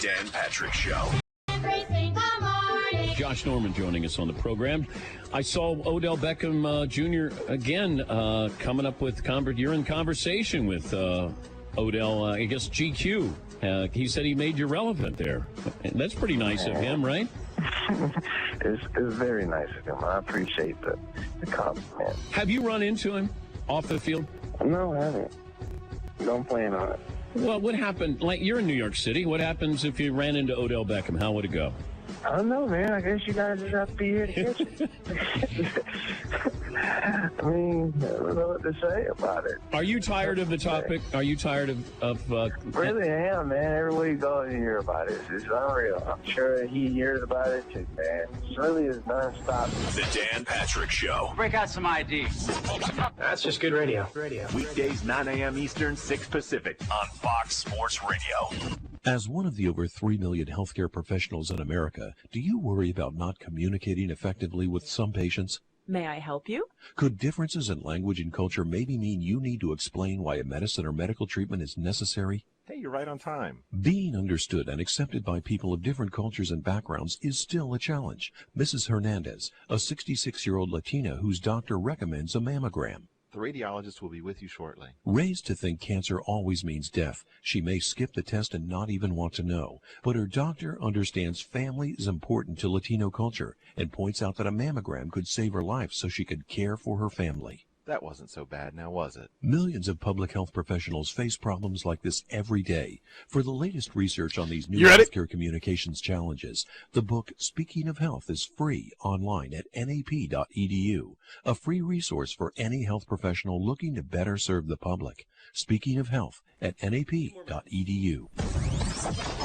Dan Patrick Show. Josh Norman joining us on the program. I saw Odell Beckham Jr. again coming up with you're in conversation with Odell, I guess GQ. He said he made you relevant there. And that's pretty nice of him, right? It's very nice of him. I appreciate the compliment. Have you run into him off the field? No, I haven't. Don't plan on it. Well, what happened? Like, you're in New York City. What happens if you ran into Odell Beckham? How would it go? I don't know, man. I guess you guys just have to be here to catch it. I mean, I don't know what to say about it. Are you tired of the topic? Are you tired of Really am, man. Everywhere you go, you hear about it. It's unreal. I'm sure he hears about it too, man. It really is nonstop. The Dan Patrick Show. Break out some ID. That's just good radio. Weekdays 9 a.m. Eastern, 6 Pacific on Fox Sports Radio. As one of the over 3 million healthcare professionals in America, do you worry about not communicating effectively with some patients? May I help you? Could differences in language and culture maybe mean you need to explain why a medicine or medical treatment is necessary? Hey, you're right on time. Being understood and accepted by people of different cultures and backgrounds is still a challenge. Mrs. Hernandez, a 66-year-old Latina whose doctor recommends a mammogram. The radiologist will be with you shortly. Raised to think cancer always means death, she may skip the test and not even want to know. But her doctor understands family is important to Latino culture and points out that a mammogram could save her life so she could care for her family. That wasn't so bad, now was it? Millions of public health professionals face problems like this every day. For the latest research on these new healthcare communications challenges, the book Speaking of Health is free online at nap.edu, a free resource for any health professional looking to better serve the public. Speaking of Health at nap.edu.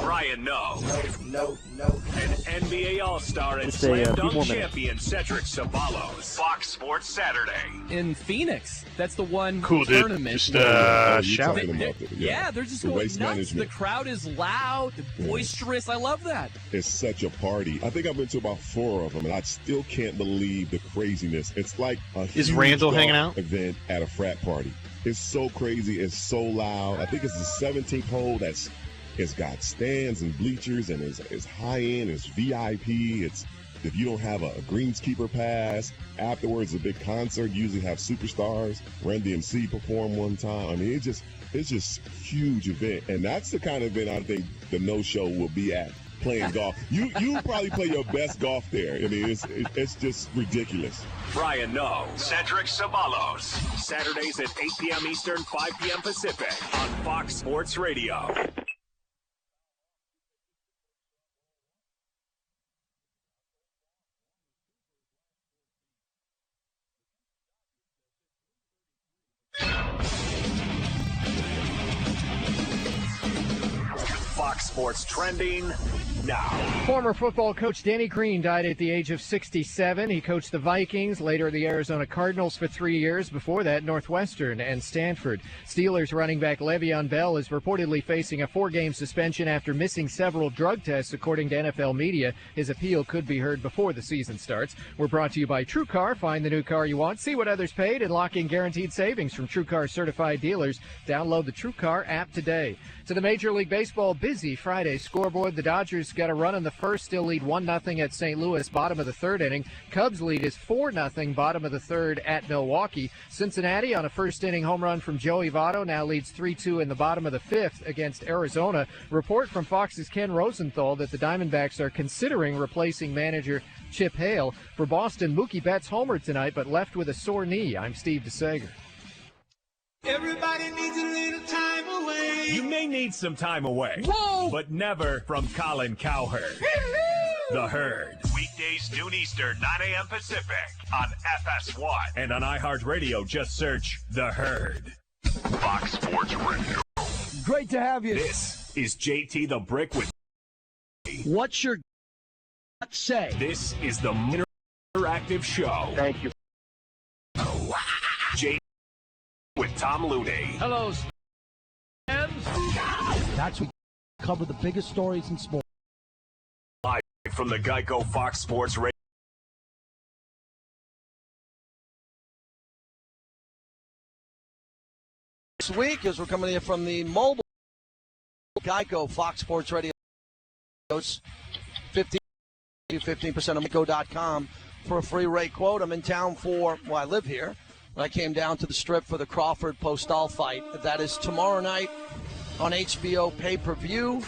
Brian No. No. An NBA All-Star and Slam Dunk champion Cedric Ceballos. Fox Sports Saturday. In Phoenix. That's the one cool, tournament. Just shouting. Yeah, they're just going nuts. Management. The crowd is loud, boisterous. I love that. It's such a party. I think I've been to about 4 of them, and I still can't believe the craziness. It's like a huge Randall hanging out event at a frat party. It's so crazy. It's so loud. I think it's the 17th hole it's got stands and bleachers, and it's high-end, it's VIP. It's if you don't have a greenskeeper pass, afterwards a big concert, usually have superstars. Run DMC perform one time. I mean, it's just huge event, and that's the kind of event I think the No Show will be at, playing golf. You probably play your best golf there. I mean, it's just ridiculous. Brian No, Cedric Ceballos. Saturdays at 8 p.m. Eastern, 5 p.m. Pacific on Fox Sports Radio. Fox Sports Trending now. Former football coach Danny Green died at the age of 67. He coached the Vikings, later the Arizona Cardinals for 3 years. Before that, Northwestern and Stanford. Steelers running back Le'Veon Bell is reportedly facing a 4-game suspension after missing several drug tests, according to NFL media. His appeal could be heard before the season starts. We're brought to you by TrueCar. Find the new car you want, see what others paid, and lock in guaranteed savings from TrueCar certified dealers. Download the TrueCar app today. To the Major League Baseball busy Friday scoreboard, the Dodgers got a run in the first, still lead 1-0 at St. Louis, bottom of the third inning. Cubs lead is 4-0, bottom of the third at Milwaukee. Cincinnati on a first inning home run from Joey Votto now leads 3-2 in the bottom of the fifth against Arizona. Report from Fox's Ken Rosenthal that the Diamondbacks are considering replacing manager Chip Hale. For Boston, Mookie Betts homered tonight but left with a sore knee. I'm Steve DeSager. Everybody needs a little time away. You may need some time away. Whoa! But never from Colin Cowherd. The Herd. Weekdays noon Eastern, 9 a.m. Pacific on FS1. And on iHeartRadio, just search The Herd. Fox Sports Radio. Great to have you. This is JT the Brick with What's your say? This is the Interactive Show. Thank you. JT with Tom Looney. Hello, fans. That's what cover the biggest stories in sports. Live from the Geico Fox Sports Radio. This week, as we're coming here from the mobile Geico Fox Sports Radio 15% on Go.com for a free rate quote. I'm in town I live here. I came down to the Strip for the Crawford Postal fight. That is tomorrow night on HBO pay-per-view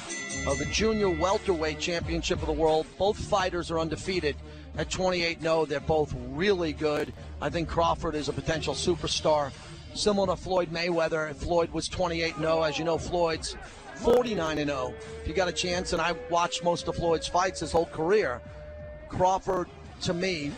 of the Junior Welterweight Championship of the World. Both fighters are undefeated at 28-0. They're both really good. I think Crawford is a potential superstar, similar to Floyd Mayweather. If Floyd was 28-0, as you know, Floyd's 49-0. If you got a chance, and I watched most of Floyd's fights his whole career, Crawford, to me,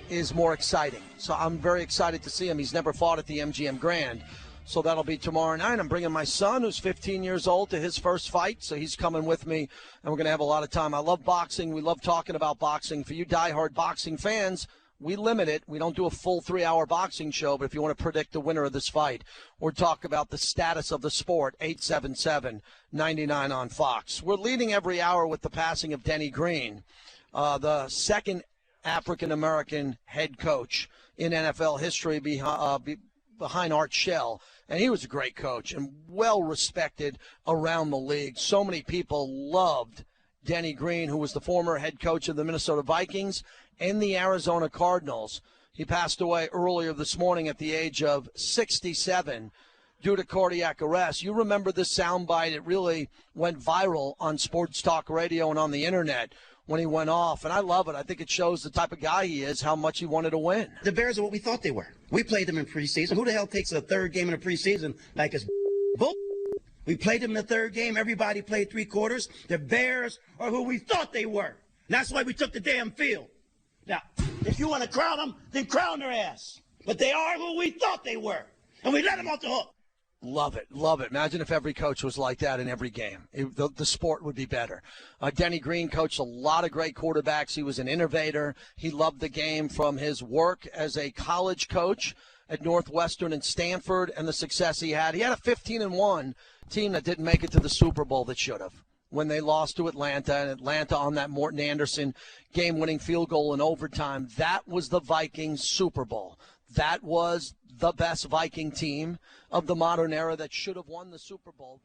is more exciting. So I'm very excited to see him. He's never fought at the MGM Grand. So that'll be tomorrow night. I'm bringing my son, who's 15 years old, to his first fight. So he's coming with me, and we're going to have a lot of time. I love boxing. We love talking about boxing. For you diehard boxing fans, we limit it. We don't do a full 3-hour boxing show, but if you want to predict the winner of this fight or talk about the status of the sport, 877-99 on Fox. We're leading every hour with the passing of Denny Green, the second African-American head coach in NFL history behind Art Shell. And he was a great coach and well-respected around the league. So many people loved Denny Green, who was the former head coach of the Minnesota Vikings and the Arizona Cardinals. He passed away earlier this morning at the age of 67 due to cardiac arrest. You remember this soundbite. It really went viral on sports talk radio and on the internet when he went off, and I love it. I think it shows the type of guy he is, how much he wanted to win. The Bears are what we thought they were. We played them in preseason. Who the hell takes a third game in a preseason like it's bull? We played them in the third game. Everybody played 3 quarters. The Bears are who we thought they were. And that's why we took the damn field. Now, if you want to crown them, then crown their ass. But they are who we thought they were, and we let them off the hook. Love it, love it. Imagine if every coach was like that in every game. The sport would be better. Denny Green coached a lot of great quarterbacks. He was an innovator. He loved the game from his work as a college coach at Northwestern and Stanford and the success he had. He had a 15-1 team that didn't make it to the Super Bowl that should have when they lost to Atlanta, and Atlanta on that Morton Anderson game-winning field goal in overtime. That was the Vikings Super Bowl. That was the best Viking team of the modern era that should have won the Super Bowl.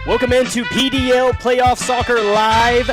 Welcome into PDL Playoff Soccer Live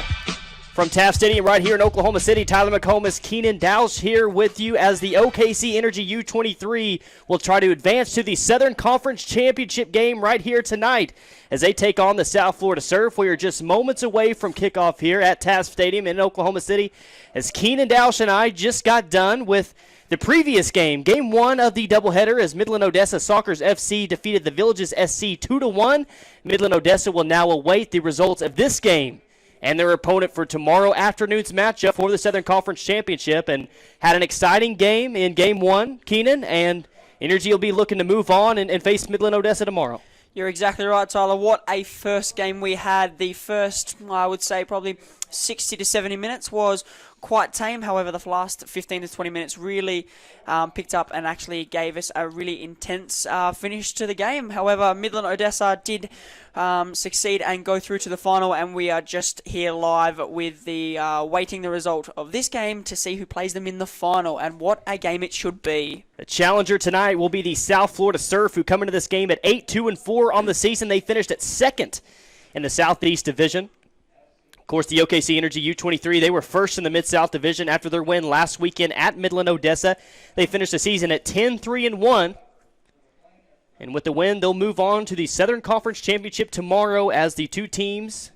from Taft Stadium right here in Oklahoma City. Tyler McComas, Keenan Dausch here with you as the OKC Energy U23 will try to advance to the Southern Conference Championship game right here tonight as they take on the South Florida Surf. We are just moments away from kickoff here at Taft Stadium in Oklahoma City as Keenan Dausch and I just got done with the previous game, Game 1 of the doubleheader, as Midland Odessa Sockers FC defeated the Villages SC 2-1. Midland Odessa will now await the results of this game and their opponent for tomorrow afternoon's matchup for the Southern Conference Championship, and had an exciting game in Game 1, Keenan, and Energy will be looking to move on and face Midland Odessa tomorrow. You're exactly right, Tyler. What a first game we had. The first, I would say, probably 60 to 70 minutes was quite tame. However, the last 15 to 20 minutes really picked up and actually gave us a really intense finish to the game. However, Midland Odessa did succeed and go through to the final, and we are just here live with the waiting the result of this game to see who plays them in the final, and what a game it should be. The challenger tonight will be the South Florida Surf, who come into this game at 8-2-4 on the season. They finished at second in the Southeast Division. Of course, the OKC Energy U23, they were first in the Mid-South Division after their win last weekend at Midland Odessa. They finished the season at 10-3-1. And with the win, they'll move on to the Southern Conference Championship tomorrow as the two teams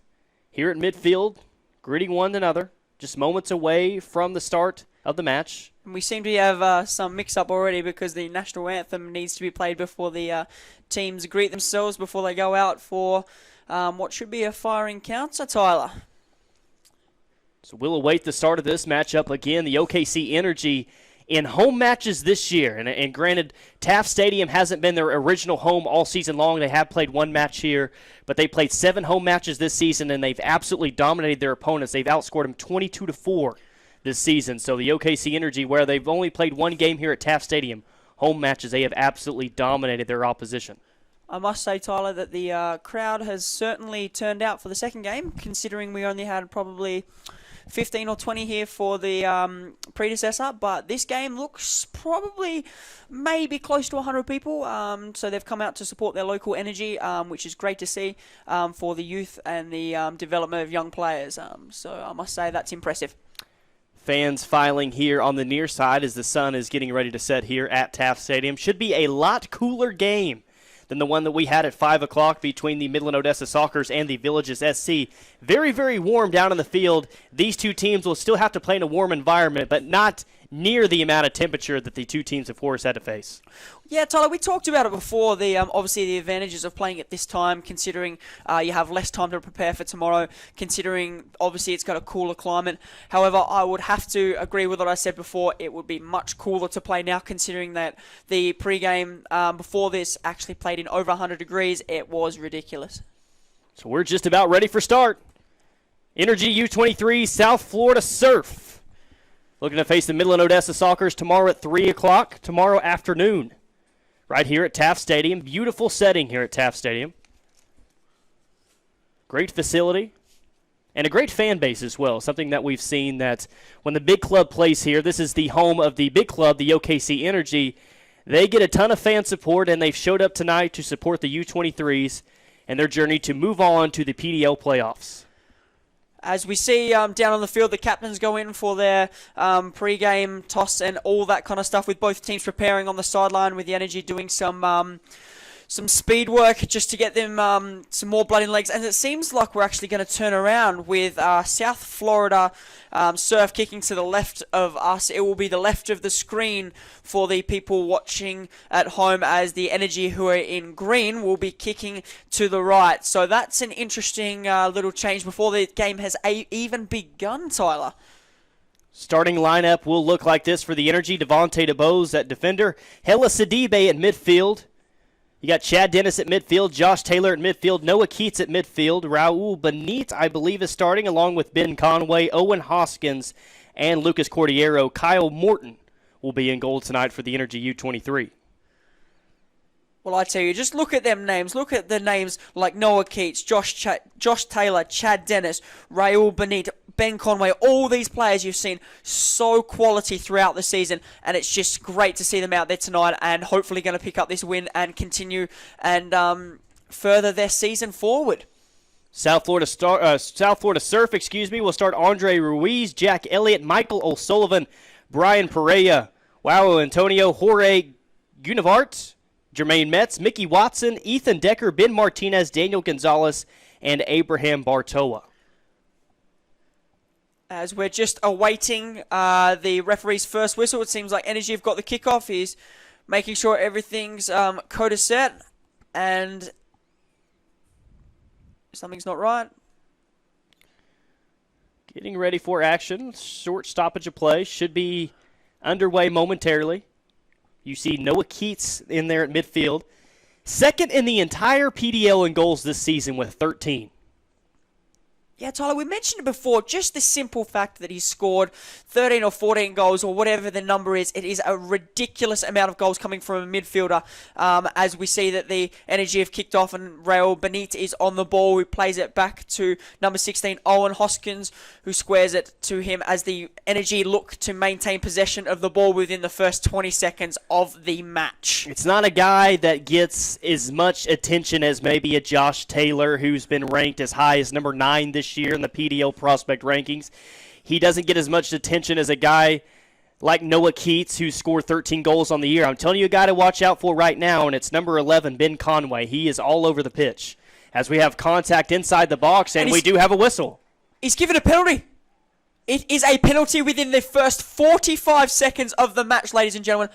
here at midfield, greeting one another, just moments away from the start of the match. And we seem to have some mix-up already because the national anthem needs to be played before the teams greet themselves before they go out for what should be a firing encounter, Tyler. So we'll await the start of this matchup. Again, the OKC Energy in home matches this year. And granted, Taft Stadium hasn't been their original home all season long. They have played one match here, but they played 7 home matches this season, and they've absolutely dominated their opponents. They've outscored them 22-4 this season. So the OKC Energy, where they've only played one game here at Taft Stadium, home matches, they have absolutely dominated their opposition. I must say, Tyler, that the crowd has certainly turned out for the second game, considering we only had probably 15 or 20 here for the predecessor, but this game looks probably maybe close to 100 people, so they've come out to support their local energy, which is great to see for the youth and the development of young players, so I must say that's impressive. Fans filing here on the near side as the sun is getting ready to set here at Taft Stadium. Should be a lot cooler game than the one that we had at 5 o'clock between the Midland Odessa Sockers and the Villages SC. Very, very warm down in the field. These two teams will still have to play in a warm environment, but not near the amount of temperature that the two teams of course had to face. Yeah, Tyler, we talked about it before, the obviously the advantages of playing at this time, considering you have less time to prepare for tomorrow, considering obviously it's got a cooler climate. However, I would have to agree with what I said before. It would be much cooler to play now, considering that the pregame before this actually played in over 100 degrees. It was ridiculous. So we're just about ready for start. Energy U23 South Florida Surf looking to face the Midland Odessa Sockers tomorrow at 3 o'clock, tomorrow afternoon, right here at Taft Stadium. Beautiful setting here at Taft Stadium. Great facility and a great fan base as well, something that we've seen that when the big club plays here, this is the home of the big club, the OKC Energy. They get a ton of fan support, and they've showed up tonight to support the U23s and their journey to move on to the PDL playoffs. As we see down on the field, the captains go in for their pre-game toss and all that kind of stuff, with both teams preparing on the sideline, with the Energy doing some speed work just to get them some more blood in legs. And it seems like we're actually going to turn around with South Florida Surf kicking to the left of us. It will be the left of the screen for the people watching at home, as the Energy, who are in green, will be kicking to the right. So that's an interesting little change before the game has even begun, Tyler. Starting lineup will look like this for the Energy. Devontae DeBose at defender. Hella Sidibe at midfield. You got Chad Dennis at midfield, Josh Taylor at midfield, Noah Keats at midfield, Raul Benit, I believe, is starting, along with Ben Conway, Owen Hoskins, and Lucas Cordiero. Kyle Morton will be in goal tonight for the Energy U23. Well, I tell you, just look at them names. Look at the names like Noah Keats, Josh Taylor, Chad Dennis, Raul Benit, Ben Conway. All these players you've seen so quality throughout the season, and it's just great to see them out there tonight, and hopefully going to pick up this win and continue and further their season forward. South Florida Surf, will start Andre Ruiz, Jack Elliott, Michael O'Sullivan, Brian Pereira, Antonio, Jorge Gunavart, Jermaine Metz, Mickey Watson, Ethan Decker, Ben Martinez, Daniel Gonzalez, and Abraham Bartoa. As we're just awaiting the referee's first whistle, it seems like Energy have got the kickoff. He's making sure everything's code set, and something's not right. Getting ready for action. Short stoppage of play. Should be underway momentarily. You see Noah Keats in there at midfield. Second in the entire PDL in goals this season with 13. Yeah, Tyler, we mentioned it before, just the simple fact that he's scored 13 or 14 goals or whatever the number is. It is a ridiculous amount of goals coming from a midfielder, as we see that the Energy have kicked off and Raul Benit is on the ball, who plays it back to number 16, Owen Hoskins, who squares it to him as the Energy look to maintain possession of the ball within the first 20 seconds of the match. It's not a guy that gets as much attention as maybe a Josh Taylor, who's been ranked as high as number 9 this year in the PDL prospect rankings. He doesn't get as much attention as a guy like Noah Keats, who scored 13 goals on the year. I'm telling you a guy to watch out for right now, and it's number 11, Ben Conway. He is all over the pitch as we have contact inside the box, and we do have a whistle. He's given a penalty. It is a penalty within the first 45 seconds of the match, ladies and gentlemen.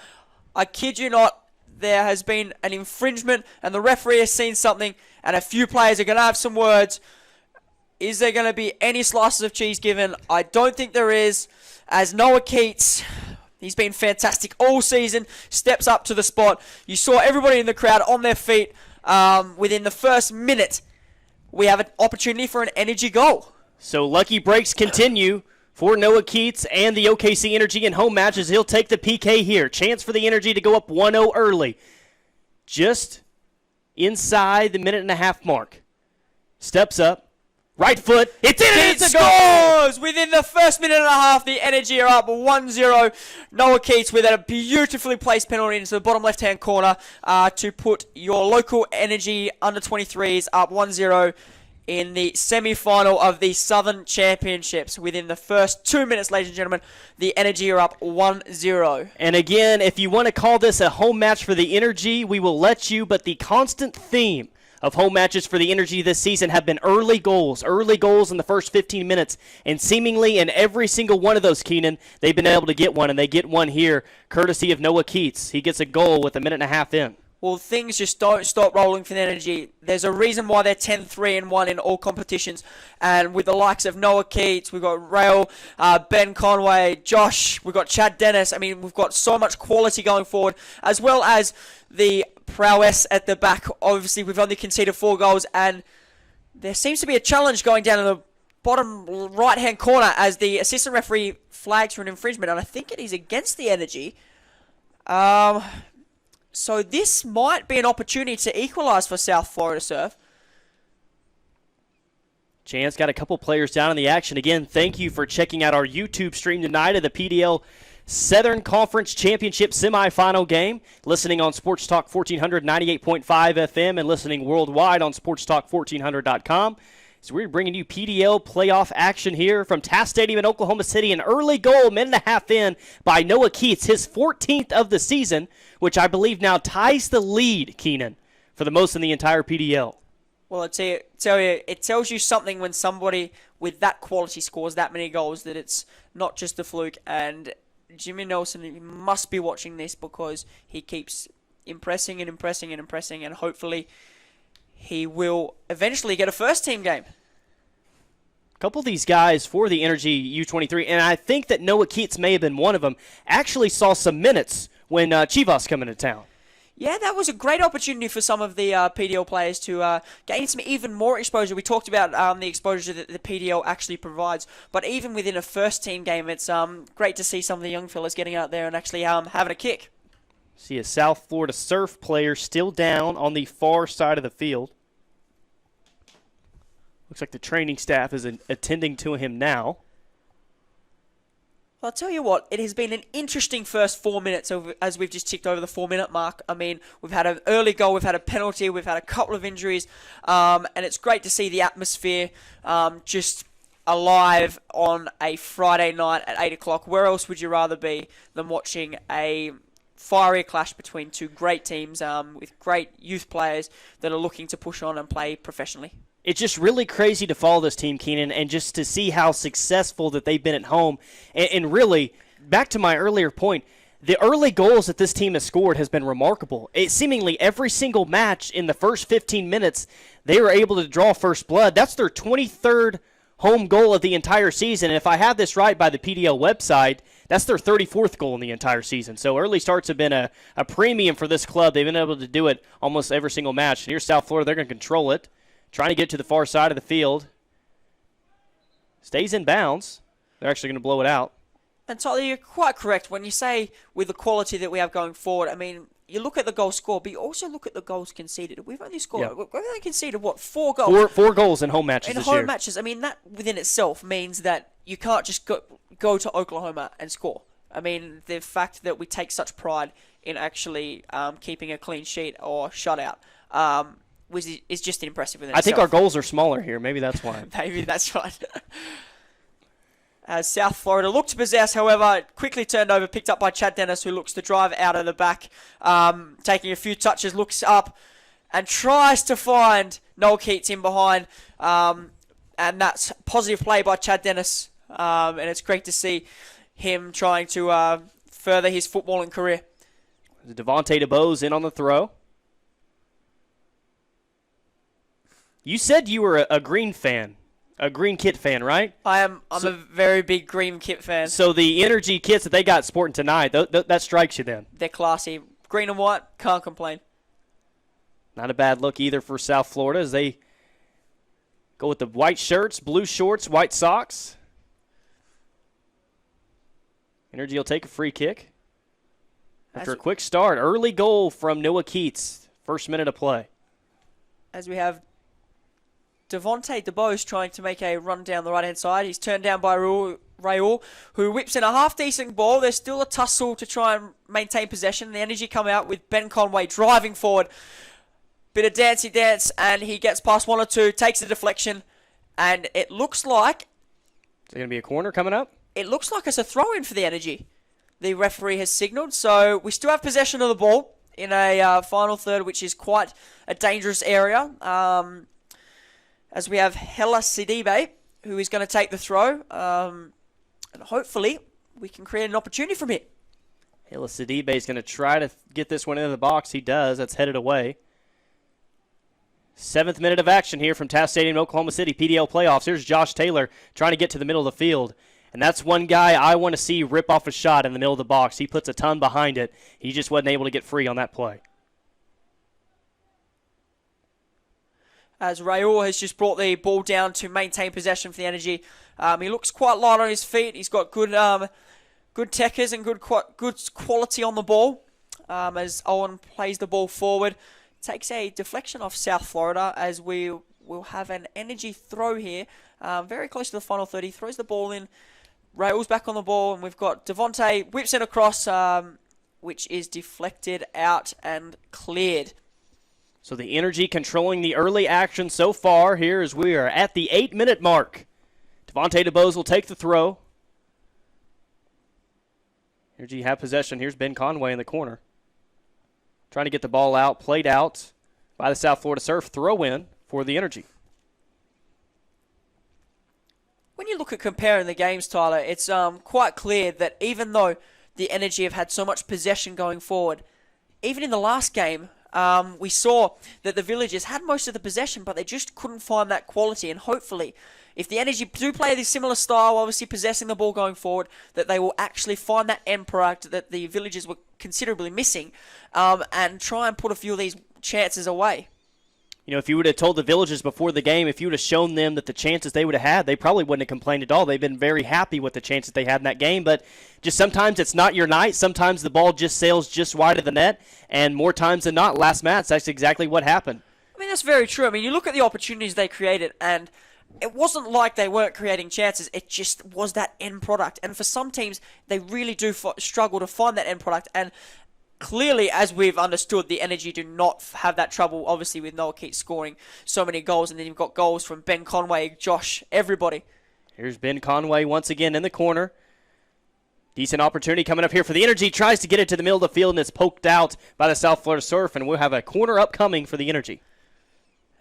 I kid you not, there has been an infringement, and the referee has seen something, and a few players are going to have some words. Is there going to be any slices of cheese given? I don't think there is, as Noah Keats, he's been fantastic all season, steps up to the spot. You saw everybody in the crowd on their feet within the first minute. We have an opportunity for an Energy goal. So lucky breaks continue for Noah Keats and the OKC Energy in home matches. He'll take the PK here. Chance for the Energy to go up 1-0 early. Just inside the minute-and-a-half mark. Steps up. Right foot. It's in and it's a goal! Scores! Within the first minute and a half, the Energy are up 1-0. Noah Keats with a beautifully placed penalty into the bottom left-hand corner to put your local Energy under-23s up 1-0 in the semi-final of the Southern Championships. Within the first 2 minutes, ladies and gentlemen, the Energy are up 1-0. And again, if you want to call this a home match for the Energy, we will let you, but the constant theme of home matches for the Energy this season have been early goals in the first 15 minutes. And seemingly in every single one of those, Keenan, they've been able to get one, and they get one here courtesy of Noah Keats. He gets a goal with a minute and a half in. Well, things just don't stop rolling for the Energy. There's a reason why they're 10-3-1 in all competitions. And with the likes of Noah Keats, we've got Rail, Ben Conway, Josh, we've got Chad Dennis. I mean, we've got so much quality going forward, as well as the prowess at the back. Obviously, we've only conceded 4 goals, and there seems to be a challenge going down in the bottom right-hand corner as the assistant referee flags for an infringement, and I think it is against the Energy. So this might be an opportunity to equalise for South Florida Surf. Chance got a couple players down in the action. Again, thank you for checking out our YouTube stream tonight of the PDL Southern Conference Championship semifinal game. Listening on Sports Talk 1400, 98.5 FM, and listening worldwide on sportstalk1400.com. So we're bringing you PDL playoff action here from Taft Stadium in Oklahoma City. An early goal, minute and a half in, by Noah Keats, his 14th of the season, which I believe now ties the lead, Keenan, for the most in the entire PDL. Well, it tells you something when somebody with that quality scores that many goals, that it's not just a fluke. And Jimmy Nelson must be watching this, because he keeps impressing and impressing and impressing, and hopefully he will eventually get a first-team game. A couple of these guys for the Energy U23, and I think that Noah Keats may have been one of them, actually saw some minutes when Chivas come into town. Yeah, that was a great opportunity for some of the PDL players to gain some even more exposure. We talked about the exposure that the PDL actually provides, but even within a first-team game, it's great to see some of the young fellas getting out there and actually having a kick. See a South Florida Surf player still down on the far side of the field. Looks like the training staff is attending to him now. Well, I'll tell you what, it has been an interesting first 4 minutes as we've just ticked over the 4-minute mark. I mean, we've had an early goal, we've had a penalty, we've had a couple of injuries, and it's great to see the atmosphere just alive on a Friday night at 8 o'clock. Where else would you rather be than watching a fiery clash between two great teams with great youth players that are looking to push on and play professionally? It's just really crazy to follow this team, Keenan, and just to see how successful that they've been at home. And really, back to my earlier point, the early goals that this team has scored has been remarkable. Seemingly every single match in the first 15 minutes, they were able to draw first blood. That's their 23rd home goal of the entire season. And if I have this right by the PDL website, that's their 34th goal in the entire season. So early starts have been a premium for this club. They've been able to do it almost every single match. Here's South Florida. They're going to control it. Trying to get to the far side of the field. Stays in bounds. They're actually going to blow it out. And Tyler, you're quite correct when you say with the quality that we have going forward. I mean, you look at the goal scored, but you also look at the goals conceded. We've only conceded, 4 goals? Four goals in home matches this year. In home matches, I mean, that within itself means that you can't just go to Oklahoma and score. I mean, the fact that we take such pride in actually keeping a clean sheet or shutout is just impressive within itself. I think our goals are smaller here. Maybe that's why. Maybe that's right. As South Florida looked to possess, however, quickly turned over, picked up by Chad Dennis, who looks to drive out of the back, taking a few touches, looks up, and tries to find Noel Keats in behind. And that's positive play by Chad Dennis. And it's great to see him trying to further his footballing career. Devontae DeBose in on the throw. You said you were a green fan, a green kit fan, right? I'm a very big green kit fan. So the Energy kits that they got sporting tonight, that strikes you then? They're classy. Green and white, can't complain. Not a bad look either for South Florida as they go with the white shirts, blue shorts, white socks. Energy will take a free kick. After a quick start, early goal from Noah Keats, first minute of play. as we have Devontae DeBose trying to make a run down the right-hand side. He's turned down by Raul, who whips in a half-decent ball. There's still a tussle to try and maintain possession. The energy come out with Ben Conway driving forward. Bit of dancey dance, and he gets past one or two, takes the deflection, and it looks like... Is it going to be a corner coming up? It looks like it's a throw-in for the energy. The referee has signalled, so we still have possession of the ball in a final third, which is quite a dangerous area. As we have Hela Sidibe, who is going to take the throw. And hopefully, we can create an opportunity from it. Hela Sidibe is going to try to get this one into the box. He does. That's headed away. 7th minute of action here from Taft Stadium, Oklahoma City, PDL playoffs. Here's Josh Taylor trying to get to the middle of the field. And that's one guy I want to see rip off a shot in the middle of the box. He puts a ton behind it. He just wasn't able to get free on that play. As Raul has just brought the ball down to maintain possession for the energy. He looks quite light on his feet. He's got good techers and good quality on the ball. As Owen plays the ball forward. Takes a deflection off South Florida as we will have an energy throw here. Very close to the final 30. Throws the ball in. Rail's back on the ball, and we've got Devontae whips it across, which is deflected out and cleared. So the energy controlling the early action so far here as we are at the 8-minute mark. Devontae DeBose will take the throw. Energy have possession. Here's Ben Conway in the corner. Trying to get the ball out, played out by the South Florida Surf. Throw in for the energy. When you look at comparing the games, Tyler, it's quite clear that even though the energy have had so much possession going forward, even in the last game, we saw that the Villagers had most of the possession, but they just couldn't find that quality. And hopefully, if the energy do play this similar style, obviously possessing the ball going forward, that they will actually find that end product that the Villagers were considerably missing, and try and put a few of these chances away. You know, if you would have told the Villagers before the game, if you would have shown them that the chances they would have had, they probably wouldn't have complained at all. They've been very happy with the chances they had in that game, but just sometimes it's not your night. Sometimes the ball just sails just wide of the net, and more times than not, last match, that's exactly what happened. I mean, that's very true. I mean, you look at the opportunities they created, and it wasn't like they weren't creating chances. It just was that end product. And for some teams, they really do struggle to find that end product, and clearly, as we've understood, the Energy do not have that trouble, obviously, with Noah Keats scoring so many goals. And then you've got goals from Ben Conway, Josh, everybody. Here's Ben Conway once again in the corner. Decent opportunity coming up here for the Energy. Tries to get it to the middle of the field, and it's poked out by the South Florida Surf. And we'll have a corner upcoming for the Energy.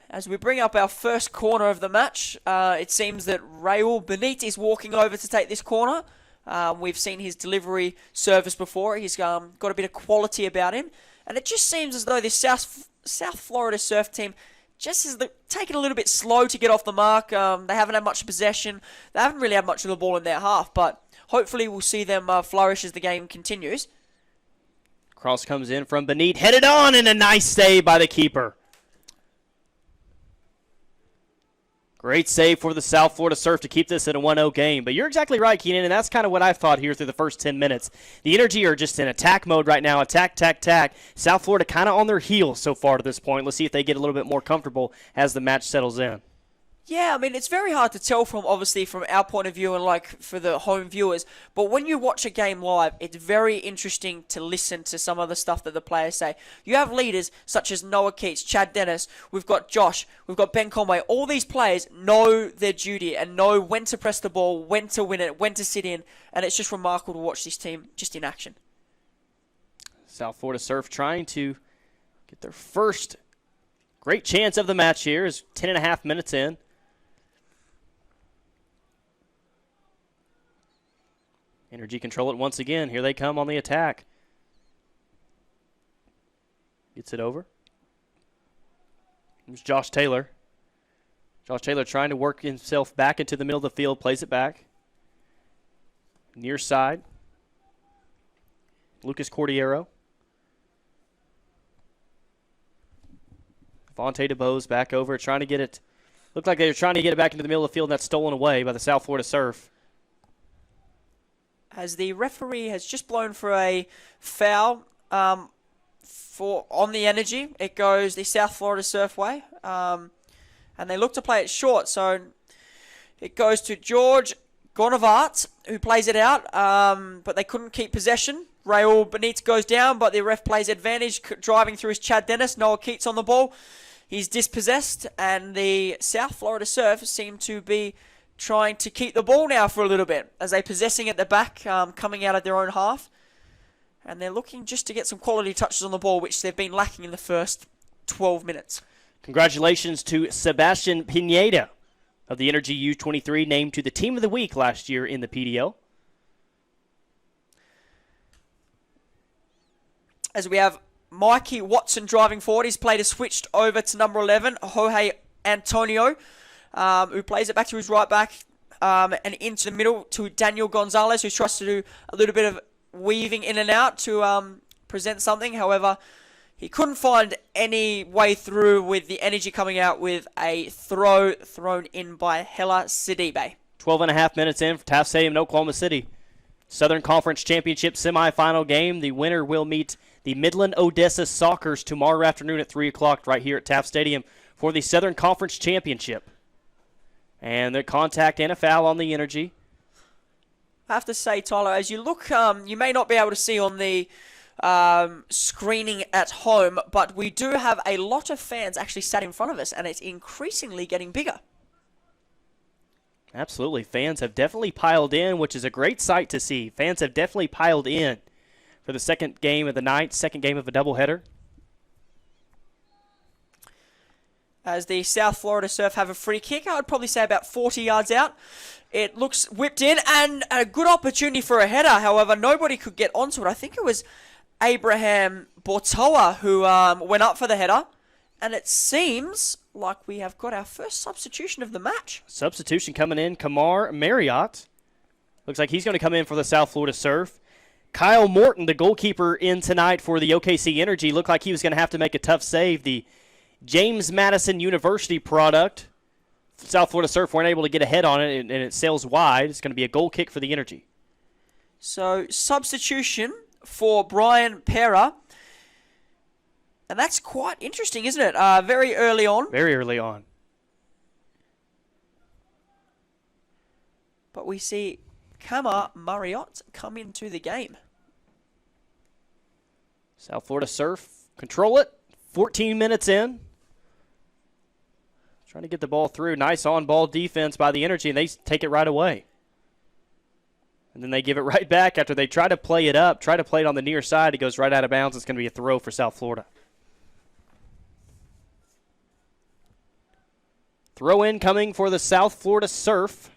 As we bring up our first corner of the match, it seems that Raul Benit is walking over to take this corner. We've seen his delivery service before. He's got a bit of quality about him. And it just seems as though this South Florida Surf team just is taking a little bit slow to get off the mark. They haven't had much possession. They haven't really had much of the ball in their half. But hopefully we'll see them flourish as the game continues. Cross comes in from Benit. Headed on, and a nice save by the keeper. Great save for the South Florida Surf to keep this in a 1-0 game. But you're exactly right, Keenan, and that's kind of what I thought here through the first 10 minutes. The Energy are just in attack mode right now. Attack. South Florida kind of on their heels so far to this point. Let's see if they get a little bit more comfortable as the match settles in. Yeah, I mean, it's very hard to tell from our point of view and like for the home viewers. But when you watch a game live, it's very interesting to listen to some of the stuff that the players say. You have leaders such as Noah Keats, Chad Dennis, we've got Josh, we've got Ben Conway. All these players know their duty and know when to press the ball, when to win it, when to sit in. And it's just remarkable to watch this team just in action. South Florida Surf trying to get their first great chance of the match here is 10.5 minutes in. Energy control it once again. Here they come on the attack. Gets it over. Here's Josh Taylor. Josh Taylor trying to work himself back into the middle of the field. Plays it back. Near side. Lucas Cordiero. Devontae DeBose back over. Trying to get it. Looked like they were trying to get it back into the middle of the field, and that's stolen away by the South Florida Surf. As the referee has just blown for a foul on the Energy. It goes the South Florida Surf way. and they look to play it short. So it goes to George Gonavart, who plays it out, but they couldn't keep possession. Raul Benitez goes down, but the ref plays advantage, driving through his Chad Dennis. Noah Keats on the ball. He's dispossessed, and the South Florida Surf seem to be trying to keep the ball now for a little bit as they're possessing at the back, coming out of their own half. And they're looking just to get some quality touches on the ball, which they've been lacking in the first 12 minutes. Congratulations to Sebastian Pineda of the Energy U23, named to the Team of the Week last year in the PDL. As we have Mikey Watson driving forward, he's played a switched over to number 11, Jorge Antonio, who plays it back to his right back and into the middle to Daniel Gonzalez, who tries to do a little bit of weaving in and out to present something. However, he couldn't find any way through with the energy coming out with a throw thrown in by Hela Sidibe. 12.5 minutes in for Taft Stadium in Oklahoma City. Southern Conference Championship semifinal game. The winner will meet the Midland Odessa Sockers tomorrow afternoon at 3 o'clock right here at Taft Stadium for the Southern Conference Championship. And the contact and a foul on the Energy. I have to say, Tyler, as you look, you may not be able to see on the screening at home, but we do have a lot of fans actually sat in front of us, and it's increasingly getting bigger. Absolutely. Fans have definitely piled in, which is a great sight to see. Fans have definitely piled in for the second game of the night, second game of a doubleheader. As the South Florida Surf have a free kick, I would probably say about 40 yards out. It looks whipped in, and a good opportunity for a header. However, nobody could get onto it. I think it was Abraham Bortoa who went up for the header, and it seems like we have got our first substitution of the match. Substitution coming in, Kamar Marriott. Looks like he's going to come in for the South Florida Surf. Kyle Morton, the goalkeeper, in tonight for the OKC Energy. Looked like he was going to have to make a tough save. The James Madison University product. South Florida Surf weren't able to get ahead on it, and it sails wide. It's going to be a goal kick for the Energy. So, substitution for Brian Pera. And that's quite interesting, isn't it? Very early on. Very early on. But we see Kamar Marriott come into the game. South Florida Surf control it. 14 minutes in. Trying to get the ball through. Nice on-ball defense by the Energy, and they take it right away. And then they give it right back after they try to play it up, try to play it on the near side. It goes right out of bounds. It's going to be a throw for South Florida. Throw in coming for the South Florida Surf.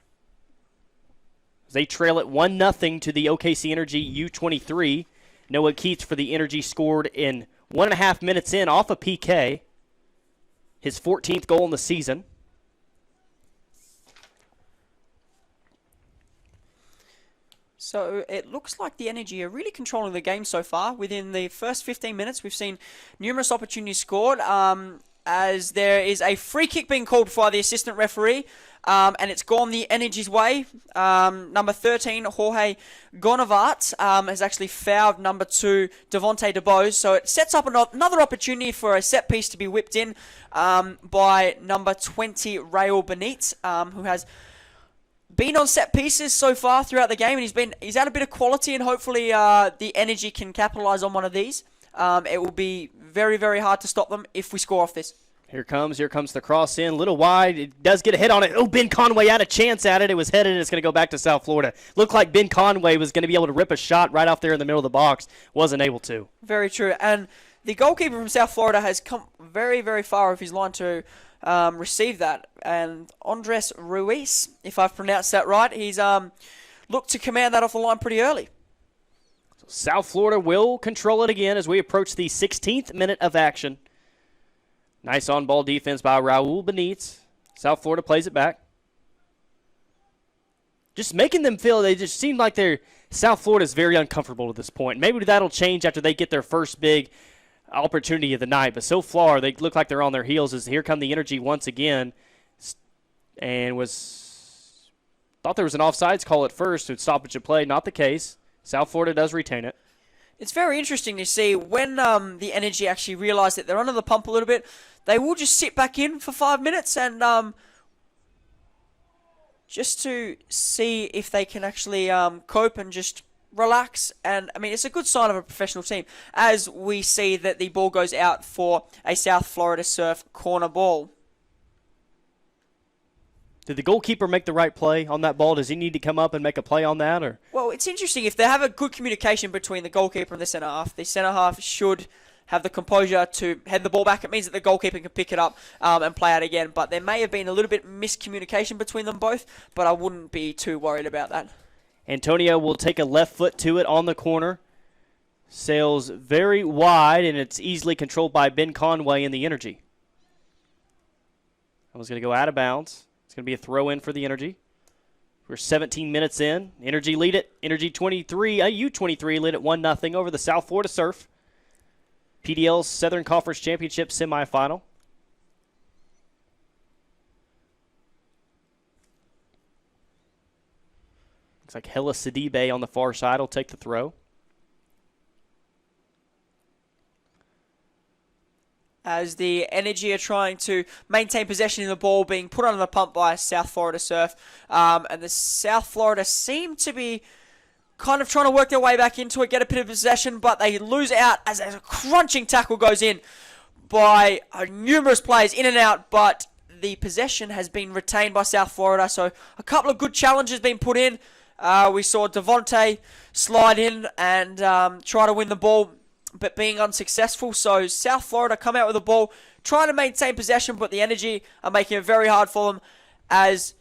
They trail it 1-0 to the OKC Energy U23. Noah Keats for the Energy scored in 1.5 minutes in off a PK. His 14th goal in the season. So it looks like the Energy are really controlling the game so far. Within the first 15 minutes, we've seen numerous opportunities scored. As there is a free kick being called by the assistant referee, and it's gone the Energy's way. Number 13, Jorge Gonavart, has actually fouled number 2, Devontae DeBose. So it sets up another opportunity for a set piece to be whipped in by number 20, Raul Benitez, who has been on set pieces so far throughout the game, and he's had a bit of quality, and hopefully the Energy can capitalize on one of these. It will be very, very hard to stop them if we score off this. Here comes the cross in, a little wide. It does get a hit on it. Oh, Ben Conway had a chance at it. It was headed, and it's going to go back to South Florida. Looked like Ben Conway was going to be able to rip a shot right off there in the middle of the box. Wasn't able to. Very true. And the goalkeeper from South Florida has come very, very far off his line to receive that. And Andres Ruiz, if I've pronounced that right, he's looked to command that off the line pretty early. South Florida will control it again as we approach the 16th minute of action. Nice on-ball defense by Raul Benitez. South Florida plays it back. Just making them feel, they just seem like South Florida is very uncomfortable at this point. Maybe that'll change after they get their first big opportunity of the night. But so far, they look like they're on their heels as here come the Energy once again. And thought there was an offsides call at first to stoppage of play. Not the case. South Florida does retain it. It's very interesting to see when the Energy actually realise that they're under the pump a little bit, they will just sit back in for 5 minutes and just to see if they can actually cope and just relax. And, I mean, it's a good sign of a professional team as we see that the ball goes out for a South Florida Surf corner ball. Did the goalkeeper make the right play on that ball? Does he need to come up and make a play on that? Or Well, it's interesting. If they have a good communication between the goalkeeper and the centre half should have the composure to head the ball back. It means that the goalkeeper can pick it up and play out again. But there may have been a little bit miscommunication between them both, but I wouldn't be too worried about that. Antonio will take a left foot to it on the corner. Sails very wide, and it's easily controlled by Ben Conway in the Energy. I was going to go out of bounds. It's going to be a throw-in for the Energy. We're 17 minutes in. Energy lead it. Energy 23, U23 lead it 1-0 over the South Florida Surf. PDL Southern Conference Championship semifinal. Looks like Hella Sidibe on the far side will take the throw. As the Energy are trying to maintain possession of the ball being put under the pump by South Florida Surf. And the South Florida seem to be kind of trying to work their way back into it, get a bit of possession, but they lose out as a crunching tackle goes in by numerous players in and out, but the possession has been retained by South Florida. So a couple of good challenges being put in. We saw Devontae slide in and try to win the ball, but being unsuccessful. So South Florida come out with the ball, trying to maintain possession, but the Energy are making it very hard for them as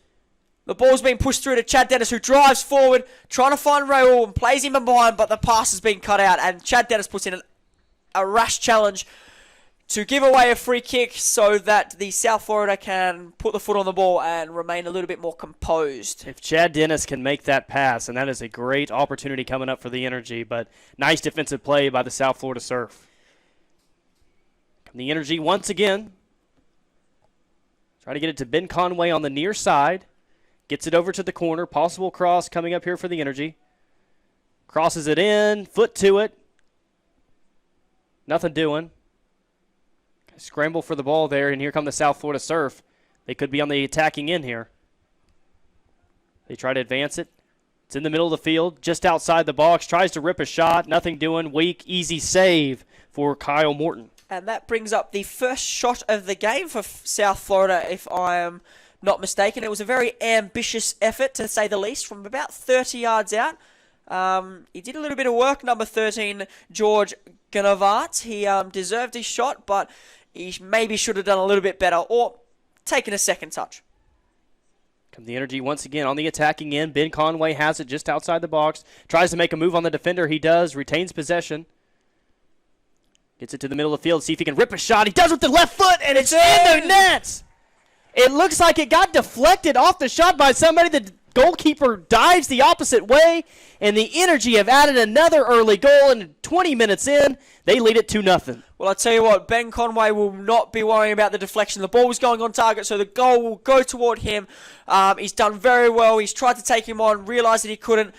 the ball's being pushed through to Chad Dennis, who drives forward, trying to find Raul and plays him behind, but the pass has been cut out, and Chad Dennis puts in a rash challenge to give away a free kick so that the South Florida can put the foot on the ball and remain a little bit more composed. If Chad Dennis can make that pass, and that is a great opportunity coming up for the Energy, but nice defensive play by the South Florida Surf. The Energy once again try to get it to Ben Conway on the near side. Gets it over to the corner. Possible cross coming up here for the Energy. Crosses it in. Foot to it. Nothing doing. Scramble for the ball there, and here come the South Florida Surf. They could be on the attacking end here. They try to advance it. It's in the middle of the field, just outside the box. Tries to rip a shot. Nothing doing. Weak, easy save for Kyle Morton. And that brings up the first shot of the game for South Florida, if I am not mistaken. It was a very ambitious effort, to say the least, from about 30 yards out. He did a little bit of work, number 13, George Ganavart. He deserved his shot, but he maybe should have done a little bit better or taken a second touch. Come the Energy once again on the attacking end. Ben Conway has it just outside the box. Tries to make a move on the defender. He does. Retains possession. Gets it to the middle of the field. See if he can rip a shot. He does with the left foot, and it's in the nets. It looks like it got deflected off the shot by somebody. The goalkeeper dives the opposite way, and the Energy have added another early goal, and 20 minutes in, they lead it 2-0. Well, I tell you what, Ben Conway will not be worrying about the deflection. The ball was going on target, so the goal will go toward him. He's done very well. He's tried to take him on, realised that he couldn't,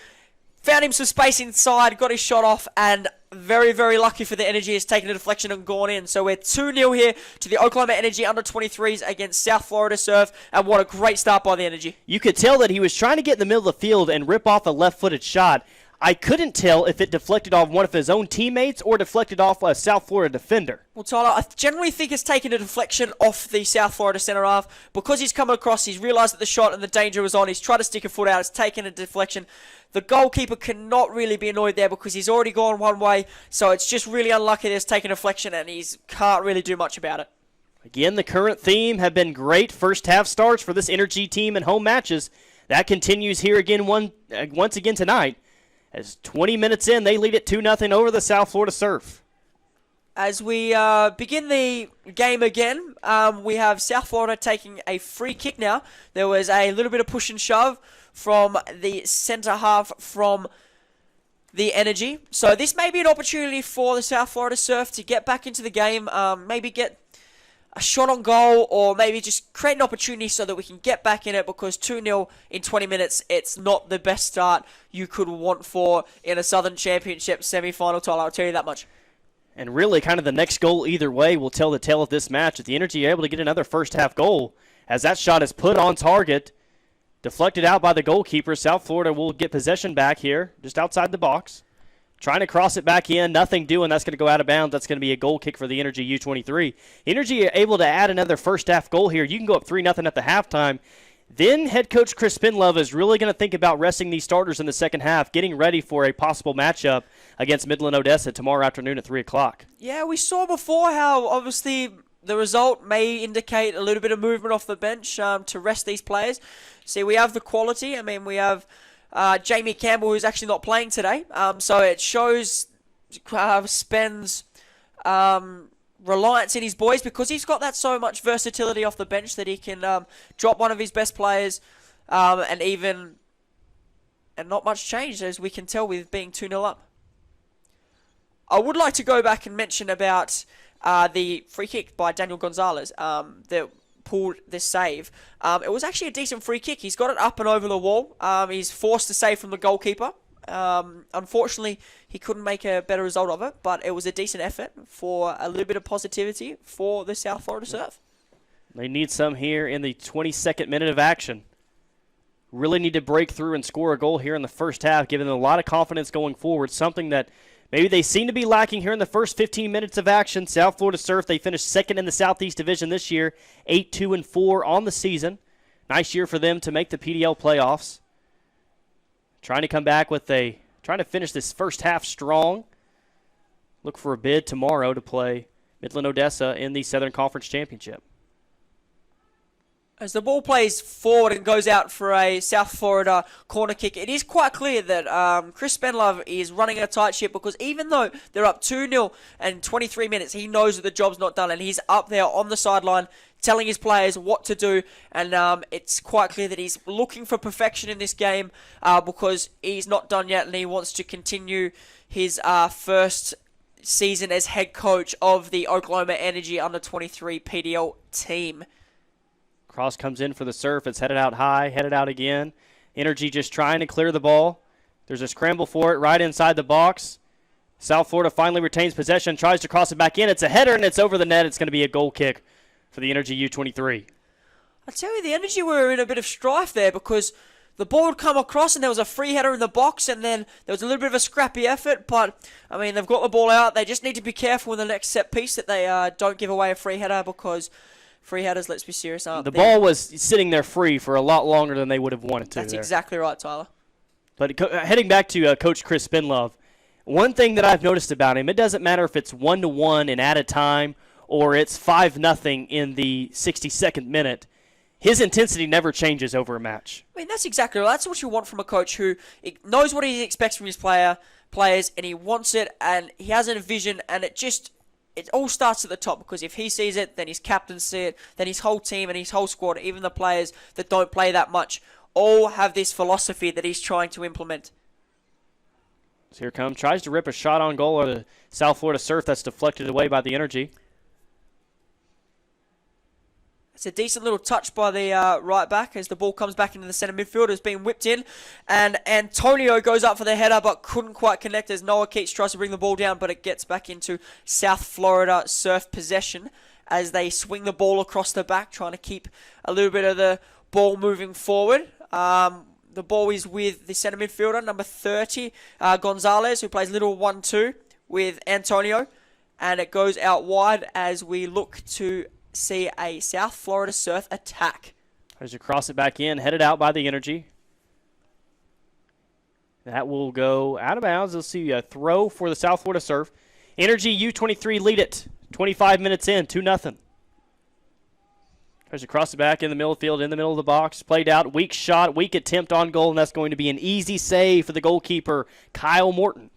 found him some space inside, got his shot off, and very, very lucky for the Energy, has taken a deflection and gone in. So we're 2-0 here to the Oklahoma Energy under-23s against South Florida Surf, and what a great start by the Energy. You could tell that he was trying to get in the middle of the field and rip off a left-footed shot. I couldn't tell if it deflected off one of his own teammates or deflected off a South Florida defender. Well, Tyler, I generally think it's taken a deflection off the South Florida centre half. Because he's come across, he's realised that the shot and the danger was on. He's tried to stick a foot out. It's taken a deflection. The goalkeeper cannot really be annoyed there because he's already gone one way. So it's just really unlucky that it's taken a deflection and he can't really do much about it. Again, the current theme have been great first half starts for this Energy team in home matches. That continues here again once again tonight. As 20 minutes in, they lead it 2-0 over the South Florida Surf. As we begin the game again, we have South Florida taking a free kick now. There was a little bit of push and shove from the centre half from the Energy. So this may be an opportunity for the South Florida Surf to get back into the game, maybe get a shot on goal or maybe just create an opportunity so that we can get back in it, because 2-0 in 20 minutes, it's not the best start you could want for in a Southern Championship semi-final, Tyler. I'll tell you that much. And really, kind of the next goal either way will tell the tale of this match. If the Energy are able to get another first-half goal, as that shot is put on target, deflected out by the goalkeeper, South Florida will get possession back here, just outside the box. Trying to cross it back in, nothing doing. That's going to go out of bounds. That's going to be a goal kick for the Energy U23. Energy are able to add another first-half goal here. You can go up 3-0 at the halftime. Then head coach Chris Spinlove is really going to think about resting these starters in the second half, getting ready for a possible matchup against Midland Odessa tomorrow afternoon at 3 o'clock. Yeah, we saw before how obviously the result may indicate a little bit of movement off the bench to rest these players. See, we have the quality. I mean, we have Jamie Campbell, who's actually not playing today. So it shows Spen's reliance in his boys, because he's got that so much versatility off the bench that he can drop one of his best players and not much changed, as we can tell with being 2-0 up. I would like to go back and mention about the free kick by Daniel Gonzalez that pulled this save. It was actually a decent free kick. He's got it up and over the wall. He's forced to save from the goalkeeper. Unfortunately, he couldn't make a better result of it, but it was a decent effort for a little bit of positivity for the South Florida Surf. They need some here in the 22nd minute of action. Really need to break through and score a goal here in the first half, giving them a lot of confidence going forward, something that maybe they seem to be lacking here in the first 15 minutes of action. South Florida Surf, they finished second in the Southeast Division this year, 8-2-4 on the season. Nice year for them to make the PDL playoffs. Trying to come back trying to finish this first half strong. Look for a bid tomorrow to play Midland Odessa in the Southern Conference Championship. As the ball plays forward and goes out for a South Florida corner kick, it is quite clear that Chris Spenlove is running a tight ship, because even though they're up 2-0 and 23 minutes, he knows that the job's not done, and he's up there on the sideline telling his players what to do, and it's quite clear that he's looking for perfection in this game because he's not done yet, and he wants to continue his first season as head coach of the Oklahoma Energy Under-23 PDL team. Cross comes in for the Surf. It's headed out high, headed out again. Energy just trying to clear the ball. There's a scramble for it right inside the box. South Florida finally retains possession, tries to cross it back in. It's a header, and it's over the net. It's going to be a goal kick for the Energy U23. I tell you, the Energy were in a bit of strife there, because the ball would come across and there was a free header in the box, and then there was a little bit of a scrappy effort, but I mean, they've got the ball out. They just need to be careful in the next set piece that they don't give away a free header, because free headers, let's be serious, aren't The they? ball was sitting there free for a lot longer than they would have wanted to. That's exactly right, Tyler. But heading back to Coach Chris Spinlove, one thing that I've noticed about him, it doesn't matter if it's 1-1 and at a time or it's 5-0 in the 62nd minute. His intensity never changes over a match. I mean, that's exactly right. That's what you want from a coach who knows what he expects from his players, and he wants it, and he has a vision, and it all starts at the top, because if he sees it, then his captains see it, then his whole team and his whole squad, even the players that don't play that much, all have this philosophy that he's trying to implement. So here comes, tries to rip a shot on goal of the South Florida Surf that's deflected away by the Energy. It's a decent little touch by the right back as the ball comes back into the centre midfield. It's being whipped in, and Antonio goes up for the header but couldn't quite connect as Noah Keats tries to bring the ball down, but it gets back into South Florida Surf possession as they swing the ball across the back, trying to keep a little bit of the ball moving forward. The ball is with the centre midfielder, number 30, Gonzalez, who plays little 1-2 with Antonio, and it goes out wide as we look to see a South Florida Surf attack. As you cross it back in, headed out by the Energy. That will go out of bounds. You'll see a throw for the South Florida Surf. Energy U23 lead it. 25 minutes in, 2-0. As you cross it back in the middle of the field, in the middle of the box. Played out, weak shot, weak attempt on goal, and that's going to be an easy save for the goalkeeper, Kyle Morton.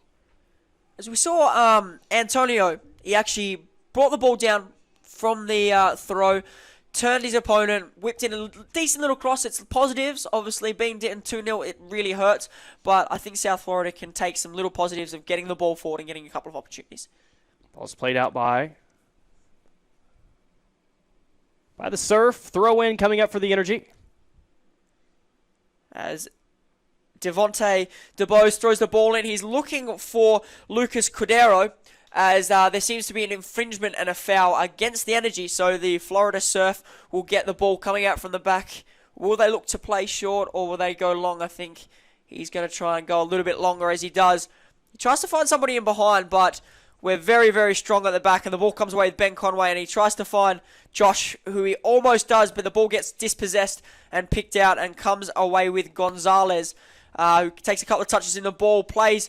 As we saw, Antonio, he actually brought the ball down from the throw, turned his opponent, whipped in a decent little cross. It's positives. Obviously, being down 2-0, it really hurts. But I think South Florida can take some little positives of getting the ball forward and getting a couple of opportunities. Ball's played out by by the Surf. Throw in coming up for the Energy. As Devontae DeBose throws the ball in, he's looking for Lucas Cordero, as there seems to be an infringement and a foul against the Energy, so the Florida Surf will get the ball coming out from the back. Will they look to play short, or will they go long? I think he's going to try and go a little bit longer as he does. He tries to find somebody in behind, but we're very, very strong at the back, and the ball comes away with Ben Conway, and he tries to find Josh, who he almost does, but the ball gets dispossessed and picked out and comes away with Gonzalez, who takes a couple of touches in the ball, plays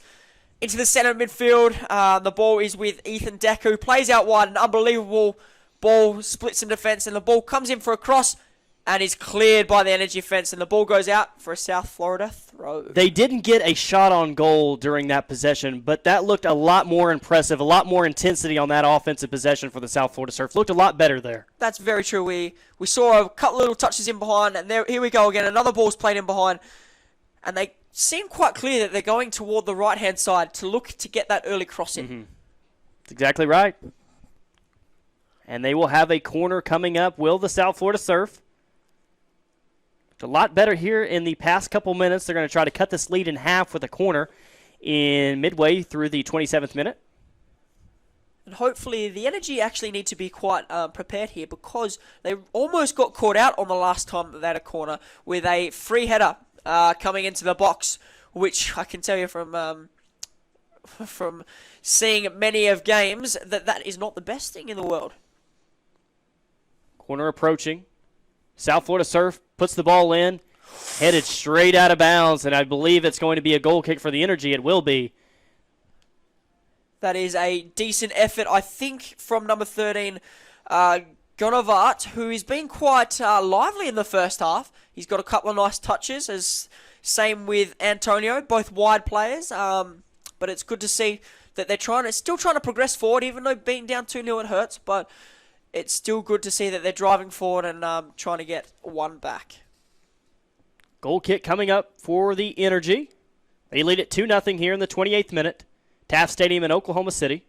into the center midfield. The ball is with Ethan Decker, who plays out wide, an unbelievable ball, splits in defense, and the ball comes in for a cross, and is cleared by the Energy fence, and the ball goes out for a South Florida throw. They didn't get a shot on goal during that possession, but that looked a lot more impressive, a lot more intensity on that offensive possession for the South Florida Surf. Looked a lot better there. That's very true. We saw a couple little touches in behind, and here we go again. Another ball's played in behind, and they seem quite clear that they're going toward the right-hand side to look to get that early cross in. Mm-hmm. That's exactly right. And they will have a corner coming up. Will the South Florida Surf? A lot better here in the past couple minutes. They're going to try to cut this lead in half with a corner in midway through the 27th minute. And hopefully the Energy actually need to be quite prepared here, because they almost got caught out on the last time that they had a corner with a free header coming into the box, which I can tell you from seeing many of games that is not the best thing in the world. Corner approaching. South Florida Surf puts the ball in, headed straight out of bounds, and I believe it's going to be a goal kick for the Energy. It will be. That is a decent effort, I think, from number 13, Gonavart, who has been quite lively in the first half. He's got a couple of nice touches, as same with Antonio, both wide players. But it's good to see that they're still trying to progress forward, even though being down 2-0 it hurts. But it's still good to see that they're driving forward and trying to get one back. Goal kick coming up for the Energy. They lead it 2-0 here in the 28th minute. Taft Stadium in Oklahoma City.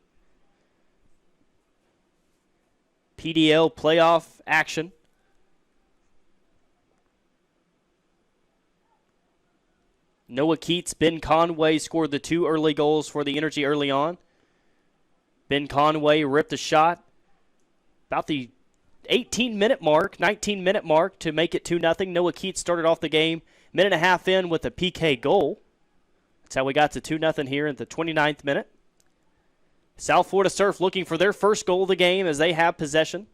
PDL playoff action. Noah Keats, Ben Conway scored the 2 early goals for the Energy early on. Ben Conway ripped a shot about the 19-minute mark to make it 2-0. Noah Keats started off the game minute and a half in with a PK goal. That's how we got to 2-0 here in the 29th minute. South Florida Surf looking for their first goal of the game as they have possession.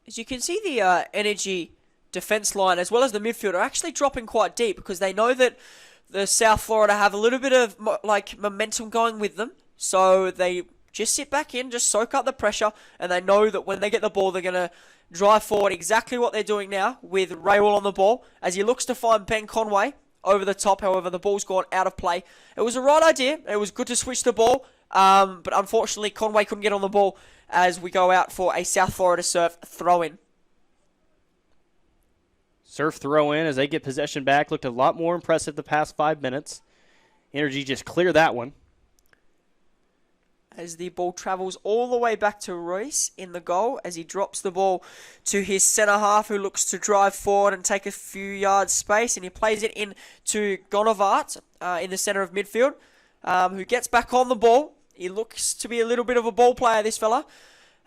As you can see, the Energy defense line as well as the midfield are actually dropping quite deep, because they know that the South Florida have a little bit of momentum going with them. So they just sit back in, just soak up the pressure, and they know that when they get the ball, they're going to drive forward exactly what they're doing now with Raywell on the ball as he looks to find Ben Conway over the top. However, the ball's gone out of play. It was the right idea. It was good to switch the ball, but unfortunately Conway couldn't get on the ball as we go out for a South Florida Surf throw-in. Surf throw-in as they get possession back. Looked a lot more impressive the past 5 minutes. Energy just clear that one. As the ball travels all the way back to Royce in the goal as he drops the ball to his centre half, who looks to drive forward and take a few yards space, and he plays it in to Gonavart in the centre of midfield, who gets back on the ball. He looks to be a little bit of a ball player, this fella,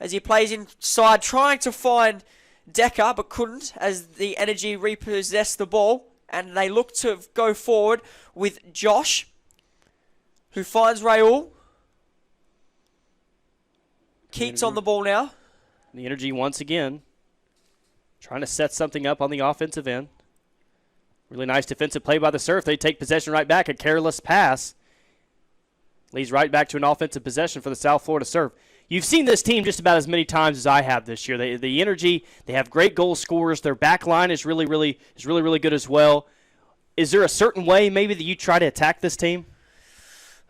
as he plays inside trying to find Decker, but couldn't as the Energy repossessed the ball, and they look to go forward with Josh, who finds Raul. Keats on the ball now. The Energy once again trying to set something up on the offensive end. Really nice defensive play by the Surf. They take possession right back. A careless pass leads right back to an offensive possession for the South Florida Surf. You've seen this team just about as many times as I have this year. The Energy, they have great goal scorers. Their back line is really good as well. Is there a certain way maybe that you try to attack this team?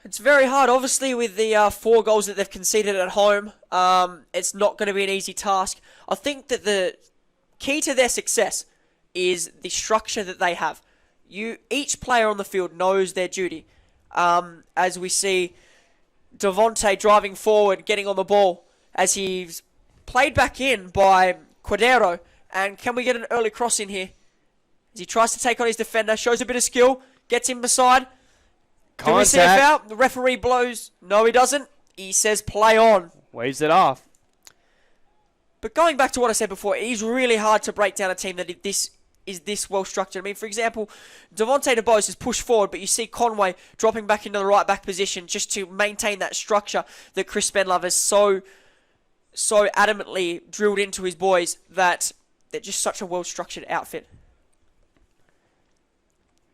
It's very hard. Obviously, with the 4 goals that they've conceded at home, it's not going to be an easy task. I think that the key to their success is the structure that they have. Each player on the field knows their duty. As we see Devontae driving forward, getting on the ball, as he's played back in by Cordero. And can we get an early cross in here? As he tries to take on his defender, shows a bit of skill, gets him beside. Contact. Do we see a foul? The referee blows. No, he doesn't. He says play on. Waves it off. But going back to what I said before, it is really hard to break down a team that is this well structured. I mean, for example, Devontae DeBose is pushed forward, but you see Conway dropping back into the right back position just to maintain that structure that Chris Spenlove has so adamantly drilled into his boys, that they're just such a well structured outfit.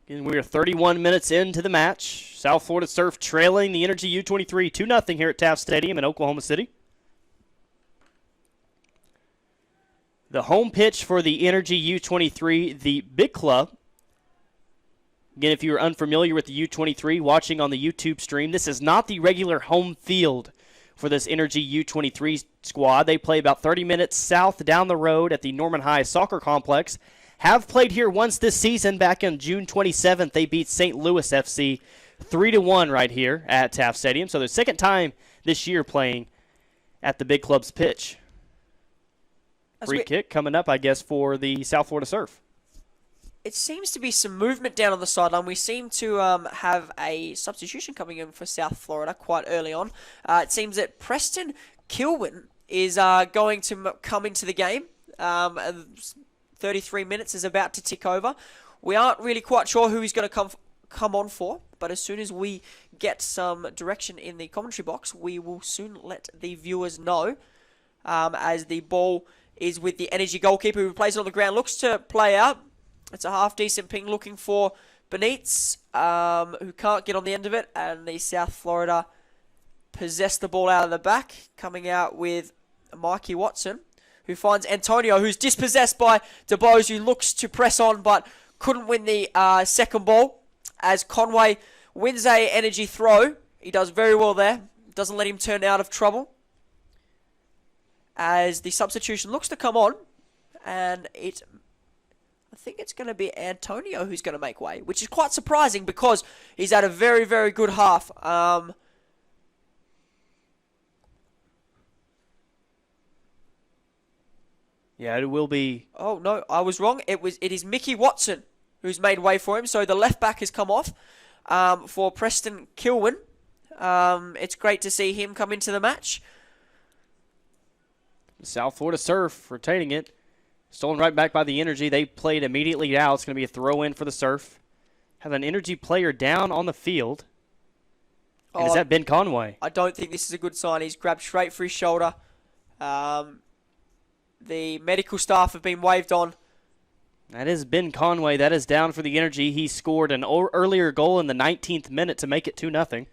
And we are 31 minutes into the match. South Florida Surf trailing the Energy U23 2-0 here at Taft Stadium in Oklahoma City. The home pitch for the Energy U23, the big club. Again, if you're unfamiliar with the U23, watching on the YouTube stream, this is not the regular home field for this Energy U23 squad. They play about 30 minutes south down the road at the Norman High Soccer Complex. Have played here once this season. Back on June 27th, they beat St. Louis FC 3-1 right here at Taft Stadium. So their second time this year playing at the big club's pitch. Free kick coming up, I guess, for the South Florida Surf. It seems to be some movement down on the sideline. We seem to have a substitution coming in for South Florida quite early on. It seems that Preston Kilwin is going to come into the game. 33 minutes is about to tick over. We aren't really quite sure who he's going to come on for, but as soon as we get some direction in the commentary box, we will soon let the viewers know. As the ball is with the Energy goalkeeper, who plays it on the ground, looks to play out. It's a half-decent ping looking for Benitez, who can't get on the end of it, and the South Florida possess the ball out of the back, coming out with Mikey Watson, who finds Antonio, who's dispossessed by DeBose, who looks to press on, but couldn't win the second ball, as Conway wins a Energy throw. He does very well there, doesn't let him turn out of trouble, as the substitution looks to come on, and I think it's going to be Antonio who's going to make way, which is quite surprising because he's had a very, very good half. Yeah, it will be. Oh, no, I was wrong. It is Mickey Watson who's made way for him, so the left back has come off for Preston Kilwin. It's great to see him come into the match. South Florida Surf retaining it. Stolen right back by the Energy. They played immediately out. It's going to be a throw-in for the Surf. Have an Energy player down on the field. And is that Ben Conway? I don't think this is a good sign. He's grabbed straight for his shoulder. The medical staff have been waved on. That is Ben Conway. That is down for the Energy. He scored an earlier goal in the 19th minute to make it 2-0.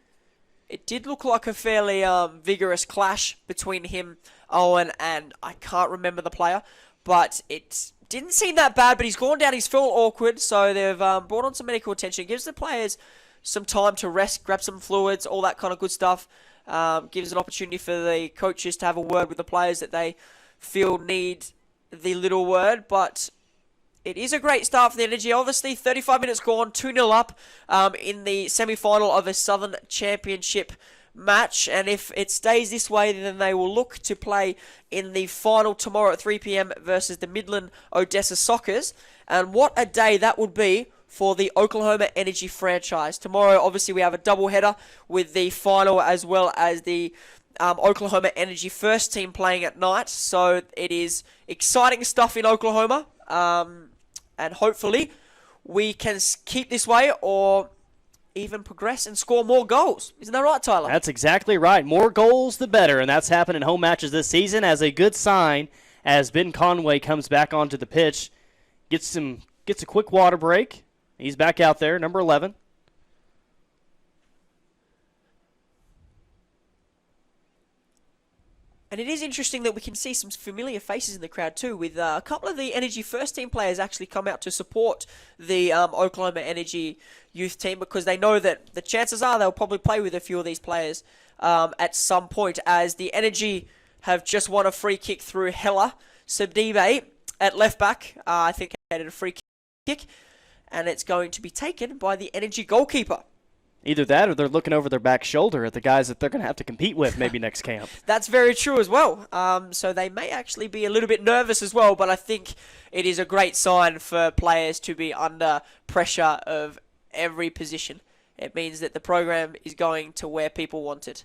It did look like a fairly vigorous clash between him, Owen, and I can't remember the player. But it didn't seem that bad, but he's gone down. He's felt awkward, so they've brought on some medical attention. It gives the players some time to rest, grab some fluids, all that kind of good stuff. Gives an opportunity for the coaches to have a word with the players that they feel need the little word. But it is a great start for the Energy. Obviously, 35 minutes gone, 2-0 up in the semi-final of a Southern Championship match, and if it stays this way, then they will look to play in the final tomorrow at 3 p.m. versus the Midland Odessa Sockers. And what a day that would be for the Oklahoma Energy franchise. Tomorrow, obviously, we have a doubleheader with the final as well as the Oklahoma Energy first team playing at night. So it is exciting stuff in Oklahoma, and hopefully we can keep this way or even progress and score more goals. Isn't that right, Tyler? That's exactly right. More goals, the better, and that's happened in home matches this season as a good sign as Ben Conway comes back onto the pitch, gets a quick water break. He's back out there, number 11. And it is interesting that we can see some familiar faces in the crowd too, with a couple of the Energy first team players actually come out to support the Oklahoma Energy youth team, because they know that the chances are they'll probably play with a few of these players at some point, as the Energy have just won a free kick through Hella Sabdibe at left back. I think he had a free kick, and it's going to be taken by the Energy goalkeeper. Either that or they're looking over their back shoulder at the guys that they're going to have to compete with maybe next camp. That's very true as well. So they may actually be a little bit nervous as well, but I think it is a great sign for players to be under pressure of every position. It means that the program is going to where people want it.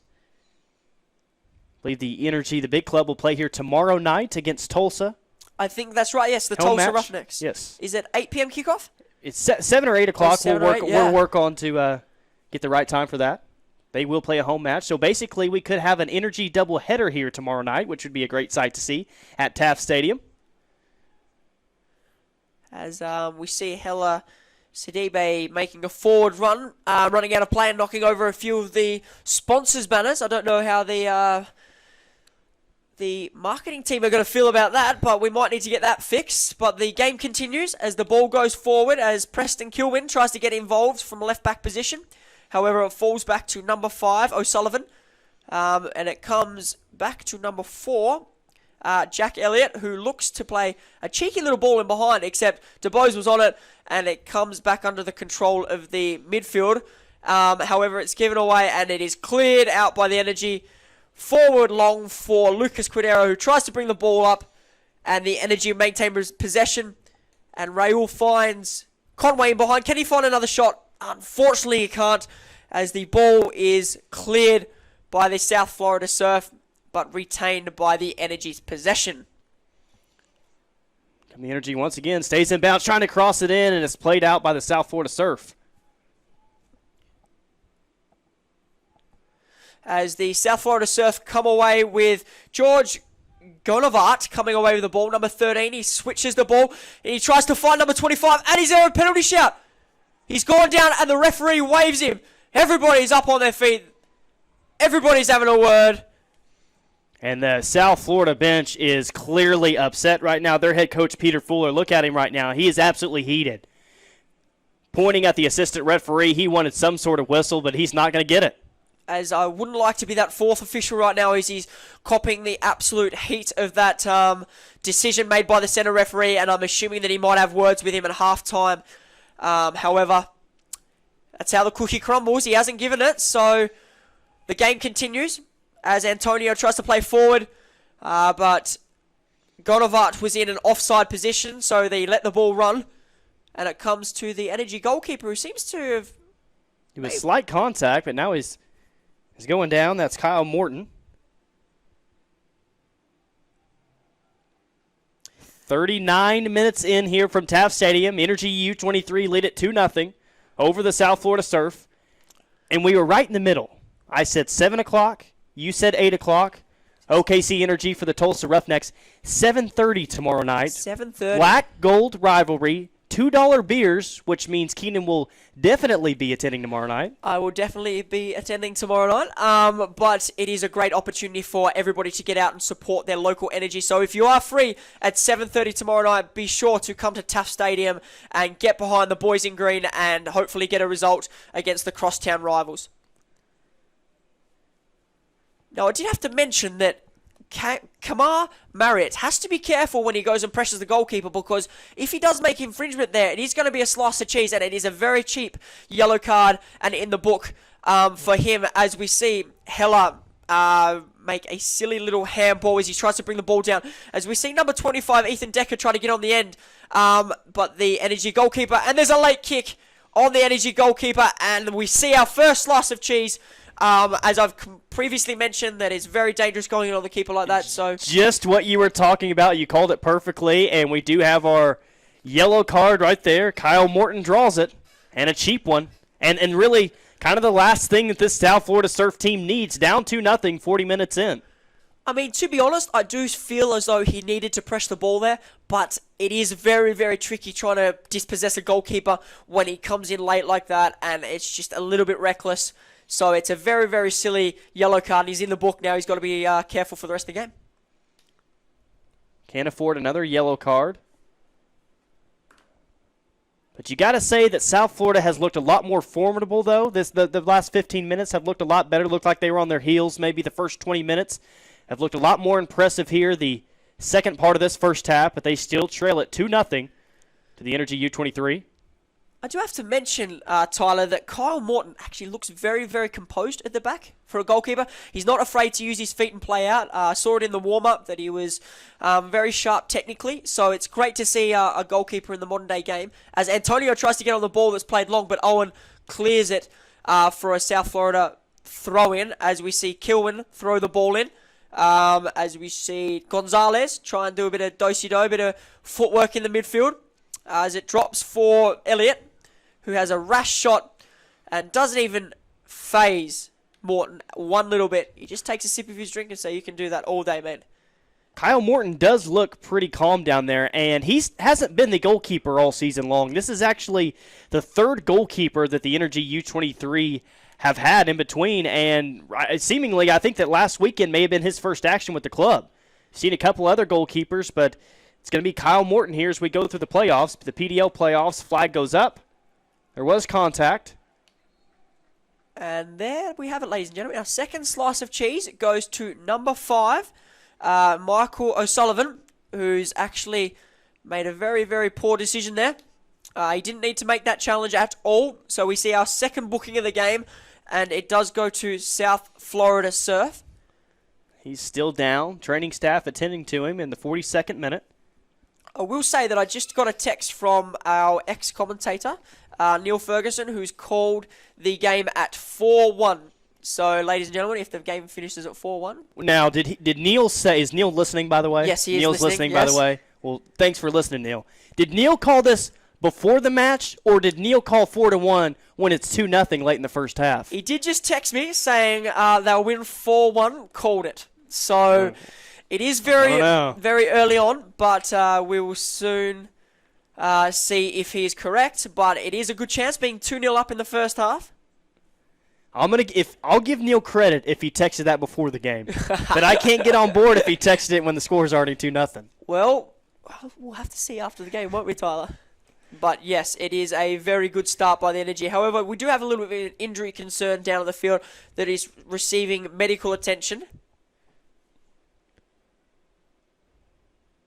I believe the Energy, the big club, will play here tomorrow night against Tulsa. I think that's right, yes, the Home Tulsa match? Roughnecks. Yes. Is it 8 p.m. kickoff? It's 7 or 8 o'clock. 7 or 8, yeah. We'll work on to get the right time for that. They will play a home match. So basically we could have an Energy doubleheader here tomorrow night, which would be a great sight to see at Taft Stadium. As we see Hella Sidibe making a forward run, running out of play and knocking over a few of the sponsors' banners. I don't know how the marketing team are going to feel about that, but we might need to get that fixed. But the game continues as the ball goes forward as Preston Kilwin tries to get involved from left back position. However, it falls back to number 5, O'Sullivan, and it comes back to number 4, Jack Elliott, who looks to play a cheeky little ball in behind, except DeBose was on it, and it comes back under the control of the midfield. However, it's given away, and it is cleared out by the Energy. Forward long for Lucas Quidero, who tries to bring the ball up, and the Energy maintain possession, and Raul finds Conway in behind. Can he find another shot? Unfortunately, he can't, as the ball is cleared by the South Florida Surf, but retained by the Energy's possession. And the Energy once again stays in bounds, trying to cross it in, and it's played out by the South Florida Surf. As the South Florida Surf come away with George Gonavart coming away with the ball, number 13. He switches the ball, and he tries to find number 25, and he's there at penalty shout. He's gone down, and the referee waves him. Everybody's up on their feet. Everybody's having a word. And the South Florida bench is clearly upset right now. Their head coach, Peter Fuller, look at him right now. He is absolutely heated. Pointing at the assistant referee, he wanted some sort of whistle, but he's not going to get it. As I wouldn't like to be that fourth official right now, as he's copping the absolute heat of that decision made by the center referee, and I'm assuming that he might have words with him at halftime. However, that's how the cookie crumbles. He hasn't given it, so the game continues as Antonio tries to play forward, but Gonavart was in an offside position, so they let the ball run, and it comes to the Energy goalkeeper, who seems to have... It was slight contact, but now he's going down. That's Kyle Morton. 39 minutes in here from Taft Stadium. Energy U23 lead at 2-0 over the South Florida Surf. And we were right in the middle. I said 7 o'clock. You said 8 o'clock. OKC Energy for the Tulsa Roughnecks. 7:30 tomorrow night. 7:30. Black Gold Rivalry. $2 beers, which means Keenan will definitely be attending tomorrow night. I will definitely be attending tomorrow night, but it is a great opportunity for everybody to get out and support their local Energy. So if you are free at 7:30 tomorrow night, be sure to come to Taft Stadium and get behind the boys in green and hopefully get a result against the crosstown rivals. Now, I did have to mention that Kamar Marriott has to be careful when he goes and pressures the goalkeeper, because if he does make infringement there, it is going to be a slice of cheese, and it is a very cheap yellow card and in the book for him, as we see Hella make a silly little handball as he tries to bring the ball down. As we see number 25, Ethan Decker, try to get on the end, but the Energy goalkeeper, and there's a late kick on the Energy goalkeeper, and we see our first slice of cheese. As I've previously mentioned, that is very dangerous going in on the keeper like that. So just what you were talking about. You called it perfectly, and we do have our yellow card right there. Kyle Morton draws it, and a cheap one. And really kind of the last thing that this South Florida Surf team needs, down 2-0, 40 minutes in. I mean, to be honest, I do feel as though he needed to press the ball there, but it is very, very tricky trying to dispossess a goalkeeper when he comes in late like that, and it's just a little bit reckless. So it's a very, very silly yellow card. He's in the book now. He's got to be careful for the rest of the game. Can't afford another yellow card. But you got to say that South Florida has looked a lot more formidable, though. The last 15 minutes have looked a lot better. Looked like they were on their heels. Maybe the first 20 minutes have looked a lot more impressive here. The second part of this first half, but they still trail it 2-0 to the Energy U23. I do have to mention, Tyler, that Kyle Morton actually looks very, very composed at the back for a goalkeeper. He's not afraid to use his feet and play out. I saw it in the warm-up that he was very sharp technically. So it's great to see a goalkeeper in the modern-day game. As Antonio tries to get on the ball that's played long, but Owen clears it for a South Florida throw-in. As we see Kilwin throw the ball in. As we see Gonzalez try and do a bit of do-si-do, a bit of footwork in the midfield. As it drops for Elliott, who has a rash shot and doesn't even phase Morton one little bit. He just takes a sip of his drink and says, you can do that all day, man. Kyle Morton does look pretty calm down there, and he hasn't been the goalkeeper all season long. This is actually the third goalkeeper that the Energy U23 have had in between, and seemingly I think that last weekend may have been his first action with the club. Seen a couple other goalkeepers, but it's going to be Kyle Morton here as we go through the playoffs. The PDL playoffs, flag goes up. There was contact. And there we have it, ladies and gentlemen. Our second slice of cheese goes to number 5, Michael O'Sullivan, who's actually made a very, very poor decision there. He didn't need to make that challenge at all. So we see our second booking of the game, and it does go to South Florida Surf. He's still down. Training staff attending to him in the 42nd minute. I will say that I just got a text from our ex-commentator, Neil Ferguson, who's called the game at 4-1. So, ladies and gentlemen, if the game finishes at 4-1... Now, did Neil say... Is Neil listening, by the way? Yes, he is Neil's listening, yes. by the way. Well, thanks for listening, Neil. Did Neil call this before the match, or did Neil call 4-1 when it's 2-0 late in the first half? He did just text me saying they'll win 4-1, called it. So, it is very early on, but we will soon... see if he is correct, but it is a good chance being 2-0 up in the first half. I'll give Neil credit if he texted that before the game, but I can't get on board if he texted it when the score is already 2-0. Well, we'll have to see after the game, won't we, Tyler? But yes, it is a very good start by the Energy. However, we do have a little bit of an injury concern down on the field that is receiving medical attention.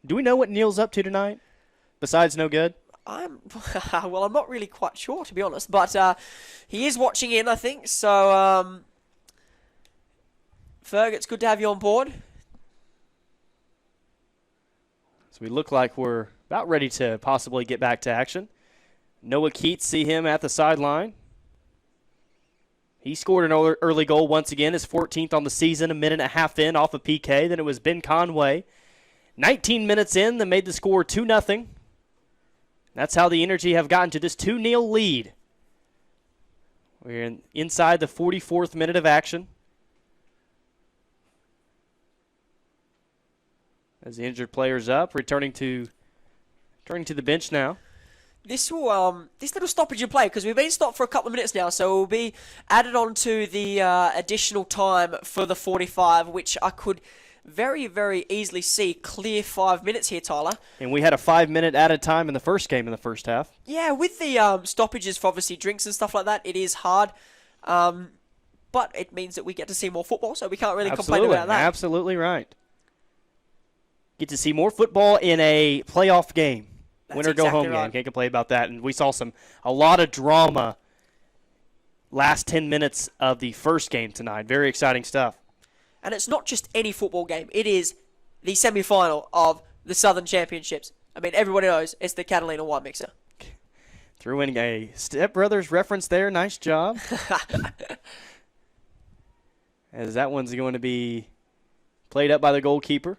Do we know what Neil's up to tonight? Besides no good? I'm not really quite sure, to be honest, but he is watching in, I think, so Ferg, it's good to have you on board. So we look like we're about ready to possibly get back to action. Noah Keats, see him at the sideline. He scored an early goal once again, his 14th on the season, a minute and a half in off of PK. Then it was Ben Conway. 19 minutes in, they made the score 2-0. That's how the Energy have gotten to this 2-0 lead. We're inside the 44th minute of action. As the injured player's up, returning to the bench now. This little stoppage in play, because we've been stopped for a couple of minutes now, so it will be added on to the additional time for the 45, which I could very, very easily see clear 5 minutes here, Tyler. And we had a 5-minute added time in the first game in the first half. Yeah, with the stoppages for obviously drinks and stuff like that, it is hard. But it means that we get to see more football, so we can't really complain about that. Absolutely right. Get to see more football in a playoff game. Winner go home game. Can't complain about that. And we saw a lot of drama last 10 minutes of the first game tonight. Very exciting stuff. And it's not just any football game. It is the semi-final of the Southern Championships. I mean, everybody knows it's the Catalina Wine Mixer. Threw in a Step Brothers reference there. Nice job. As that one's going to be played up by the goalkeeper.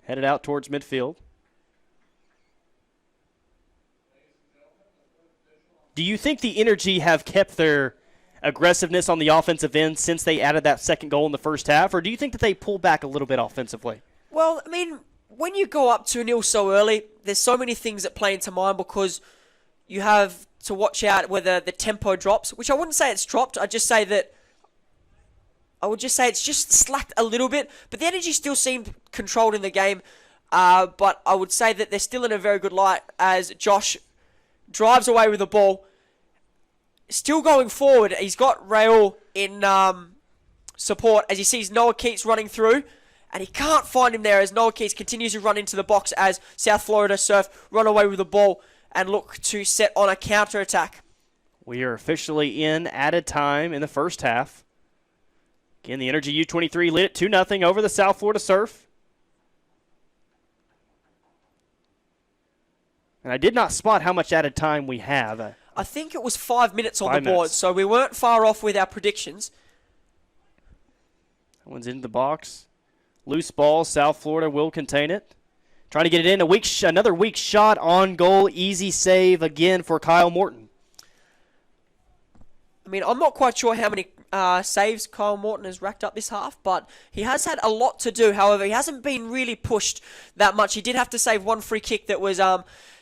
Headed out towards midfield. Do you think the Energy have kept their aggressiveness on the offensive end since they added that second goal in the first half, or do you think that they pull back a little bit offensively? Well, I mean, when you go up 2-0 so early, there's so many things that play into mind because you have to watch out whether the tempo drops, which I wouldn't say it's dropped. I would just say it's just slacked a little bit, but the Energy still seemed controlled in the game. But I would say that they're still in a very good light as Josh drives away with the ball. Still going forward, he's got Raul in support as he sees Noah Keats running through, and he can't find him there as Noah Keats continues to run into the box as South Florida Surf run away with the ball and look to set on a counter-attack. We are officially in added time in the first half. Again, the Energy U23 lead it 2-0 over the South Florida Surf. And I did not spot how much added time we have. I think it was 5 minutes on 5 the board, minutes. so we weren't far off with our predictions. That one's in the box. Loose ball, South Florida will contain it. Trying to get it in, another weak shot on goal, easy save again for Kyle Morton. I mean, I'm not quite sure how many saves Kyle Morton has racked up this half, but he has had a lot to do. However, he hasn't been really pushed that much. He did have to save one free kick that was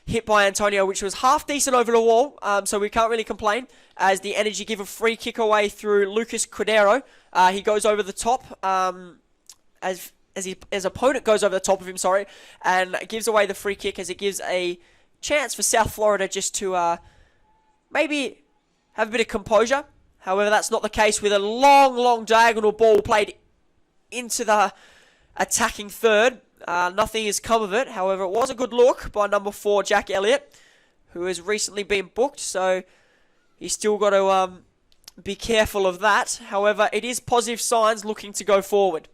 hit by Antonio, which was half decent over the wall, so we can't really complain, as the Energy give a free kick away through Lucas Cordero. He goes over the top, as his opponent goes over the top of him, and gives away the free kick, as it gives a chance for South Florida just to maybe have a bit of composure. However, that's not the case with a long diagonal ball played into the attacking third. Nothing has come of it. However, it was a good look by number 4, Jack Elliott, who has recently been booked, so he's still got to be careful of that. However, it is positive signs looking to go forward.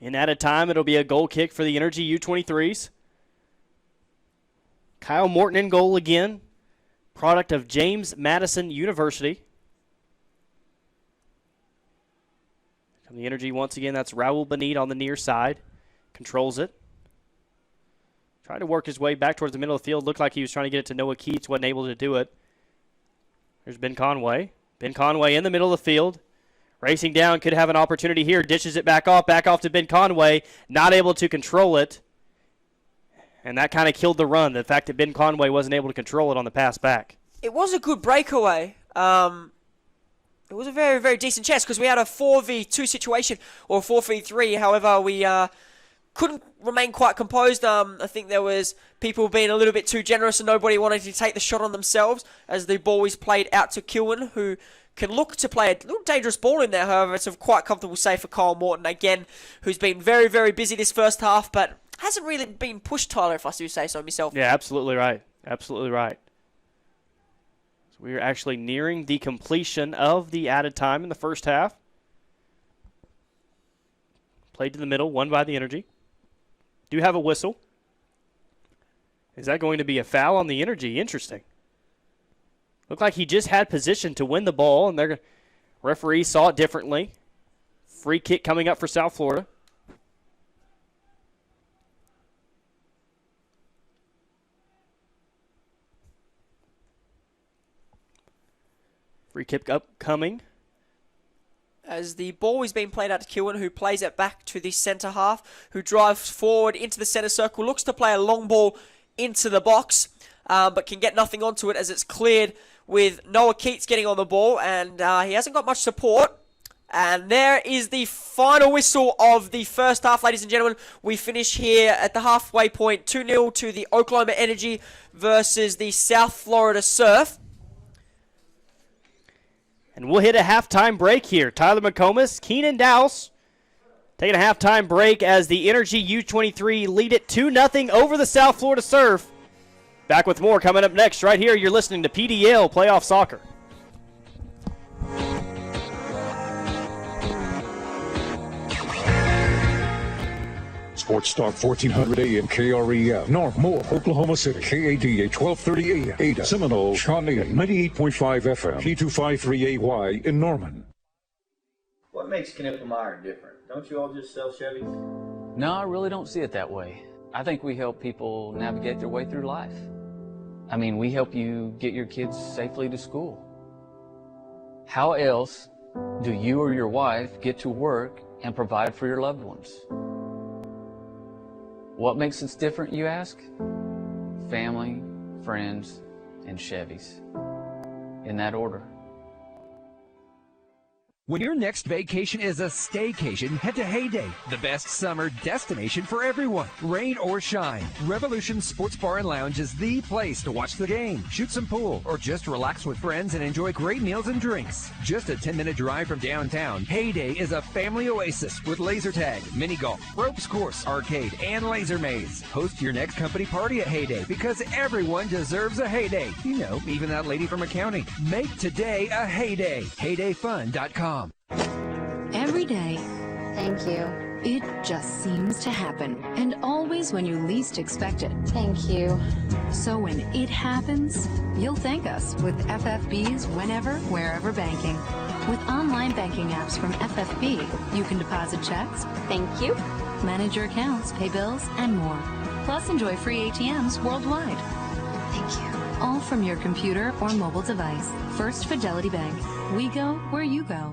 In added time, it'll be a goal kick for the Energy U23s. Kyle Morton in goal again. Product of James Madison University. From the Energy once again, that's Raul Benit on the near side. Controls it. Tried to work his way back towards the middle of the field. Looked like he was trying to get it to Noah Keats. Wasn't able to do it. There's Ben Conway. Ben Conway in the middle of the field. Racing down, could have an opportunity here. Dishes it back off to Ben Conway. Not able to control it. And that kind of killed the run, the fact that Ben Conway wasn't able to control it on the pass back. It was a good breakaway. It was a very, very decent chance because we had a 4v2 situation, or 4v3. However, we couldn't remain quite composed. I think there was people being a little bit too generous and nobody wanted to take the shot on themselves, as the ball was played out to Kilwin, who can look to play a little dangerous ball in there. However, it's a quite comfortable save for Kyle Morton, again, who's been very, very busy this first half, but hasn't really been pushed, Tyler, if I do say so myself. Yeah, absolutely right. Absolutely right. So we are actually nearing the completion of the added time in the first half. Played to the middle, won by the Energy. Do have a whistle. Is that going to be a foul on the Energy? Interesting. Looked like he just had position to win the ball, and their referee saw it differently. Free kick coming up for South Florida. Free kick upcoming. As the ball is being played out to Kilwin, who plays it back to the centre half, who drives forward into the centre circle, looks to play a long ball into the box, but can get nothing onto it as it's cleared with Noah Keats getting on the ball, and he hasn't got much support. And there is the final whistle of the first half, ladies and gentlemen. We finish here at the halfway point, 2-0 to the Oklahoma Energy versus the South Florida Surf. And we'll hit a halftime break here. Tyler McComas, Keenan Dowse taking a halftime break as the Energy U23 lead it 2-0 over the South Florida Surf. Back with more coming up next right here. You're listening to PDL Playoff Soccer. Sports Talk 1400 AM KREF. North Moore, Oklahoma City. KADA 1230 AM. Ada, Seminole, Shawnee 98.5 FM. P253AY in Norman. What makes Knippelmeyer different? Don't you all just sell Chevys? No, I really don't see it that way. I think we help people navigate their way through life. I mean, we help you get your kids safely to school. How else do you or your wife get to work and provide for your loved ones? What makes us different, you ask? Family, friends, and Chevys. In that order. When your next vacation is a staycation, head to Heyday, the best summer destination for everyone. Rain or shine, Revolution Sports Bar and Lounge is the place to watch the game, shoot some pool, or just relax with friends and enjoy great meals and drinks. Just a 10-minute drive from downtown, Heyday is a family oasis with laser tag, mini golf, ropes course, arcade, and laser maze. Host your next company party at Heyday because everyone deserves a Heyday. You know, even that lady from accounting. Make today a Heyday. HeydayFun.com. Every day, thank you. It just seems to happen, and always when you least expect it. Thank you. So when it happens, you'll thank us with FFB's whenever, wherever banking. With online banking apps from FFB, you can deposit checks. Thank you. Manage your accounts, pay bills, and more. Plus, enjoy free ATMs worldwide. Thank you. All from your computer or mobile device. First Fidelity Bank. We go where you go.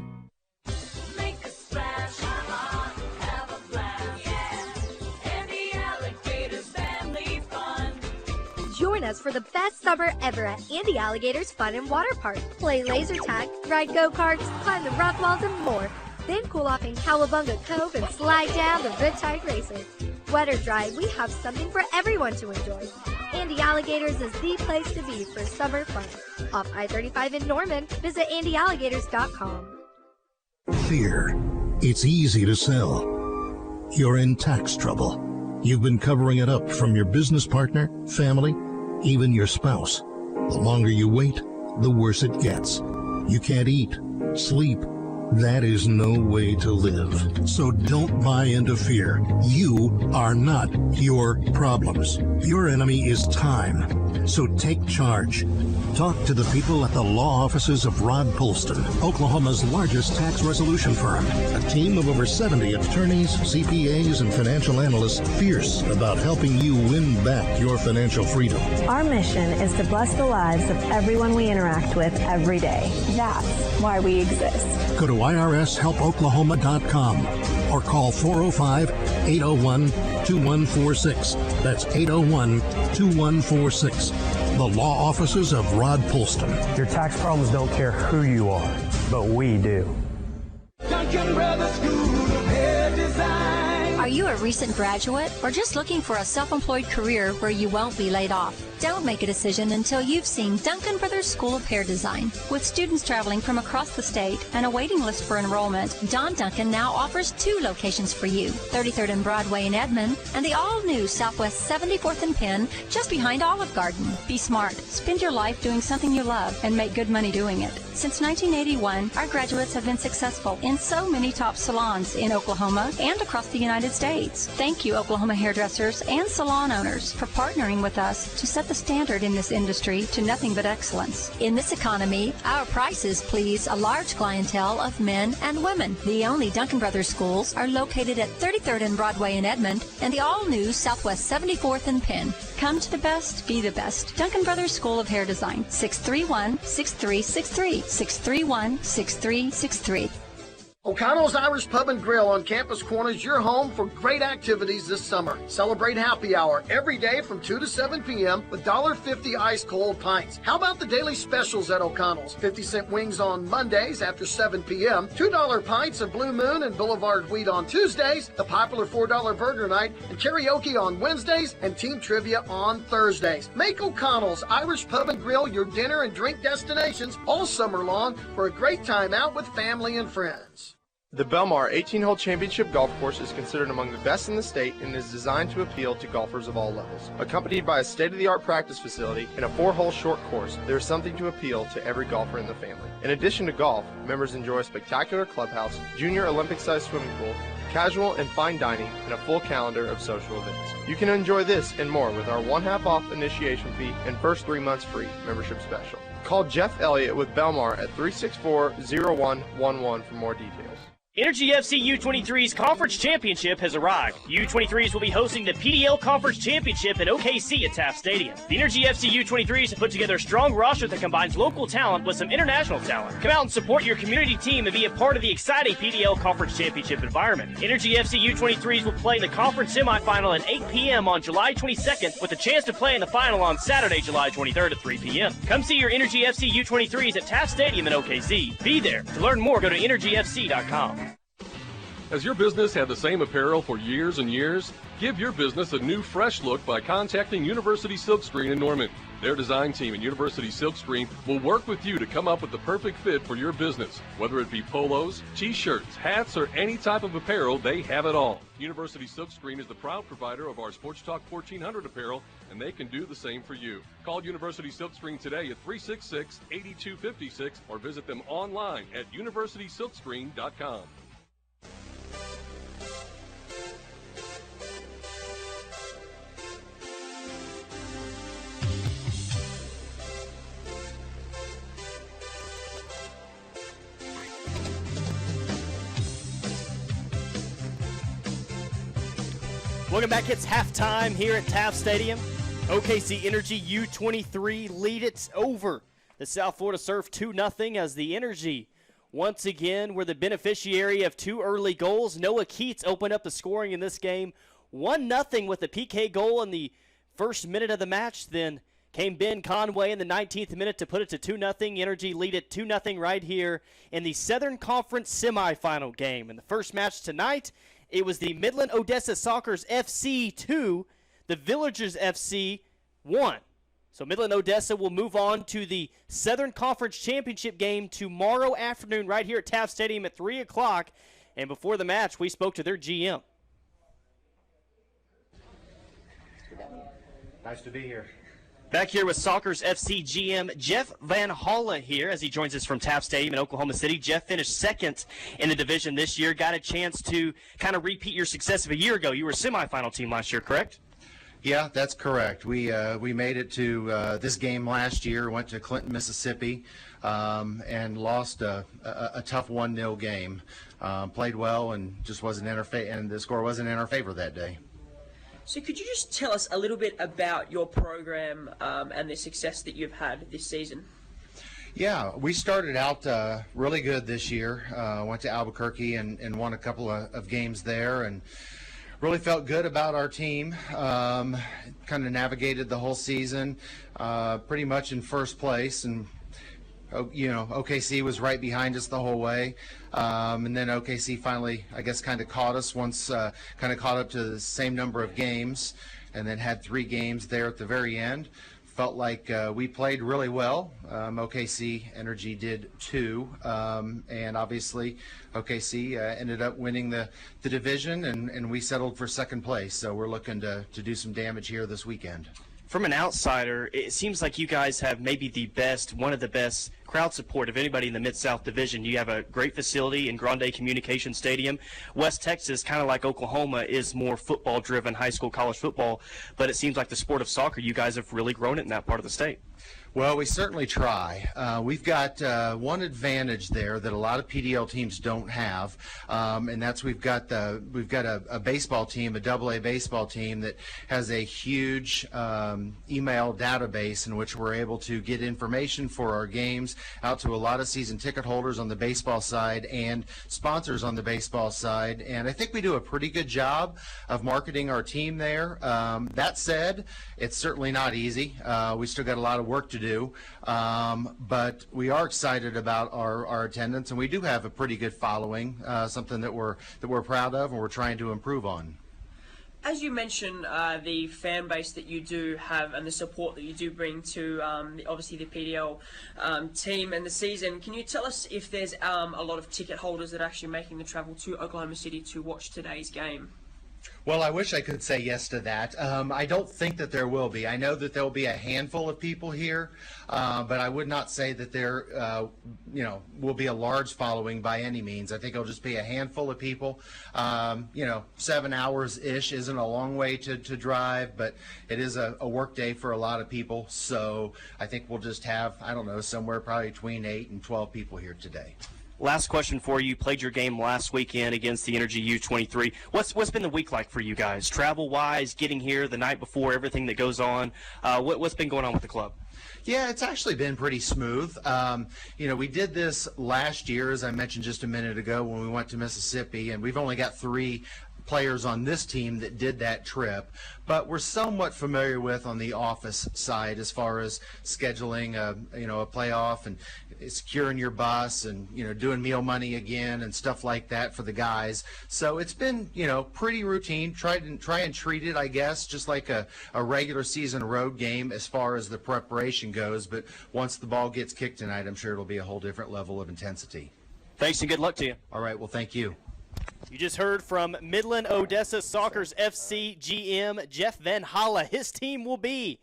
Join us for the best summer ever at Andy Alligator's Fun and Water Park. Play laser tag, ride go-karts, climb the rock walls, and more. Then cool off in Cowabunga Cove and slide down the Riptide Racer. Wet or dry, we have something for everyone to enjoy. Andy Alligators is the place to be for summer fun. Off I-35 in Norman, visit andyalligators.com. Fear. It's easy to sell. You're in tax trouble. You've been covering it up from your business partner, family, even your spouse. The longer you wait, the worse it gets. You can't eat, sleep. That is no way to live. So don't buy into fear. You are not your problems. Your enemy is time. So take charge. Talk to the people at the law offices of Rod Polston, Oklahoma's largest tax resolution firm. A team of over 70 attorneys, CPAs, and financial analysts fierce about helping you win back your financial freedom. Our mission is to bless the lives of everyone we interact with every day. That's why we exist. Go to IRSHelpOklahoma.com or call 405-801-2146. That's 801-2146. The law offices of Rod Polston. Your tax problems don't care who you are, but we do. Duncan Brothers School of Hair Design. Are you a recent graduate or just looking for a self-employed career where you won't be laid off? Don't make a decision until you've seen Duncan Brothers School of Hair Design. With students traveling from across the state and a waiting list for enrollment, Don Duncan now offers 2 locations for you, 33rd and Broadway in Edmond and the all-new Southwest 74th and Penn just behind Olive Garden. Be smart, spend your life doing something you love, and make good money doing it. Since 1981, our graduates have been successful in so many top salons in Oklahoma and across the United States. Thank you, Oklahoma hairdressers and salon owners, for partnering with us to set the standard in this industry to nothing but excellence. In this economy, our prices please a large clientele of men and women. The only Duncan Brothers schools are located at 33rd and Broadway in Edmond and the all-new Southwest 74th and Penn. Come to the best, be the best. Duncan Brothers School of Hair Design, 631-6363, 631-6363. O'Connell's Irish Pub and Grill on Campus Corner is your home for great activities this summer. Celebrate happy hour every day from 2 to 7 p.m. with $1.50 ice cold pints. How about the daily specials at O'Connell's? 50-cent wings on Mondays after 7 p.m., $2 pints of Blue Moon and Boulevard Wheat on Tuesdays, the popular $4 burger night, and karaoke on Wednesdays, and team trivia on Thursdays. Make O'Connell's Irish Pub and Grill your dinner and drink destinations all summer long for a great time out with family and friends. The Belmar 18-hole championship golf course is considered among the best in the state and is designed to appeal to golfers of all levels. Accompanied by a state-of-the-art practice facility and a 4-hole short course, there is something to appeal to every golfer in the family. In addition to golf, members enjoy a spectacular clubhouse, junior Olympic-sized swimming pool, casual and fine dining, and a full calendar of social events. You can enjoy this and more with our 1/2 off initiation fee and first 3 months free membership special. Call Jeff Elliott with Belmar at 364-0111 for more details. Energy FC U23's Conference Championship has arrived. U23s will be hosting the PDL Conference Championship in OKC at Taft Stadium. The Energy FC U23s have put together a strong roster that combines local talent with some international talent. Come out and support your community team and be a part of the exciting PDL Conference Championship environment. Energy FC U23s will play in the conference semifinal at 8 p.m. on July 22nd with a chance to play in the final on Saturday, July 23rd at 3 p.m. Come see your Energy FC U23s at Taft Stadium in OKC. Be there. To learn more, go to energyfc.com. Has your business had the same apparel for years and years? Give your business a new, fresh look by contacting University Silkscreen in Norman. Their design team at University Silkscreen will work with you to come up with the perfect fit for your business. Whether it be polos, t-shirts, hats, or any type of apparel, they have it all. University Silkscreen is the proud provider of our Sports Talk 1400 apparel, and they can do the same for you. Call University Silkscreen today at 366-8256 or visit them online at universitysilkscreen.com. Welcome back. It's halftime here at Taft Stadium. OKC Energy U23 lead it over the South Florida Surf 2-0 as the Energy once again were the beneficiary of two early goals. Noah Keats opened up the scoring in this game 1-0 with a PK goal in the first minute of the match. Then came Ben Conway in the 19th minute to put it to 2-0. Energy lead it 2-0 right here in the Southern Conference semifinal game. In the first match tonight, it was the Midland Odessa Soccer's FC 2, the Villagers FC 1. So Midland Odessa will move on to the Southern Conference Championship game tomorrow afternoon right here at Taft Stadium at 3 o'clock. And before the match, we spoke to their GM. Nice to be here. Back here with Soccer's FC GM Jeff Van Holla here as he joins us from Taft Stadium in Oklahoma City. Jeff finished second in the division this year. Got a chance to kind of repeat your success of a year ago. You were a semifinal team last year, correct? Yeah, that's correct. We made it to this game last year, went to Clinton, Mississippi, and lost a tough 1-0 game. Played well and just wasn't and the score wasn't in our favor that day. So could you just tell us a little bit about your program and the success that you've had this season? Yeah, we started out really good this year. Went to Albuquerque and won a couple of games there and really felt good about our team. Kind of navigated the whole season pretty much in first place, and OKC was right behind us the whole way. And then OKC finally, I guess, kind of caught us once, kind of caught up to the same number of games, and then had 3 games there at the very end. Felt like we played really well. OKC Energy did too. And obviously OKC ended up winning the division, and we settled for second place. So we're looking to do some damage here this weekend. From an outsider, it seems like you guys have maybe one of the best crowd support of anybody in the Mid-South Division. You have a great facility in Grande Communication Stadium. West Texas, kind of like Oklahoma, is more football-driven, high school, college football, but it seems like the sport of soccer, you guys have really grown it in that part of the state. Well, we certainly try. We've got one advantage there that a lot of PDL teams don't have, and that's we've got a baseball team, a AA baseball team that has a huge email database in which we're able to get information for our games out to a lot of season ticket holders on the baseball side and sponsors on the baseball side. And I think we do a pretty good job of marketing our team there. That said, it's certainly not easy. We still got a lot of work to do, but we are excited about our attendance, and we do have a pretty good following, something that we're proud of and we're trying to improve on. As you mentioned, the fan base that you do have and the support that you do bring to obviously the PDL team and the season, can you tell us if there's a lot of ticket holders that are actually making the travel to Oklahoma City to watch today's game? Well, I wish I could say yes to that. I don't think that there will be. I know that there will be a handful of people here, but I would not say that there, will be a large following by any means. I think it'll just be a handful of people. 7 hours-ish isn't a long way to drive, but it is a work day for a lot of people. So I think we'll just have, somewhere probably between 8 and 12 people here today. Last question for you. You played your game last weekend against the Energy U23. What's been the week like for you guys? Travel-wise, getting here the night before, everything that goes on. What's been going on with the club? Yeah, it's actually been pretty smooth. We did this last year, as I mentioned just a minute ago, when we went to Mississippi, and we've only got 3 players on this team that did that trip, but we're somewhat familiar with on the office side as far as scheduling a playoff and securing your bus and doing meal money again and stuff like that for the guys. So it's been pretty routine. Try and treat it, I guess, just like a regular season road game as far as the preparation goes. But once the ball gets kicked tonight, I'm sure it'll be a whole different level of intensity. Thanks and good luck to you. All right, well, thank you. You just heard from Midland Odessa Soccer's FC GM Jeff Van Halle. His team will be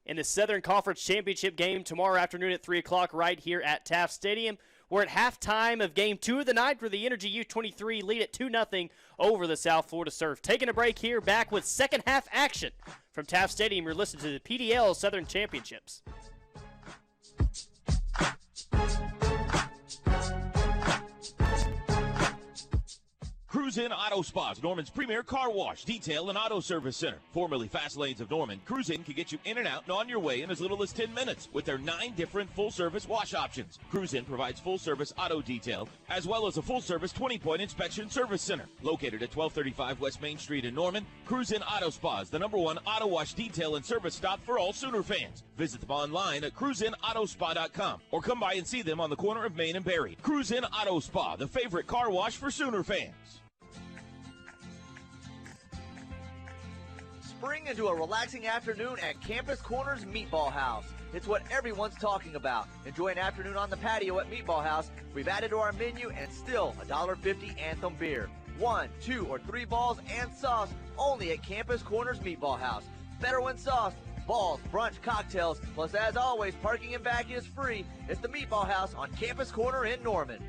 in the Southern Conference Championship game tomorrow afternoon at 3 o'clock right here at Taft Stadium. We're at halftime of Game 2 of the night where the Energy U23 lead at 2-0 over the South Florida Surf. Taking a break here, back with second half action from Taft Stadium. You're listening to the PDL Southern Championships. Cruise In Auto Spas, Norman's premier car wash, detail, and auto service center. Formerly Fast Lanes of Norman, Cruise In can get you in and out and on your way in as little as 10 minutes with their 9 different full-service wash options. Cruise In provides full-service auto detail as well as a full-service 20-point inspection service center. Located at 1235 West Main Street in Norman, Cruise In Auto Spas, the #1 auto wash detail and service stop for all Sooner fans. Visit them online at cruiseinautospa.com or come by and see them on the corner of Main and Berry. Cruise In Auto Spa, the favorite car wash for Sooner fans. Spring into a relaxing afternoon at Campus Corners Meatball House. It's what everyone's talking about. Enjoy an afternoon on the patio at Meatball House. We've added to our menu and still $1.50 Anthem beer. 1, 2, or 3 balls and sauce only at Campus Corners Meatball House. Better when sauce. Balls, brunch, cocktails, plus as always, parking and back is free. It's the Meatball House on Campus Corner in Norman.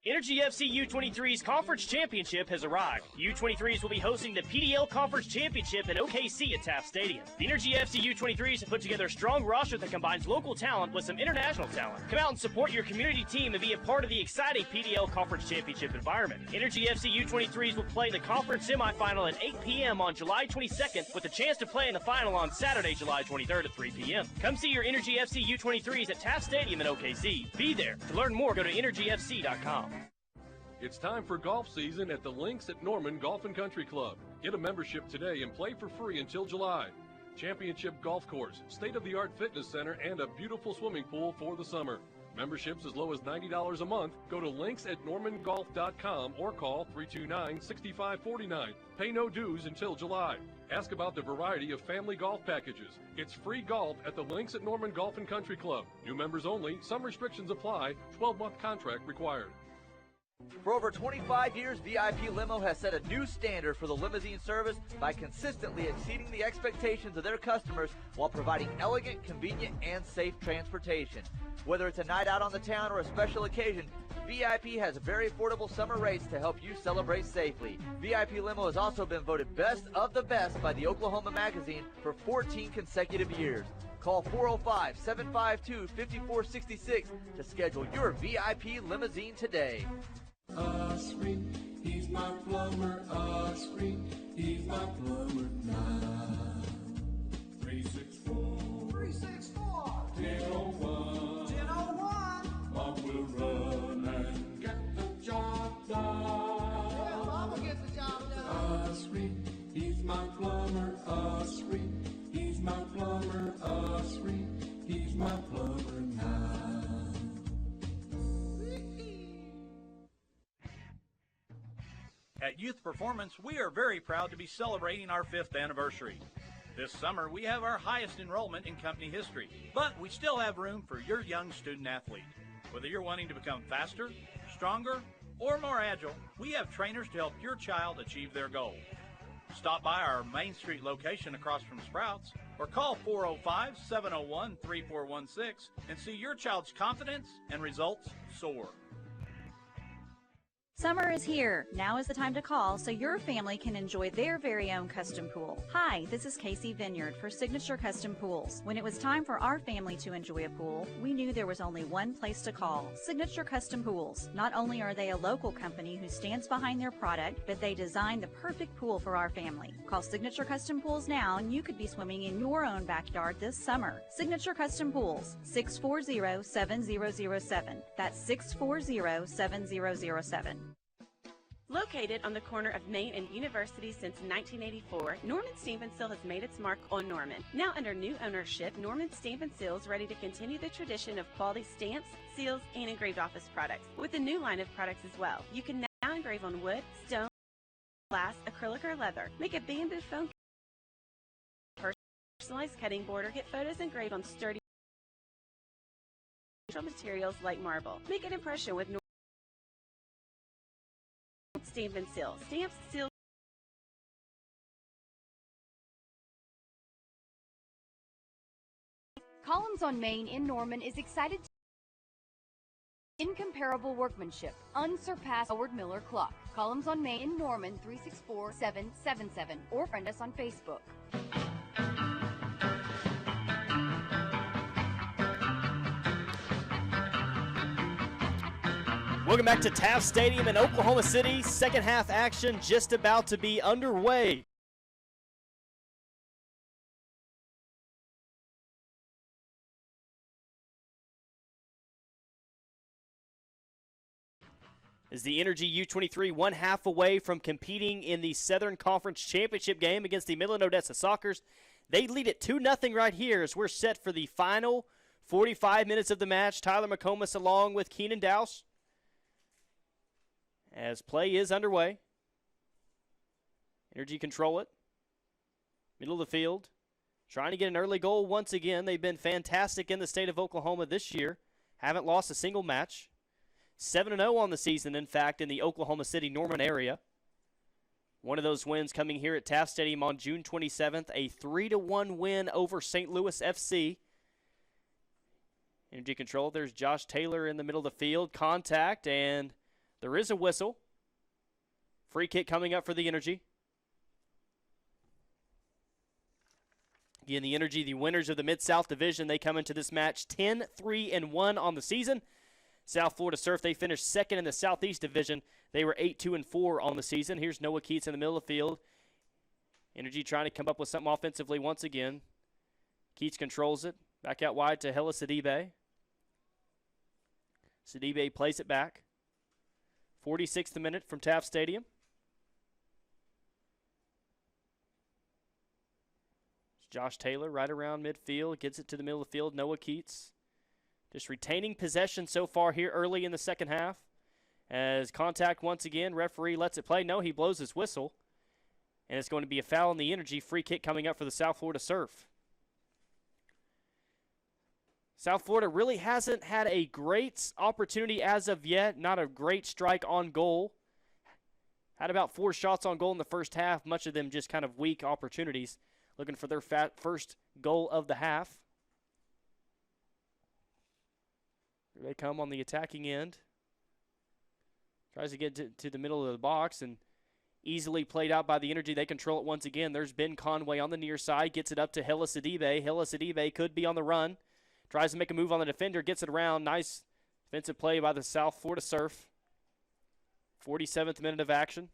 Energy FC U23's Conference Championship has arrived. U23s will be hosting the PDL Conference Championship in OKC at Taft Stadium. The Energy FC U23s have put together a strong roster that combines local talent with some international talent. Come out and support your community team and be a part of the exciting PDL Conference Championship environment. Energy FC U23s will play the conference semifinal at 8 p.m. on July 22nd with a chance to play in the final on Saturday, July 23rd at 3 p.m. Come see your Energy FC U23s at Taft Stadium in OKC. Be there. To learn more, go to energyfc.com. It's time for golf season at the Links at Norman Golf and Country Club. Get a membership today and play for free until July. Championship golf course, state-of-the-art fitness center, and a beautiful swimming pool for the summer. Memberships as low as $90 a month. Go to linksatnormangolf.com or call 329-6549. Pay no dues until July. Ask about the variety of family golf packages. It's free golf at the Links at Norman Golf and Country Club. New members only. Some restrictions apply. 12-month contract required. For over 25 years, VIP Limo has set a new standard for the limousine service by consistently exceeding the expectations of their customers while providing elegant, convenient, and safe transportation. Whether it's a night out on the town or a special occasion, VIP has very affordable summer rates to help you celebrate safely. VIP Limo has also been voted Best of the Best by the Oklahoma Magazine for 14 consecutive years. Call 405-752-5466 to schedule your VIP limousine today. Usry, he's my plumber. Usry, he's my plumber now. 364 1001 Mom will run and get the job done. Yeah, Mom will get the job done. Usry, he's my plumber. Usry, he's my plumber. Usry, he's my plumber now. At Youth Performance, we are very proud to be celebrating our 5th anniversary. This summer, we have our highest enrollment in company history, but we still have room for your young student athlete. Whether you're wanting to become faster, stronger, or more agile, we have trainers to help your child achieve their goal. Stop by our Main Street location across from Sprouts or call 405-701-3416 and see your child's confidence and results soar. Summer is here. Now is the time to call so your family can enjoy their very own custom pool. Hi, this is Casey Vineyard for Signature Custom Pools. When it was time for our family to enjoy a pool, we knew there was only one place to call, Signature Custom Pools. Not only are they a local company who stands behind their product, but they design the perfect pool for our family. Call Signature Custom Pools now and you could be swimming in your own backyard this summer. Signature Custom Pools, 640-7007. That's 640-7007. Located on the corner of Main and University since 1984, Norman Stamp & Seal has made its mark on Norman. Now under new ownership, Norman Stamp & Seal is ready to continue the tradition of quality stamps, seals, and engraved office products, with a new line of products as well. You can now engrave on wood, stone, glass, acrylic, or leather. Make a bamboo phone, personalized cutting board, or get photos engraved on sturdy materials like marble. Make an impression with Norman Stamp & Seal. Stamps, seals, Columns on Main in Norman is excited to incomparable workmanship, unsurpassed Howard Miller clock. Columns on Main in Norman 364777 or friend us on Facebook. Welcome back to Taft Stadium in Oklahoma City. Second half action just about to be underway. As the Energy U23 one half away from competing in the Southern Conference Championship game against the Midland Odessa Sockers. They lead it 2-0 right here as we're set for the final 45 minutes of the match. Tyler McComas along with Keenan Dowse. As play is underway. Energy control it. Middle of the field. Trying to get an early goal once again. They've been fantastic in the state of Oklahoma this year. Haven't lost a single match. 7-0 on the season, in fact, in the Oklahoma City, Norman area. One of those wins coming here at Taft Stadium on June 27th. A 3-1 win over St. Louis FC. Energy control. There's Josh Taylor in the middle of the field. Contact, and there is a whistle. Free kick coming up for the Energy. Again, the Energy, the winners of the Mid-South Division, they come into this match 10-3-1 on the season. South Florida Surf, they finished second in the Southeast Division. They were 8-2-4 on the season. Here's Noah Keats in the middle of the field. Energy trying to come up with something offensively once again. Keats controls it. Back out wide to Hella Sidibe. Sidibe plays it back. 46th minute from Taft Stadium. Josh Taylor right around midfield. Gets it to the middle of the field. Noah Keats. Just retaining possession so far here early in the second half. As contact once again. Referee lets it play. No, he blows his whistle. And it's going to be a foul in the Energy. Free kick coming up for the South Florida Surf. South Florida really hasn't had a great opportunity as of yet. Not a great strike on goal. Had about 4 shots on goal in the first half. Much of them just kind of weak opportunities. Looking for their first goal of the half. Here they come on the attacking end. Tries to get to the middle of the box and easily played out by the Energy. They control it once again. There's Ben Conway on the near side. Gets it up to Hella Sidibe. Hella Sidibe could be on the run. Tries to make a move on the defender. Gets it around. Nice defensive play by the South Florida Surf. 47th minute of action.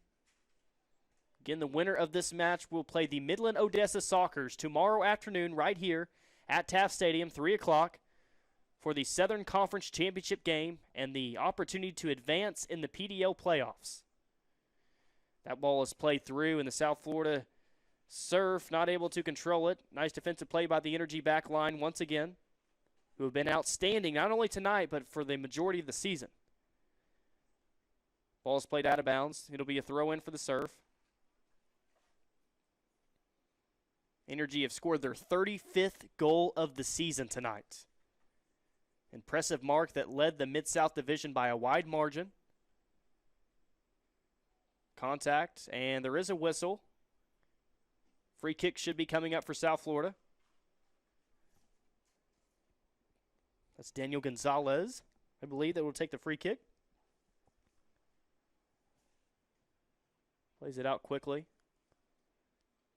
Again, the winner of this match will play the Midland Odessa Sockers tomorrow afternoon right here at Taft Stadium, 3 o'clock, for the Southern Conference Championship game and the opportunity to advance in the PDL playoffs. That ball is played through, and the South Florida Surf not able to control it. Nice defensive play by the Energy back line once again, who have been outstanding not only tonight but for the majority of the season. Ball is played out of bounds. It'll be a throw-in for the Surf. Energy have scored their 35th goal of the season tonight. Impressive mark that led the Mid-South Division by a wide margin. Contact, and there is a whistle. Free kick should be coming up for South Florida. That's Daniel Gonzalez, I believe, that will take the free kick. Plays it out quickly.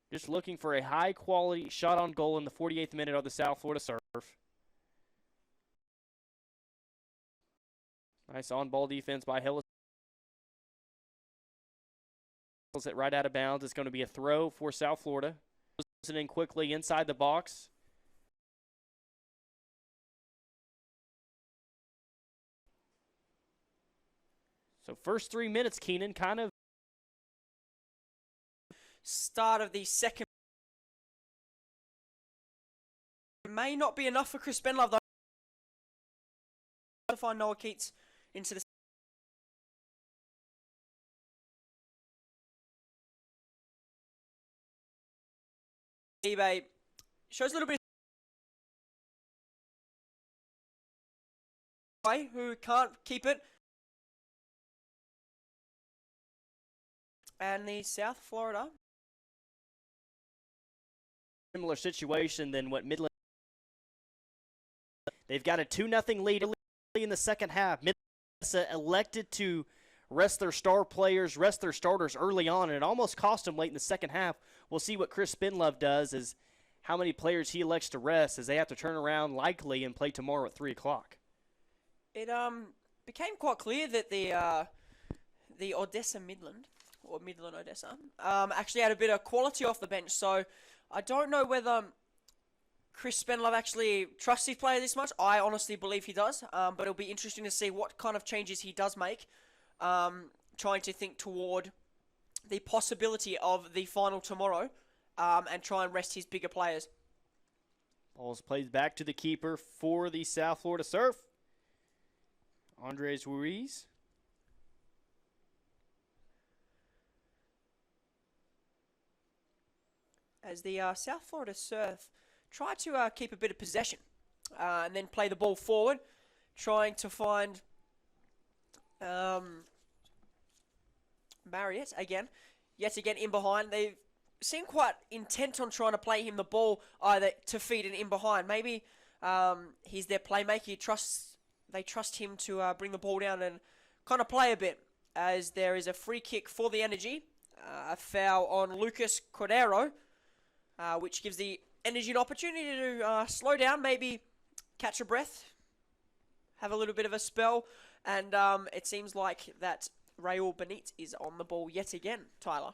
Just looking for a high-quality shot on goal in the 48th minute of the South Florida Surf. Nice on-ball defense by Hillis. It right out of bounds. It's going to be a throw for South Florida. Goes it in quickly inside the box. So first 3 minutes, Keenan, kind of start of the second. It may not be enough for Chris Benlove, though. To find Noah Keats into the eBay. Shows a little bit of who can't keep it. And the South Florida. Similar situation than what Midland. They've got a 2-0 lead in the second half. Midland elected to rest their star players, rest their starters early on, and it almost cost them late in the second half. We'll see what Chris Spinlove does, is how many players he elects to rest, as they have to turn around likely and play tomorrow at 3 o'clock. It became quite clear that the Odessa Midland, or Midland Odessa, actually had a bit of quality off the bench. So I don't know whether Chris Spinlove actually trusts his player this much. I honestly believe he does, but it'll be interesting to see what kind of changes he does make, trying to think toward the possibility of the final tomorrow, and try and rest his bigger players. Ball's played back to the keeper for the South Florida Surf, Andres Ruiz. As the South Florida Surf try to keep a bit of possession, and then play the ball forward, trying to find Marriott again, yet again in behind. They seem quite intent on trying to play him the ball either to feed and in behind. Maybe he's their playmaker. They trust him to bring the ball down and kind of play a bit, as there is a free kick for the Energy, a foul on Lucas Cordero, which gives the Energy an opportunity to slow down, maybe catch a breath, have a little bit of a spell, and it seems like that Raul Benit is on the ball yet again, Tyler.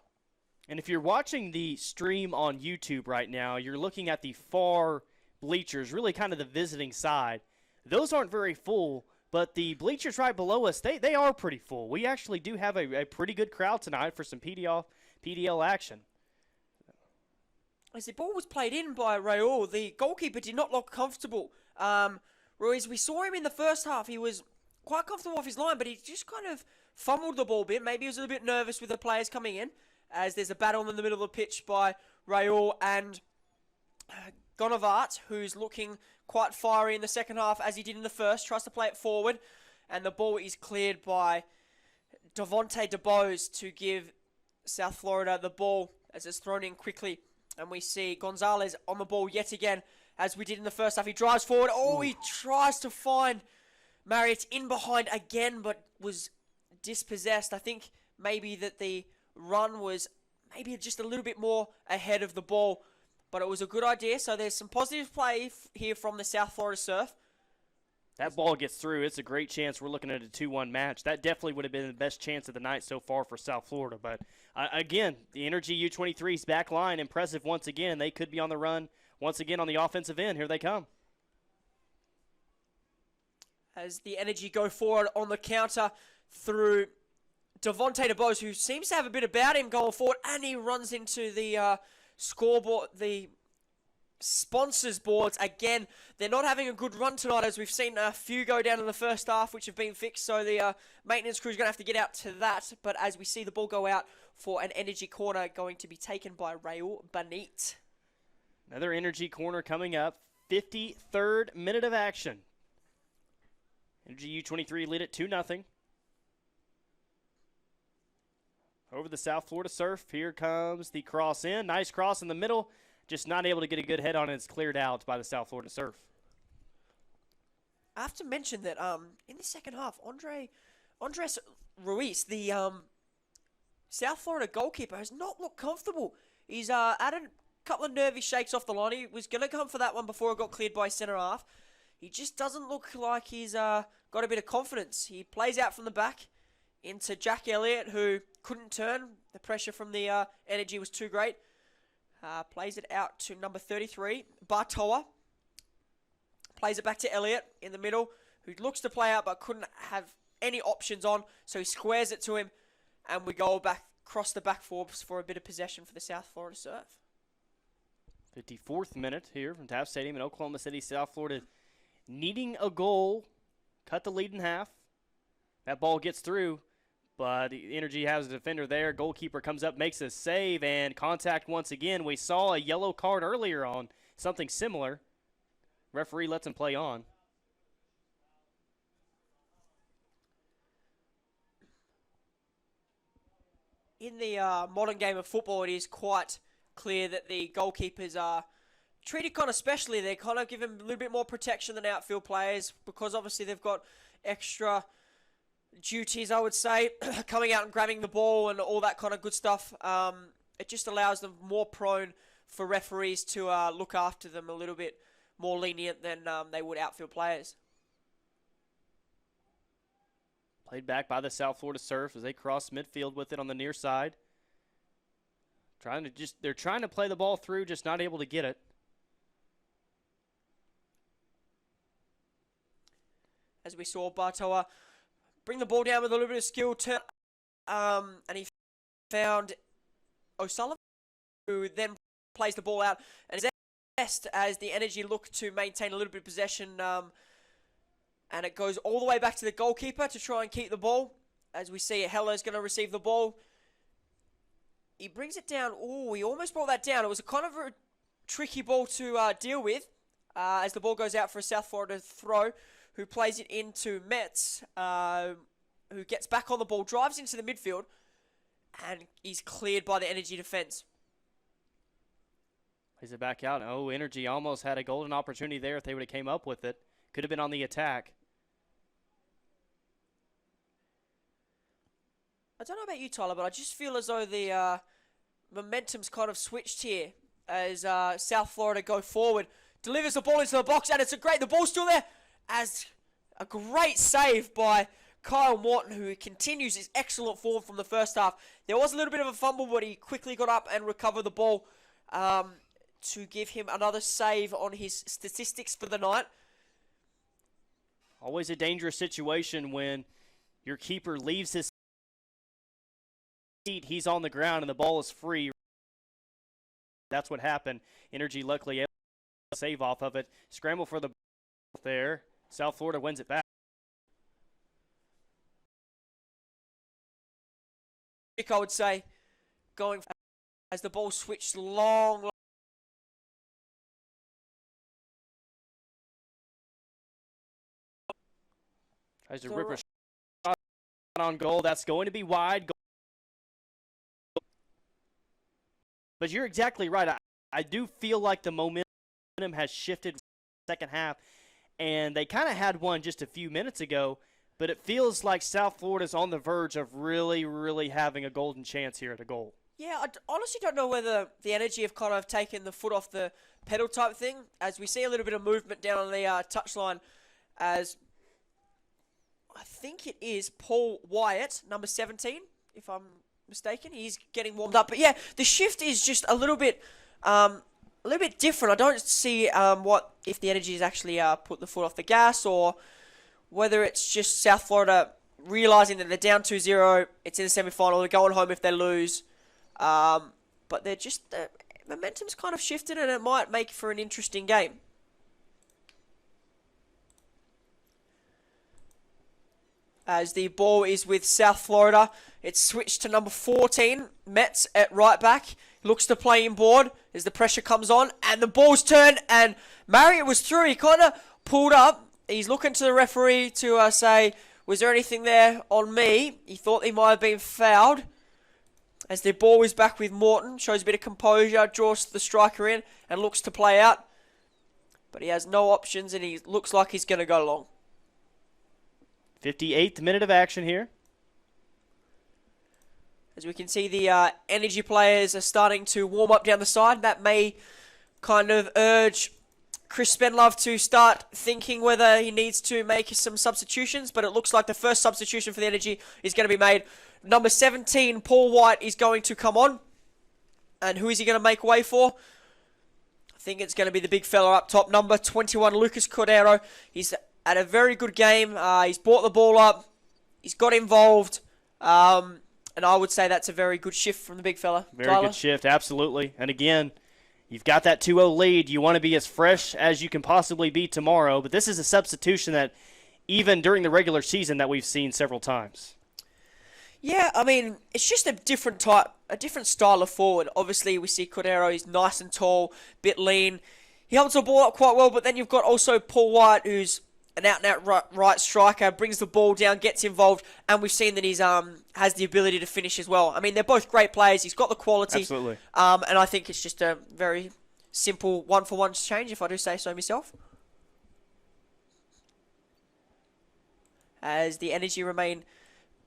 And if you're watching the stream on YouTube right now, you're looking at the far bleachers, really kind of the visiting side. Those aren't very full, but the bleachers right below us, they are pretty full. We actually do have a pretty good crowd tonight for some PDL action. As the ball was played in by Raul, the goalkeeper did not look comfortable. Ruiz, we saw him in the first half. He was quite comfortable off his line, but he just kind of fumbled the ball a bit. Maybe he was a little bit nervous with the players coming in, as there's a battle in the middle of the pitch by Raul and Gonavart, who's looking quite fiery in the second half, as he did in the first. Tries to play it forward, and the ball is cleared by Devontae DeBose to give South Florida the ball, as it's thrown in quickly. And we see Gonzalez on the ball yet again, as we did in the first half. He drives forward. Oh, he tries to find Marriott in behind again, but was dispossessed. I think maybe that the run was maybe just a little bit more ahead of the ball, but it was a good idea. So there's some positive play here from the South Florida Surf. That ball gets through. It's a great chance. We're looking at a 2-1 match. That definitely would have been the best chance of the night so far for South Florida. But, again, the Energy U23's back line, impressive once again. They could be on the run once again on the offensive end. Here they come. As the Energy go forward on the counter through Devontae DeBose, who seems to have a bit about him going forward, and he runs into the scoreboard, the sponsors boards again. They're not having a good run tonight, as we've seen a few go down in the first half, which have been fixed, so the maintenance crew is going to have to get out to that. But as we see the ball go out for an Energy corner, going to be taken by Raul Benit. Another Energy corner coming up. 53rd minute of action. Energy U23 lead at 2-0. Over the South Florida Surf. Here comes the cross in. Nice cross in the middle. Just not able to get a good head on it. It's cleared out by the South Florida Surf. I have to mention that in the second half, Andres Ruiz, the South Florida goalkeeper has not looked comfortable. He's had a couple of nervy shakes off the line. He was going to come for that one before it got cleared by centre half. He just doesn't look like he's got a bit of confidence. He plays out from the back into Jack Elliott, who couldn't turn. The pressure from the energy was too great. Plays it out to number 33, Bartoa. Plays it back to Elliott in the middle, who looks to play out but couldn't have any options on, so he squares it to him, and we go back across the back fours for a bit of possession for the South Florida Surf. 54th minute here from Taft Stadium in Oklahoma City, South Florida needing a goal, cut the lead in half. That ball gets through, but the Energy has a defender there. Goalkeeper comes up, makes a save, and contact once again. We saw a yellow card earlier on something similar. Referee lets him play on. In the modern game of football, it is quite clear that the goalkeepers are treated kind of specially. They kind of give them a little bit more protection than outfield players because obviously they've got extra duties, I would say, coming out and grabbing the ball and all that kind of good stuff. It just allows them more prone for referees to look after them a little bit more lenient than they would outfield players. Played back by the South Florida Surf as they cross midfield with it on the near side. They're trying to play the ball through, just not able to get it. As we saw Bartoa bring the ball down with a little bit of skill, and he found O'Sullivan, who then plays the ball out and is best as the Energy look to maintain a little bit of possession. And it goes all the way back to the goalkeeper to try and keep the ball. As we see, Heller's going to receive the ball. He brings it down. Oh, he almost brought that down. It was a kind of a tricky ball to deal with as the ball goes out for a South Florida throw, who plays it into Metz, who gets back on the ball, drives into the midfield, and he's cleared by the Energy defense. Plays it back out. Oh, Energy almost had a golden opportunity there if they would have came up with it. Could have been on the attack. I don't know about you, Tyler, but I just feel as though the momentum's kind of switched here as South Florida go forward. Delivers the ball into the box, and the ball's still there, as a great save by Kyle Morton, who continues his excellent form from the first half. There was a little bit of a fumble, but he quickly got up and recovered the ball to give him another save on his statistics for the night. Always a dangerous situation when your keeper leaves his seat, he's on the ground, and the ball is free. That's what happened. Energy luckily able to save off of it. Scramble for the ball there. South Florida wins it back. I would say, going as the ball switched long. Tries to rip a shot on goal. That's going to be wide. But you're exactly right. I do feel like the momentum has shifted second half, and they kind of had one just a few minutes ago, but it feels like South Florida's on the verge of really, really having a golden chance here at a goal. Yeah, I honestly don't know whether the Energy have kind of taken the foot off the pedal type thing, as we see a little bit of movement down on the touchline, as I think it is Paul Wyatt, number 17, if I'm mistaken. He's getting warmed up. But yeah, the shift is just a little bit different. I don't see if the Energy has actually put the foot off the gas, or whether it's just South Florida realising that they're down 2-0, it's in the semi-final, they're going home if they lose. But they're just, the momentum's kind of shifted, and it might make for an interesting game. As the ball is with South Florida, it's switched to number 14, Metz at right back. Looks to play inboard as the pressure comes on, and the ball's turned, and Marriott was through. He kind of pulled up. He's looking to the referee to say, was there anything there on me? He thought he might have been fouled. As the ball is back with Morton, shows a bit of composure, draws the striker in, and looks to play out. But he has no options, and he looks like he's going to go long. 58th minute of action here. As we can see, the Energy players are starting to warm up down the side. That may kind of urge Chris Spenlove to start thinking whether he needs to make some substitutions, but it looks like the first substitution for the Energy is going to be made. Number 17, Paul White, is going to come on. And who is he going to make way for? I think it's going to be the big fella up top, number 21, Lucas Cordero. He's had a very good game. He's brought the ball up. He's got involved. And I would say that's a very good shift from the big fella. Very Tyler? good shift, absolutely. And again, you've got that 2-0 lead. You want to be as fresh as you can possibly be tomorrow. But this is a substitution that even during the regular season that we've seen several times. Yeah, I mean, it's just a different style of forward. Obviously, we see Cordero, he's nice and tall, bit lean. He holds the ball up quite well, but then you've got also Paul White, who's an out-and-out right striker, brings the ball down, gets involved, and we've seen that he's has the ability to finish as well. I mean, they're both great players. He's got the quality. Absolutely. And I think it's just a very simple one-for-one change, if I do say so myself. As the Energy remain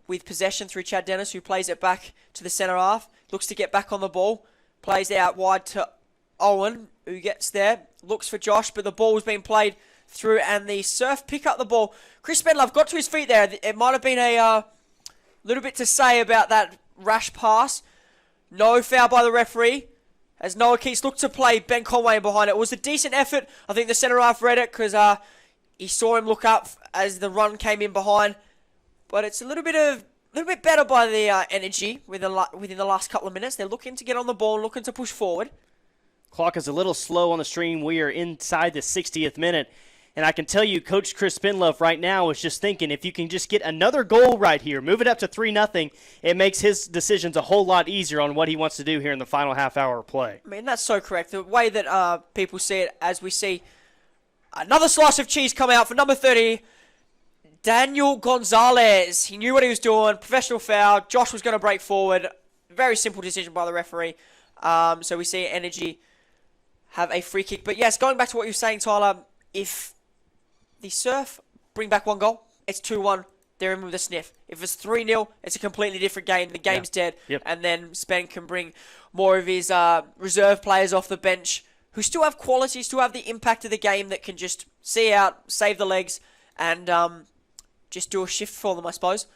with possession through Chad Dennis, who plays it back to the centre half. Looks to get back on the ball. Plays out wide to Owen, who gets there. Looks for Josh, but the ball's been played through, and the Surf pick up the ball. Chris Spenlove got to his feet there. It might have been a little bit to say about that rash pass. No foul by the referee. As Noah Keats looked to play Ben Conway behind it. It was a decent effort. I think the centre half read it because he saw him look up as the run came in behind. But it's a little bit better by the Energy within the last couple of minutes. They're looking to get on the ball, looking to push forward. Clock is a little slow on the stream. We are inside the 60th minute. And I can tell you, Coach Chris Spenlove right now is just thinking, if you can just get another goal right here, move it up to 3-0, it makes his decisions a whole lot easier on what he wants to do here in the final half hour of play. I mean, that's so correct. The way that people see it, as we see another slice of cheese come out for number 30, Daniel Gonzalez. He knew what he was doing. Professional foul. Josh was going to break forward. Very simple decision by the referee. So we see Energy have a free kick. But yes, going back to what you were saying, Tyler, if the Surf bring back one goal, it's 2-1. They're in with a sniff. If it's 3-0, it's a completely different game. The game's dead. Yep. And then Spen can bring more of his reserve players off the bench who still have quality, still have the impact of the game that can just see out, save the legs, and just do a shift for them, I suppose.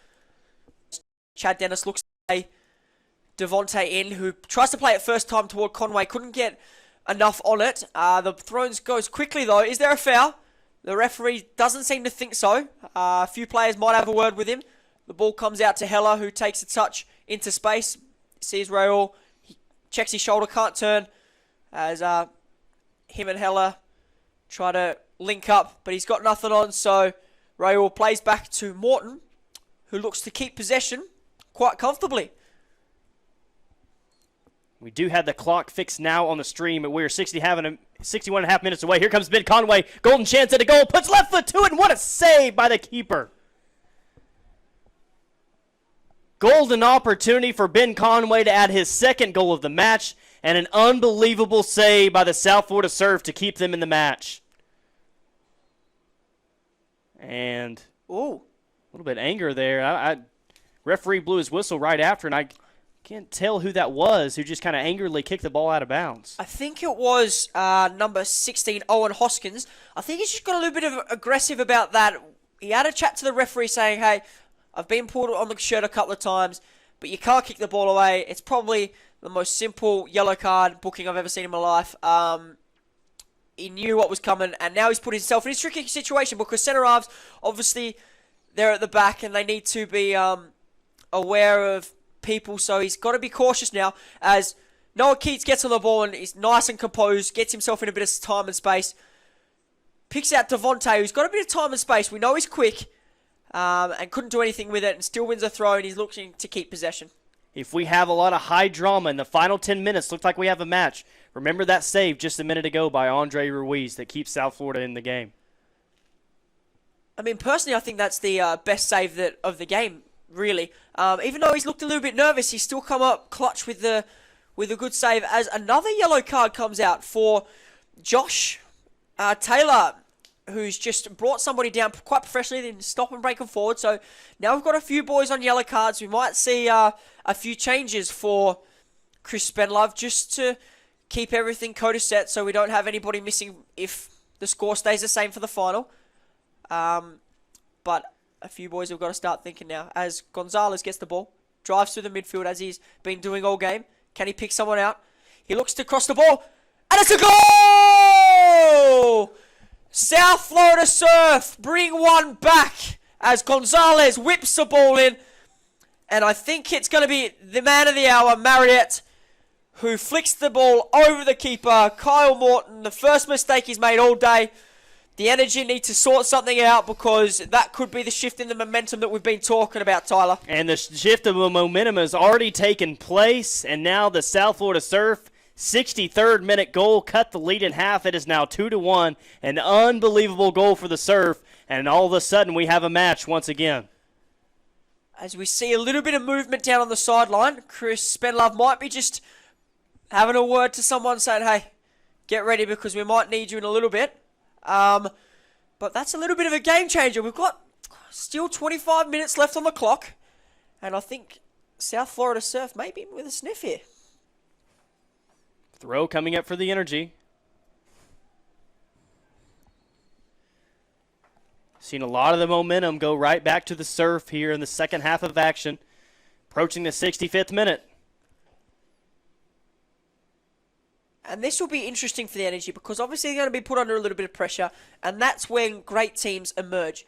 Chad Dennis looks to play Devontae in, who tries to play it first time toward Conway. Couldn't get enough on it. The throws goes quickly, though. Is there a foul? The referee doesn't seem to think so. A few players might have a word with him. The ball comes out to Heller, who takes a touch into space. Sees Raul. He checks his shoulder, can't turn. As him and Heller try to link up, but he's got nothing on, so Raul plays back to Morton, who looks to keep possession quite comfortably. We do have the clock fixed now on the stream, but we're 61.5 minutes away. Here comes Ben Conway. Golden chance at a goal. Puts left foot to it, and what a save by the keeper. Golden opportunity for Ben Conway to add his second goal of the match, and an unbelievable save by the South Florida Surf to keep them in the match. And a little bit of anger there. Referee blew his whistle right after, and I can't tell who that was who just kind of angrily kicked the ball out of bounds. I think it was number 16, Owen Hoskins. I think he's just got a little bit of aggressive about that. He had a chat to the referee saying, hey, I've been pulled on the shirt a couple of times, but you can't kick the ball away. It's probably the most simple yellow card booking I've ever seen in my life. He knew what was coming, and now he's put himself in a tricky situation because centre halves, obviously, they're at the back, and they need to be aware of people, so he's got to be cautious now as Noah Keats gets on the ball and he's nice and composed, gets himself in a bit of time and space, picks out Devontae, who's got a bit of time and space. We know he's quick and couldn't do anything with it, and still wins a throw, and he's looking to keep possession. If we have a lot of high drama in the final 10 minutes, looks like we have a match. Remember that save just a minute ago by Andre Ruiz that keeps South Florida in the game. I mean, personally, I think that's the best save of the game, really. Even though he's looked a little bit nervous, he's still come up clutch with a good save as another yellow card comes out for Josh Taylor, who's just brought somebody down quite professionally, then stop and break them forward. So now we've got a few boys on yellow cards. We might see a few changes for Chris Spenlove just to keep everything code set so we don't have anybody missing if the score stays the same for the final. But a few boys have got to start thinking now. As Gonzalez gets the ball, drives through the midfield as he's been doing all game. Can he pick someone out? He looks to cross the ball, and it's a goal! South Florida Surf bring one back as Gonzalez whips the ball in. And I think it's going to be the man of the hour, Marriott, who flicks the ball over the keeper, Kyle Morton. The first mistake he's made all day. The Energy need to sort something out because that could be the shift in the momentum that we've been talking about, Tyler. And the shift of the momentum has already taken place, and now the South Florida Surf 63rd minute goal cut the lead in half. It is now 2-1. An unbelievable goal for the Surf, and all of a sudden we have a match once again. As we see a little bit of movement down on the sideline, Chris Spenlove might be just having a word to someone saying, hey, get ready because we might need you in a little bit. But that's a little bit of a game changer. We've got still 25 minutes left on the clock, and I think South Florida Surf may be with a sniff here. Throw coming up for the Energy. Seen a lot of the momentum go right back to the Surf here in the second half of action. Approaching the 65th minute. And this will be interesting for the Energy because obviously they're going to be put under a little bit of pressure, and that's when great teams emerge.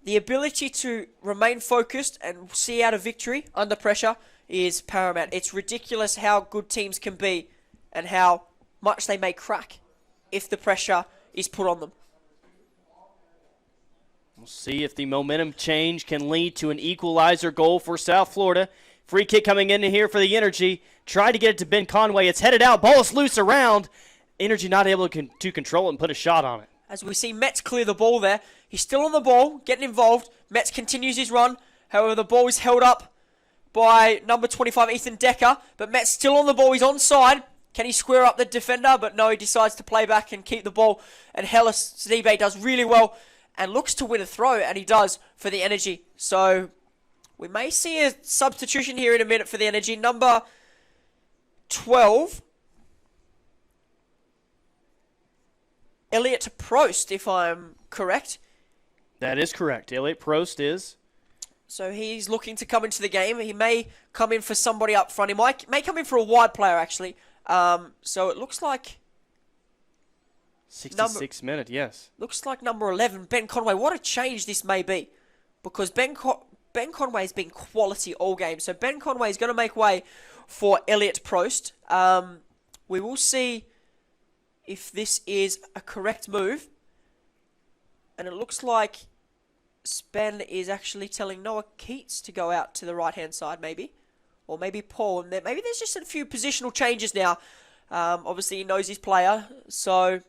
The ability to remain focused and see out a victory under pressure is paramount. It's ridiculous how good teams can be and how much they may crack if the pressure is put on them. We'll see if the momentum change can lead to an equalizer goal for South Florida. Free kick coming in here for the Energy. Try to get it to Ben Conway. It's headed out. Ball is loose around. Energy not able to control it and put a shot on it. As we see Metz clear the ball there. He's still on the ball, getting involved. Metz continues his run. However, the ball is held up by number 25, Ethan Decker. But Metz still on the ball. He's onside. Can he square up the defender? But no, he decides to play back and keep the ball. And Hellas Sidibe does really well and looks to win a throw. And he does for the Energy. So we may see a substitution here in a minute for the Energy. Number 12, Elliot Prost, if I'm correct. That is correct. Elliot Prost is. So he's looking to come into the game. He may come in for somebody up front. He may come in for a wide player, actually. So it looks like 66 minute, yes. Looks like number 11, Ben Conway. What a change this may be. Because Ben Conway has been quality all game. So Ben Conway is going to make way for Elliot Prost. We will see if this is a correct move. And it looks like Spen is actually telling Noah Keats to go out to the right-hand side, maybe. Or maybe Paul. And maybe there's just a few positional changes now. Obviously, he knows his player. So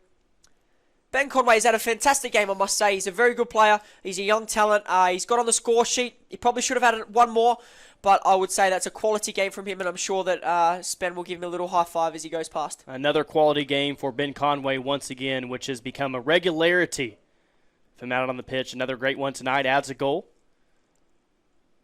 Ben Conway's had a fantastic game, I must say. He's a very good player. He's a young talent. He's got on the score sheet. He probably should have had one more. But I would say that's a quality game from him, and I'm sure that Spen will give him a little high five as he goes past. Another quality game for Ben Conway once again, which has become a regularity from out on the pitch. Another great one tonight, adds a goal.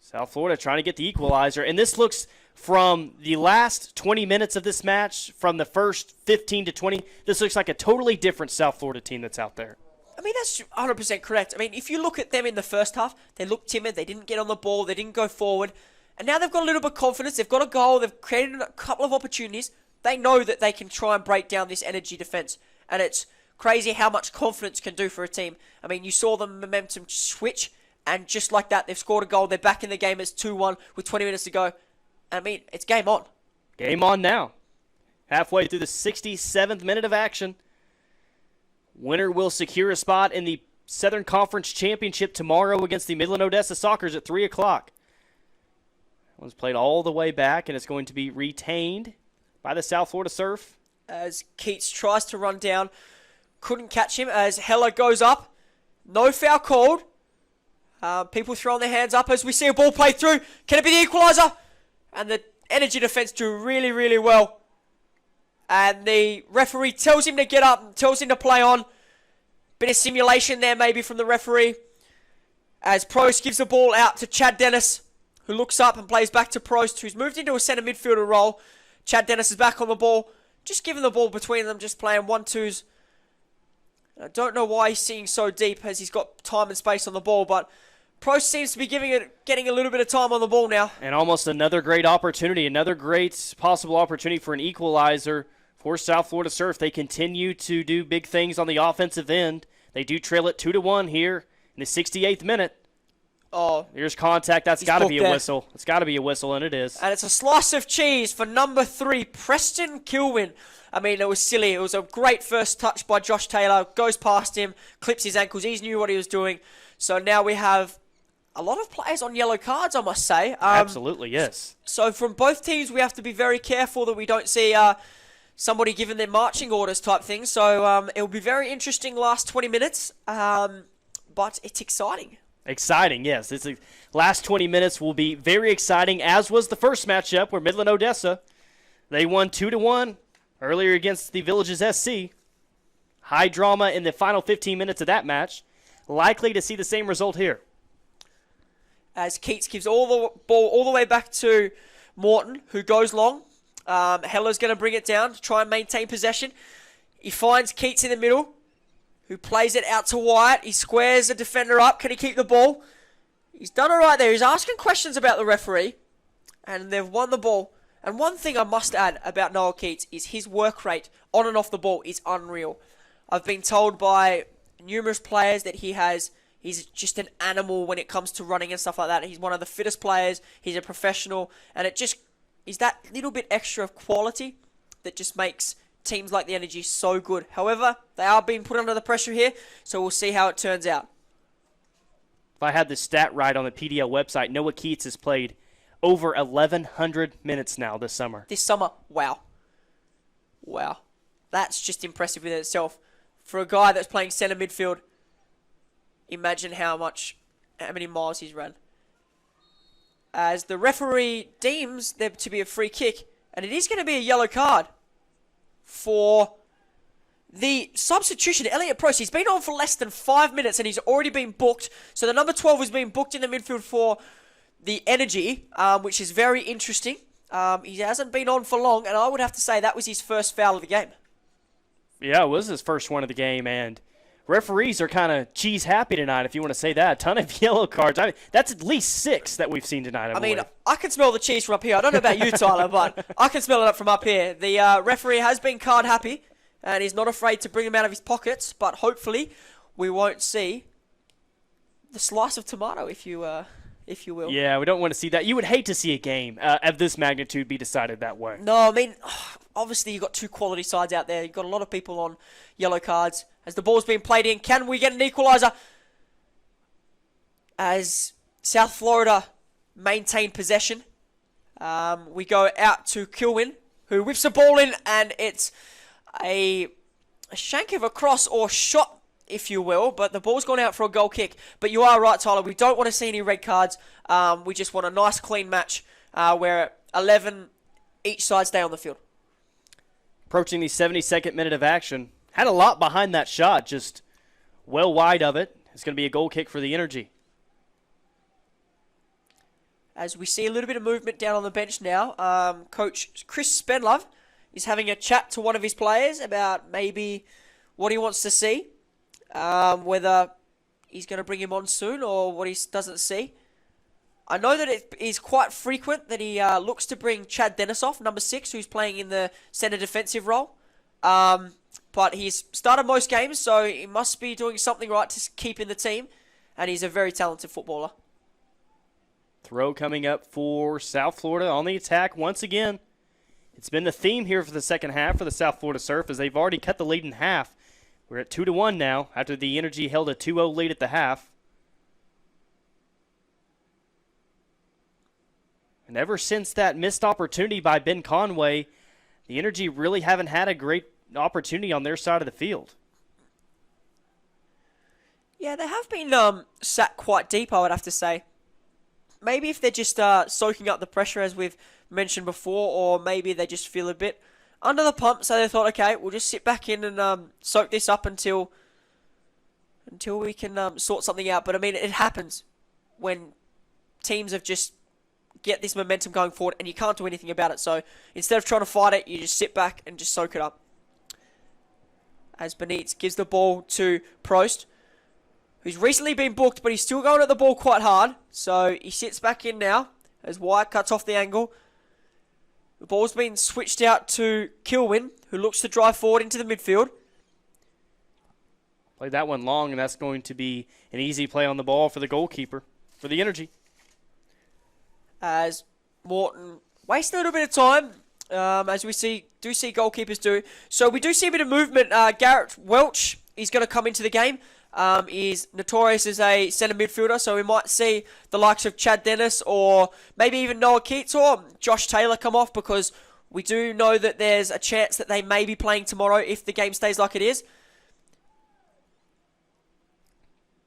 South Florida trying to get the equalizer. And this looks, from the last 20 minutes of this match, from the first 15 to 20, this looks like a totally different South Florida team that's out there. I mean, that's 100% correct. I mean, if you look at them in the first half, they looked timid, they didn't get on the ball, they didn't go forward. And now they've got a little bit of confidence, they've got a goal, they've created a couple of opportunities. They know that they can try and break down this Energy defense. And it's crazy how much confidence can do for a team. I mean, you saw the momentum switch, and just like that, they've scored a goal. They're back in the game. It's 2-1 with 20 minutes to go. I mean, it's game on. Game on now. Halfway through the 67th minute of action. Winner will secure a spot in the Southern Conference Championship tomorrow against the Midland Odessa Sockers at 3 o'clock. That one's played all the way back, and it's going to be retained by the South Florida Surf. As Keats tries to run down, couldn't catch him as Heller goes up. No foul called. People throwing their hands up as we see a ball play through. Can it be the equaliser? And the Energy defense do really, really well. And the referee tells him to get up and tells him to play on. Bit of simulation there maybe from the referee. As Prost gives the ball out to Chad Dennis, who looks up and plays back to Prost, who's moved into a centre midfielder role. Chad Dennis is back on the ball, just giving the ball between them, just playing 1-2s. I don't know why he's sitting so deep as he's got time and space on the ball, but Prost seems to be getting a little bit of time on the ball now. And almost another great opportunity, another great possible opportunity for an equalizer for South Florida Surf. They continue to do big things on the offensive end. They do trail it 2-1 here in the 68th minute. Oh, here's contact. That's got to be a whistle. It's got to be a whistle, and it is. And it's a slice of cheese for number 3, Preston Kilwin. I mean, it was silly. It was a great first touch by Josh Taylor. Goes past him, clips his ankles. He knew what he was doing. So now we have a lot of players on yellow cards, I must say. Absolutely, yes. So from both teams, we have to be very careful that we don't see somebody giving their marching orders type thing. So it will be very interesting last 20 minutes, but it's exciting. Exciting, yes. This last 20 minutes will be very exciting, as was the first matchup where Midland Odessa, they won 2-1 earlier against the Villages SC. High drama in the final 15 minutes of that match. Likely to see the same result here. As Keats gives all the ball all the way back to Morton, who goes long. Heller's going to bring it down to try and maintain possession. He finds Keats in the middle, who plays it out to Wyatt. He squares the defender up. Can he keep the ball? He's done all right there. He's asking questions about the referee, and they've won the ball. And one thing I must add about Noel Keats is his work rate on and off the ball is unreal. I've been told by numerous players that he's just an animal when it comes to running and stuff like that. He's one of the fittest players. He's a professional, and it just is that little bit extra of quality that just makes teams like the Energy so good. However, they are being put under the pressure here, so we'll see how it turns out. If I had the stat right on the PDL website, Noah Keats has played over 1,100 minutes now this summer. This summer, wow. Wow. That's just impressive in itself. For a guy that's playing centre midfield, imagine how many miles he's run. As the referee deems there to be a free kick, and it is going to be a yellow card for the substitution. Elliot Prost, he's been on for less than 5 minutes and he's already been booked. So the number 12 has been booked in the midfield for the Energy, which is very interesting. He hasn't been on for long, and I would have to say that was his first foul of the game. Yeah, it was his first one of the game, and referees are kind of cheese happy tonight, if you want to say that. A ton of yellow cards. I mean, that's at least 6 that we've seen tonight. I mean, I can smell the cheese from up here. I don't know about you, Tyler, but I can smell it up from up here. The referee has been card happy, and he's not afraid to bring them out of his pockets, but hopefully we won't see the slice of tomato, if you will. Yeah, we don't want to see that. You would hate to see a game of this magnitude be decided that way. No, I mean, obviously you've got 2 quality sides out there. You've got a lot of people on yellow cards. As the ball's being played in, can we get an equaliser? As South Florida maintain possession, we go out to Kilwin, who whips the ball in, and it's a shank of a cross or shot, if you will, but the ball's gone out for a goal kick. But you are right, Tyler, we don't want to see any red cards. We just want a nice, clean match where 11 each side stay on the field. Approaching the 72nd minute of action. Had a lot behind that shot, just well wide of it. It's going to be a goal kick for the Energy. As we see a little bit of movement down on the bench now, Coach Chris Spenlove is having a chat to one of his players about maybe what he wants to see, whether he's going to bring him on soon or what he doesn't see. I know that it is quite frequent that he looks to bring Chad Dennis off, number 6, who's playing in the centre defensive role. But he's started most games, so he must be doing something right to keep in the team. And he's a very talented footballer. Throw coming up for South Florida on the attack once again. It's been the theme here for the second half for the South Florida Surf, as they've already cut the lead in half. We're at 2-1 now, after the Energy held a 2-0 lead at the half. And ever since that missed opportunity by Ben Conway, the Energy really haven't had a great opportunity on their side of the field. Yeah, they have been sat quite deep, I would have to say. Maybe if they're just soaking up the pressure, as we've mentioned before, or maybe they just feel a bit under the pump, so they thought, okay, we'll just sit back in and soak this up until until we can sort something out. But, I mean, it happens when teams have just get this momentum going forward and you can't do anything about it. So instead of trying to fight it, you just sit back and just soak it up. As Benitez gives the ball to Prost, who's recently been booked, but he's still going at the ball quite hard. So he sits back in now as Wyatt cuts off the angle. The ball's been switched out to Kilwin, who looks to drive forward into the midfield. Played that one long, and that's going to be an easy play on the ball for the goalkeeper, for the Energy. As Morton wastes a little bit of time, as we see goalkeepers do. So we do see a bit of movement. Garrett Welch is going to come into the game. Is notorious as a centre midfielder, so we might see the likes of Chad Dennis or maybe even Noah Keats or Josh Taylor come off, because we do know that there's a chance that they may be playing tomorrow if the game stays like it is.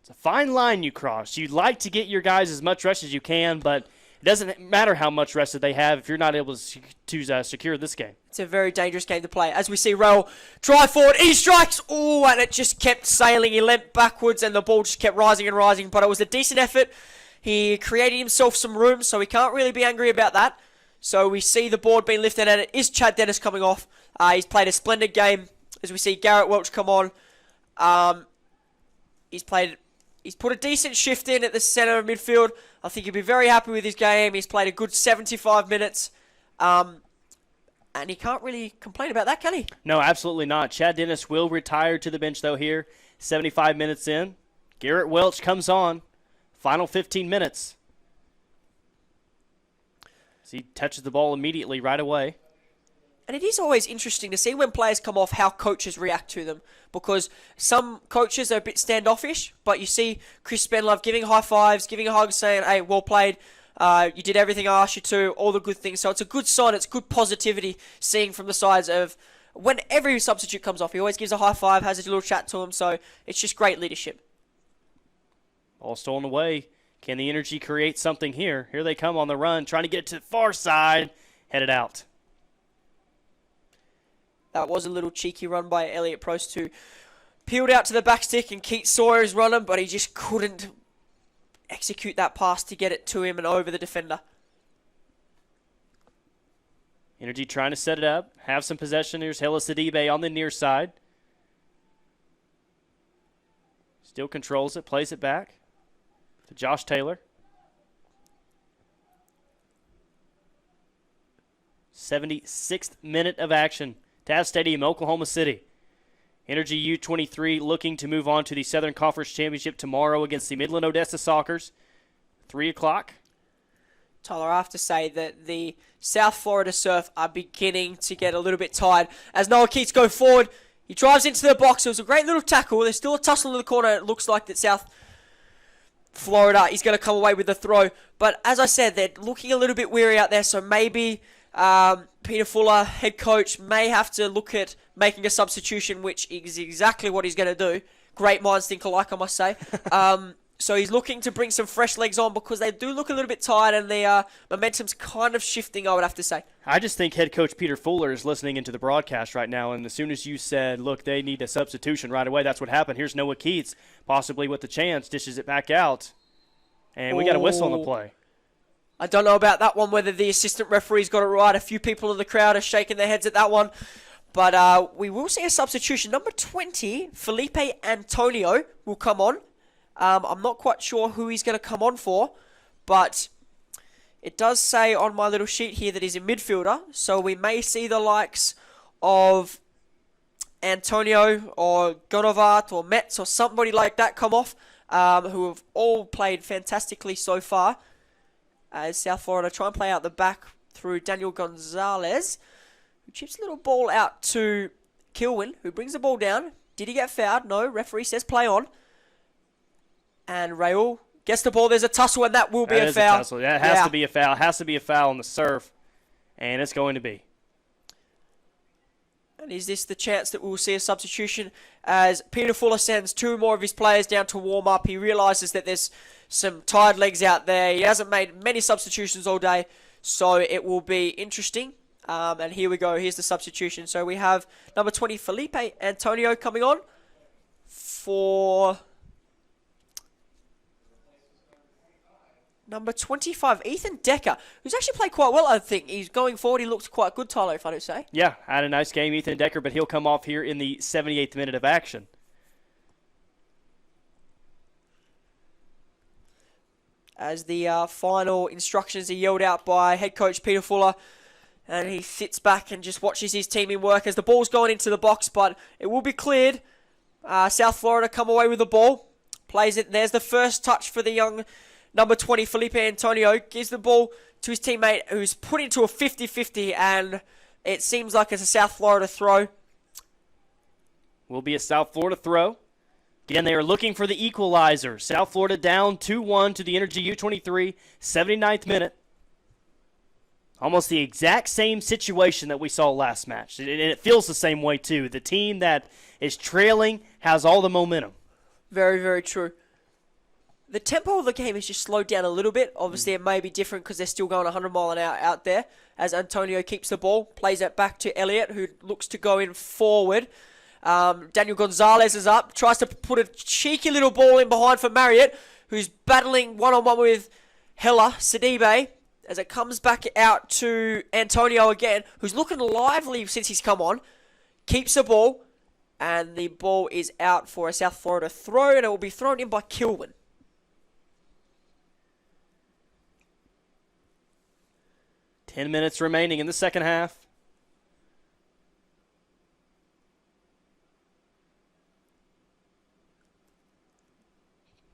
It's a fine line you cross. You'd like to get your guys as much rest as you can, but it doesn't matter how much rest that they have if you're not able to secure this game. It's a very dangerous game to play. As we see Rail drive forward, he strikes! Oh, and it just kept sailing. He leant backwards and the ball just kept rising and rising, but it was a decent effort. He created himself some room, so we can't really be angry about that. So we see the board being lifted, and it is Chad Dennis coming off. He's played a splendid game. As we see Garrett Welch come on. He's put a decent shift in at the centre of midfield. I think he'll be very happy with his game. He's played a good 75 minutes. And he can't really complain about that, can he? No, absolutely not. Chad Dennis will retire to the bench, though, here. 75 minutes in. Garrett Welch comes on. Final 15 minutes. So he touches the ball immediately right away. And it is always interesting to see when players come off how coaches react to them, because some coaches are a bit standoffish, but you see Chris Spenlove giving high fives, giving a hug, saying, hey, well played, you did everything I asked you to, all the good things. So it's a good sign, it's good positivity seeing from the sides of when every substitute comes off. He always gives a high five, has a little chat to him, so it's just great leadership. Ball stolen away. Can the Energy create something here? Here they come on the run, trying to get to the far side, headed out. That was a little cheeky run by Elliot Prost, who peeled out to the back stick, and Keith Sawyer is running, but he just couldn't execute that pass to get it to him and over the defender. Energy trying to set it up, have some possession. Here's Hela Sidibe on the near side. Still controls it, plays it back to Josh Taylor. 76th minute of action. Taft Stadium, Oklahoma City. Energy U23 looking to move on to the Southern Conference Championship tomorrow against the Midland Odessa Sockers. 3 o'clock. Tyler, I have to say that the South Florida Surf are beginning to get a little bit tired. As Noah Keats go forward, he drives into the box. It was a great little tackle. There's still a tussle in the corner. It looks like that South Florida is going to come away with the throw. But as I said, they're looking a little bit weary out there, so maybe Peter Fuller, head coach, may have to look at making a substitution, which is exactly what he's going to do. Great minds think alike, I must say. So he's looking to bring some fresh legs on, because they do look a little bit tired, and the momentum's kind of shifting, I would have to say. I just think head coach Peter Fuller is listening into the broadcast right now, and as soon as you said, look, they need a substitution right away, that's what happened. Here's Noah Keats, possibly with the chance, dishes it back out, and we got a whistle on the play. I don't know about that one, whether the assistant referee's got it right. A few people in the crowd are shaking their heads at that one. But we will see a substitution. Number 20, Felipe Antonio, will come on. I'm not quite sure who he's going to come on for, but it does say on my little sheet here that he's a midfielder. So we may see the likes of Antonio or Gonovat or Metz or somebody like that come off, who have all played fantastically so far. As South Florida try and play out the back through Daniel Gonzalez, who chips a little ball out to Kilwin, who brings the ball down. Did he get fouled? No. Referee says play on. And Raul gets the ball. There's a tussle, and that will be a foul. That has to be a foul. It has to be a foul on the serve, and it's going to be. And is this the chance that we'll see a substitution as Peter Fuller sends 2 more of his players down to warm up? He realises that there's some tired legs out there. He hasn't made many substitutions all day, so it will be interesting. And here we go. Here's the substitution. So we have number 20, Felipe Antonio, coming on for number 25, Ethan Decker, who's actually played quite well, I think. He's going forward. He looked quite good, Tyler, if I don't say. Yeah, had a nice game, Ethan Decker, but he'll come off here in the 78th minute of action. As the final instructions are yelled out by head coach Peter Fuller, and he sits back and just watches his team in work as the ball's going into the box, but it will be cleared. South Florida come away with the ball. Plays it. There's the first touch for the young number 20, Felipe Antonio. Gives the ball to his teammate who's put into a 50-50, and it seems like it's a South Florida throw. Will be a South Florida throw. Again, they are looking for the equalizer. South Florida down 2-1 to the Energy U23, 79th minute. Almost the exact same situation that we saw last match. And it feels the same way, too. The team that is trailing has all the momentum. Very, very true. The tempo of the game has just slowed down a little bit. Obviously, it may be different because they're still going 100 mile an hour out there. As Antonio keeps the ball, plays it back to Elliott, who looks to go in forward. Daniel Gonzalez is up, tries to put a cheeky little ball in behind for Marriott, who's battling one-on-one with Hella Sidibe. As it comes back out to Antonio again, who's looking lively since he's come on. Keeps the ball, and the ball is out for a South Florida throw, and it will be thrown in by Kilwin. Ten minutes remaining in the second half.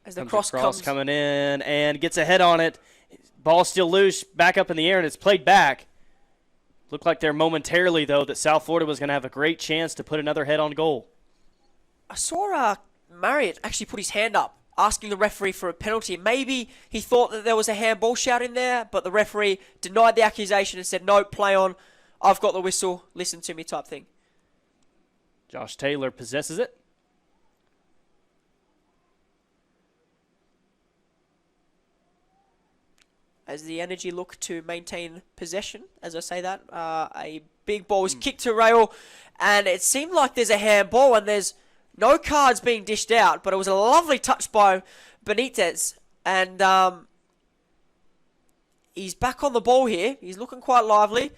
As the cross comes coming in and gets a head on it. Ball still loose, back up in the air, and it's played back. Looked like there momentarily, though, that South Florida was going to have a great chance to put another head on goal. I saw Marriott actually put his hand up, asking the referee for a penalty. Maybe he thought that there was a handball shout in there, but the referee denied the accusation and said, no, play on. I've got the whistle. Listen to me type thing. Josh Taylor possesses it. As the Energy look to maintain possession, as I say that, a big ball was kicked to rail, and it seemed like there's a handball, and there's no cards being dished out, but it was a lovely touch by Benitez, and he's back on the ball here. He's looking quite lively.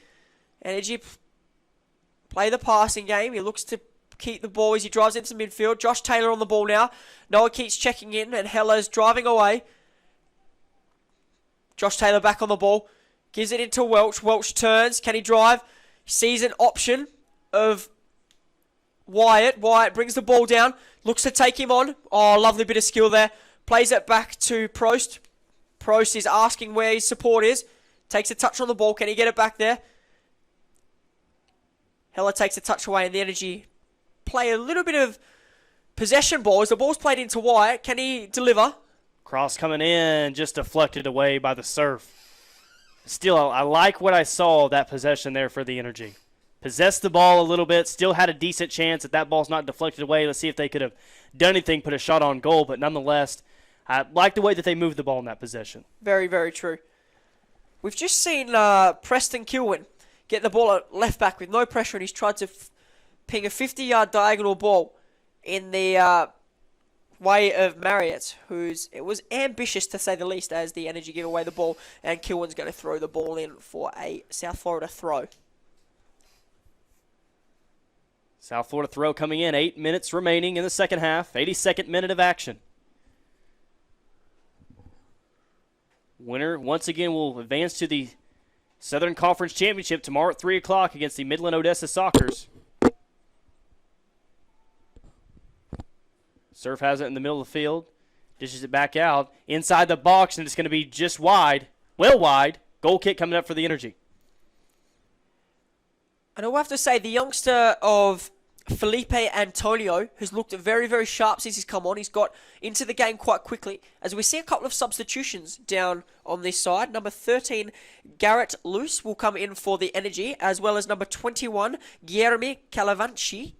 Energy play the passing game. He looks to keep the ball as he drives into midfield. Josh Taylor on the ball now. Noah keeps checking in, and Hella's driving away. Josh Taylor back on the ball. Gives it into Welch. Welch turns. Can he drive? Sees an option of Wyatt. Wyatt brings the ball down. Looks to take him on. Oh, lovely bit of skill there. Plays it back to Prost. Prost is asking where his support is. Takes a touch on the ball. Can he get it back there? Heller takes a touch away, and the Energy play a little bit of possession ball as the ball's played into Wyatt. Can he deliver? Cross coming in, just deflected away by the Surf. Still, I like what I saw of that possession there for the Energy. Possessed the ball a little bit, still had a decent chance if that ball's not deflected away. Let's see if they could have done anything, put a shot on goal, but nonetheless, I like the way that they moved the ball in that possession. Very, very true. We've just seen Preston Kilwin get the ball at left back with no pressure, and he's tried to ping a 50-yard diagonal ball in the way of Marriott, it was ambitious to say the least, as the Energy give away the ball, and Kilwin's going to throw the ball in for a South Florida throw. South Florida throw coming in, 8 minutes remaining in the second half, 82nd minute of action. Winner, once again, will advance to the Southern Conference Championship tomorrow at 3 o'clock against the Midland Odessa Sockers. Surf has it in the middle of the field. Dishes it back out. Inside the box, and it's going to be just wide. Well wide. Goal kick coming up for the Energy. And I'll have to say, the youngster of Felipe Antonio has looked very, very sharp since he's come on. He's got into the game quite quickly, as we see a couple of substitutions down on this side. Number 13, Garrett Luce, will come in for the Energy, as well as number 21, Guilherme Calavanchi.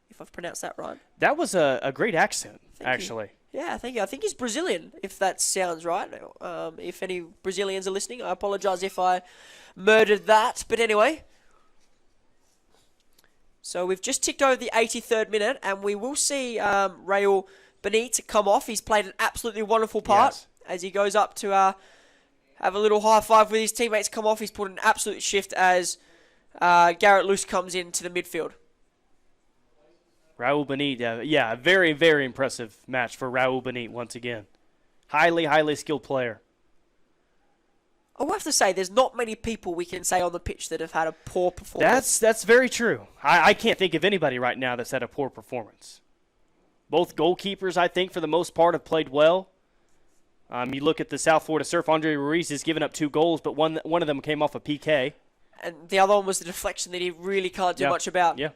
If I've pronounced that right. That was a great accent, actually. Yeah, thank you. I think he's Brazilian, if that sounds right. If any Brazilians are listening, I apologize if I murdered that. But anyway, so we've just ticked over the 83rd minute, and we will see Raul Benitez come off. He's played an absolutely wonderful part, as he goes up to have a little high five with his teammates come off. He's put an absolute shift as Garrett Luce comes into the midfield. Raul Benit, a very, very impressive match for Raul Benit once again. Highly, highly skilled player. I will have to say, there's not many people we can say on the pitch that have had a poor performance. That's very true. I can't think of anybody right now that's had a poor performance. Both goalkeepers, I think, for the most part, have played well. You look at the South Florida Surf, Andre Ruiz has given up 2 goals, but one of them came off a PK. And the other one was the deflection that he really can't do much about. Yeah.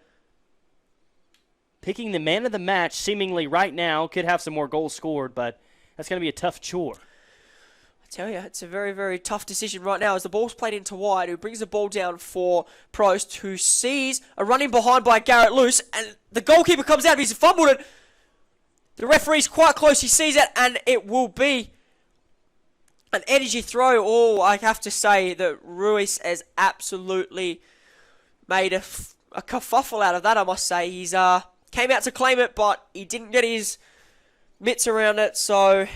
Picking the man of the match seemingly right now could have some more goals scored, but that's going to be a tough chore. I tell you, it's a very, very tough decision right now as the ball's played into wide, who brings the ball down for Prost, who sees a running behind by Garrett Luce, and the goalkeeper comes out, he's fumbled it. The referee's quite close, he sees it, and it will be an energy throw. Oh, I have to say that Ruiz has absolutely made a kerfuffle out of that, I must say. He's came out to claim it, but he didn't get his mitts around it, so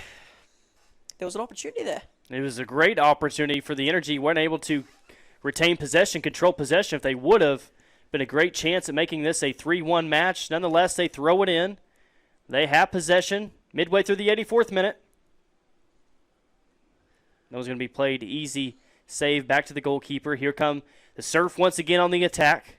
there was an opportunity there. It was a great opportunity for the Energy. Weren't able to retain possession, control possession. If they would have, been a great chance at making this a 3-1 match. Nonetheless, they throw it in. They have possession midway through the 84th minute. That was going to be played easy. Save back to the goalkeeper. Here come the Surf once again on the attack.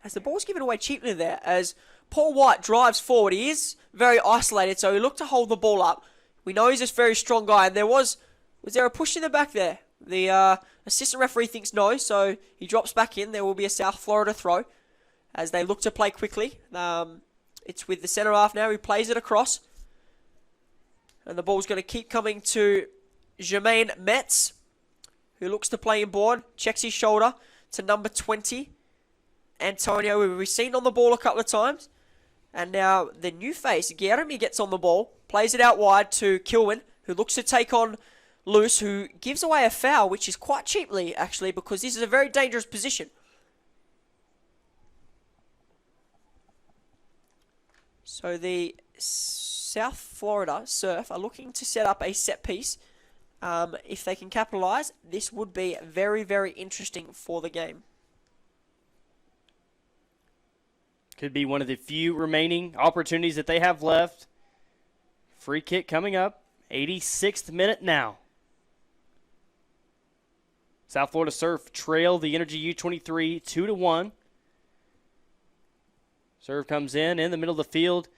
As the ball's given away cheaply there, as Paul White drives forward. He is very isolated, so he looked to hold the ball up. We know he's a very strong guy, and was there a push in the back there? The assistant referee thinks no, so he drops back in. There will be a South Florida throw as they look to play quickly. It's with the centre half now. He plays it across. And the ball's going to keep coming to Jermaine Metz, who looks to play in board. Checks his shoulder to number 20, Antonio, who we've seen on the ball a couple of times. And now the new face, Guilherme, gets on the ball, plays it out wide to Kilwin, who looks to take on Luce, who gives away a foul, which is quite cheaply, actually, because this is a very dangerous position. So the South Florida Surf are looking to set up a set piece. If they can capitalise, this would be very, very interesting for the game. Could be one of the few remaining opportunities that they have left. Free kick coming up. 86th minute now. South Florida Surf trail the Energy U23 2-1. Serve comes in the middle of the field.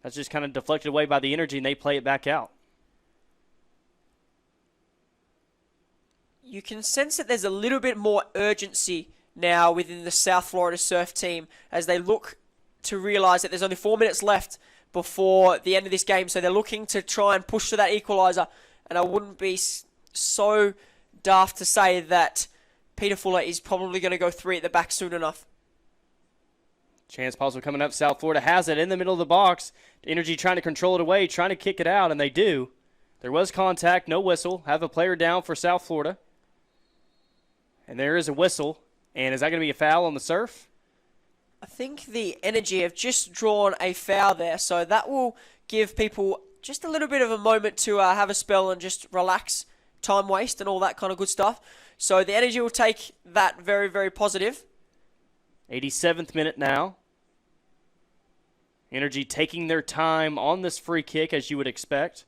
That's just kind of deflected away by the Energy, and they play it back out. You can sense that there's a little bit more urgency now within the South Florida Surf team as they look to realise that there's only 4 minutes left before the end of this game. So they're looking to try and push to that equaliser. And I wouldn't be so daft to say that Peter Fuller is probably going to go 3 at the back soon enough. Chance possible coming up. South Florida has it in the middle of the box. Energy trying to control it away, trying to kick it out, and they do. There was contact, no whistle. Have a player down for South Florida. And there is a whistle. And is that going to be a foul on the Surf? I think the Energy have just drawn a foul there, so that will give people just a little bit of a moment to have a spell and just relax, time waste and all that kind of good stuff. So the Energy will take that very, very positive. 87th minute now. Energy taking their time on this free kick, as you would expect.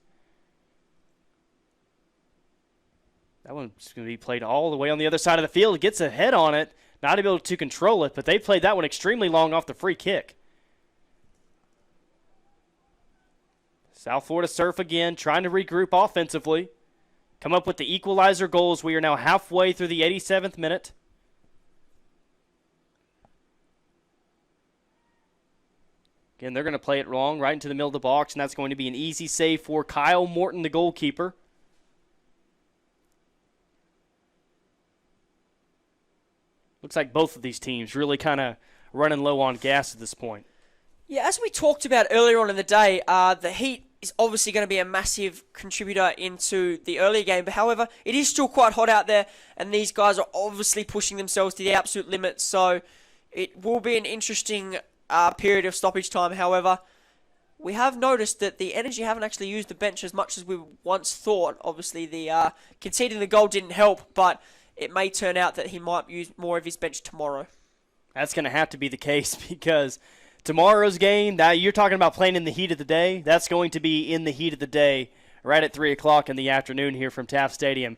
That one's going to be played all the way on the other side of the field. Gets a head on it, not able to control it, but they played that one extremely long off the free kick. South Florida Surf again, trying to regroup offensively. Come up with the equalizer goals. We are now halfway through the 87th minute. Again, they're going to play it wrong, right into the middle of the box, and that's going to be an easy save for Kyle Morton, the goalkeeper. Looks like both of these teams really kind of running low on gas at this point. Yeah, as we talked about earlier on in the day, the heat is obviously going to be a massive contributor into the earlier game. But however, it is still quite hot out there, and these guys are obviously pushing themselves to the absolute limit. So it will be an interesting period of stoppage time. However, we have noticed that the Energy haven't actually used the bench as much as we once thought. Obviously, the conceding the goal didn't help, but it may turn out that he might use more of his bench tomorrow. That's going to have to be the case because tomorrow's game, that you're talking about playing in the heat of the day, that's going to be in the heat of the day right at 3 o'clock in the afternoon here from Taft Stadium.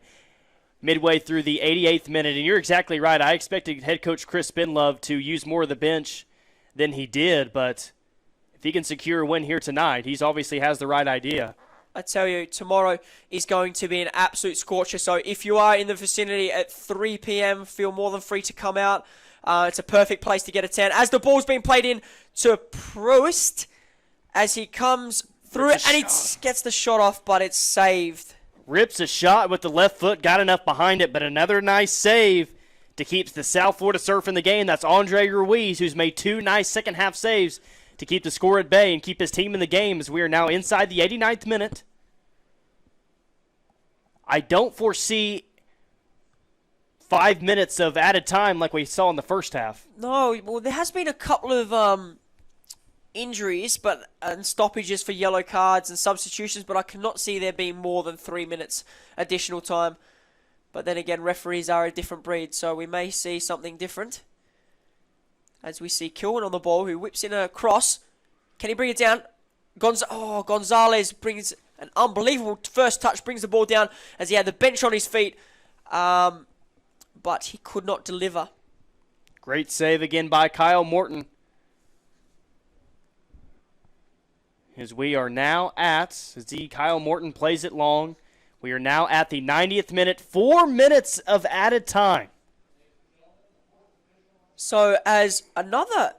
Midway through the 88th minute, and you're exactly right. I expected head coach Chris Benlove to use more of the bench than he did, but if he can secure a win here tonight, he's obviously has the right idea. I tell you, tomorrow is going to be an absolute scorcher, so if you are in the vicinity at 3 p.m., feel more than free to come out. It's a perfect place to get a tan. As the ball's being played in to Proust, as he comes through it, and he gets the shot off, but it's saved. Rips a shot with the left foot, got enough behind it, but another nice save to keep the South Florida Surf in the game. That's Andre Ruiz, who's made 2 nice second-half saves to keep the score at bay and keep his team in the game as we are now inside the 89th minute. I don't foresee 5 minutes of added time like we saw in the first half. No, well, there has been a couple of injuries and stoppages for yellow cards and substitutions, but I cannot see there being more than 3 minutes additional time. But then again, referees are a different breed, so we may see something different. As we see Kilwin on the ball, who whips in a cross. Can he bring it down? Gonzalez brings an unbelievable first touch, brings the ball down as he had the bench on his feet. But he could not deliver. Great save again by Kyle Morton. As we are now as Kyle Morton plays it long, we are now at the 90th minute, 4 minutes of added time. So as another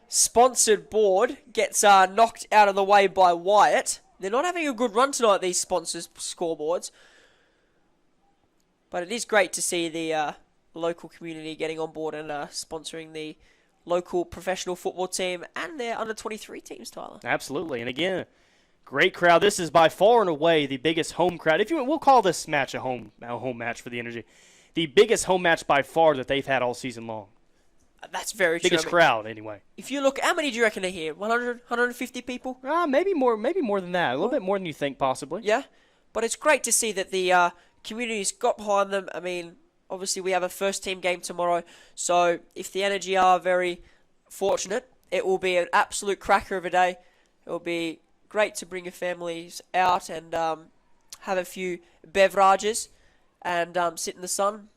sponsored board gets knocked out of the way by Wyatt, they're not having a good run tonight, these sponsors' scoreboards. But it is great to see the local community getting on board and sponsoring the local professional football team and their under-23 teams, Tyler. Absolutely. And again, great crowd. This is by far and away the biggest home crowd. We'll call this match a home match for the Energy. The biggest home match by far that they've had all season long. That's very true. Biggest crowd, anyway. If you look, how many do you reckon are here? 100, 150 people? Maybe more than that. A little bit more than you think, possibly. Yeah, but it's great to see that the community's got behind them. I mean, obviously we have a first-team game tomorrow, so if the Energy are very fortunate, it will be an absolute cracker of a day. It will be great to bring your families out and have a few beverages and sit in the sun,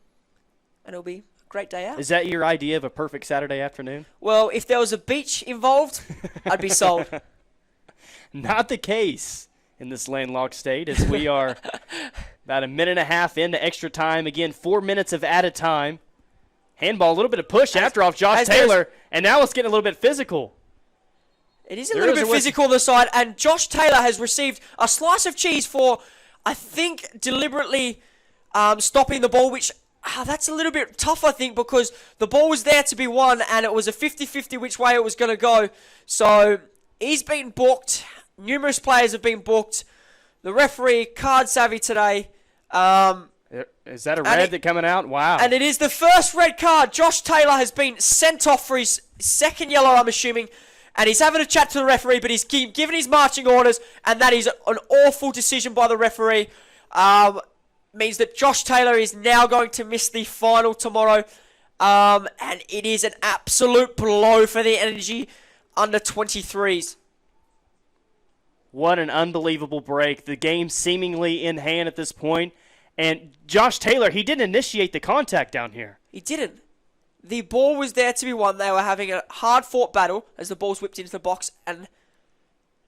and it'll be a great day out. Is that your idea of a perfect Saturday afternoon? Well, if there was a beach involved, I'd be sold. Not the case in this landlocked state, as we are about a minute and a half into extra time. Again, 4 minutes of added time. Handball, a little bit of push after off Josh Taylor, and now it's getting a little bit physical. It is a little bit physical on the side, and Josh Taylor has received a slice of cheese for, I think, deliberately stopping the ball, which that's a little bit tough, I think, because the ball was there to be won, and it was a 50-50 which way it was going to go. So he's been booked. Numerous players have been booked. The referee, card savvy today. Is that a red that coming out? Wow. And it is the first red card. Josh Taylor has been sent off for his second yellow, I'm assuming. And he's having a chat to the referee, but he's given his marching orders, and that is an awful decision by the referee. Means that Josh Taylor is now going to miss the final tomorrow. And it is an absolute blow for the Energy under 23s. What an unbelievable break. The game seemingly in hand at this point. And Josh Taylor, he didn't initiate the contact down here. He didn't. The ball was there to be won. They were having a hard-fought battle as the ball's whipped into the box, and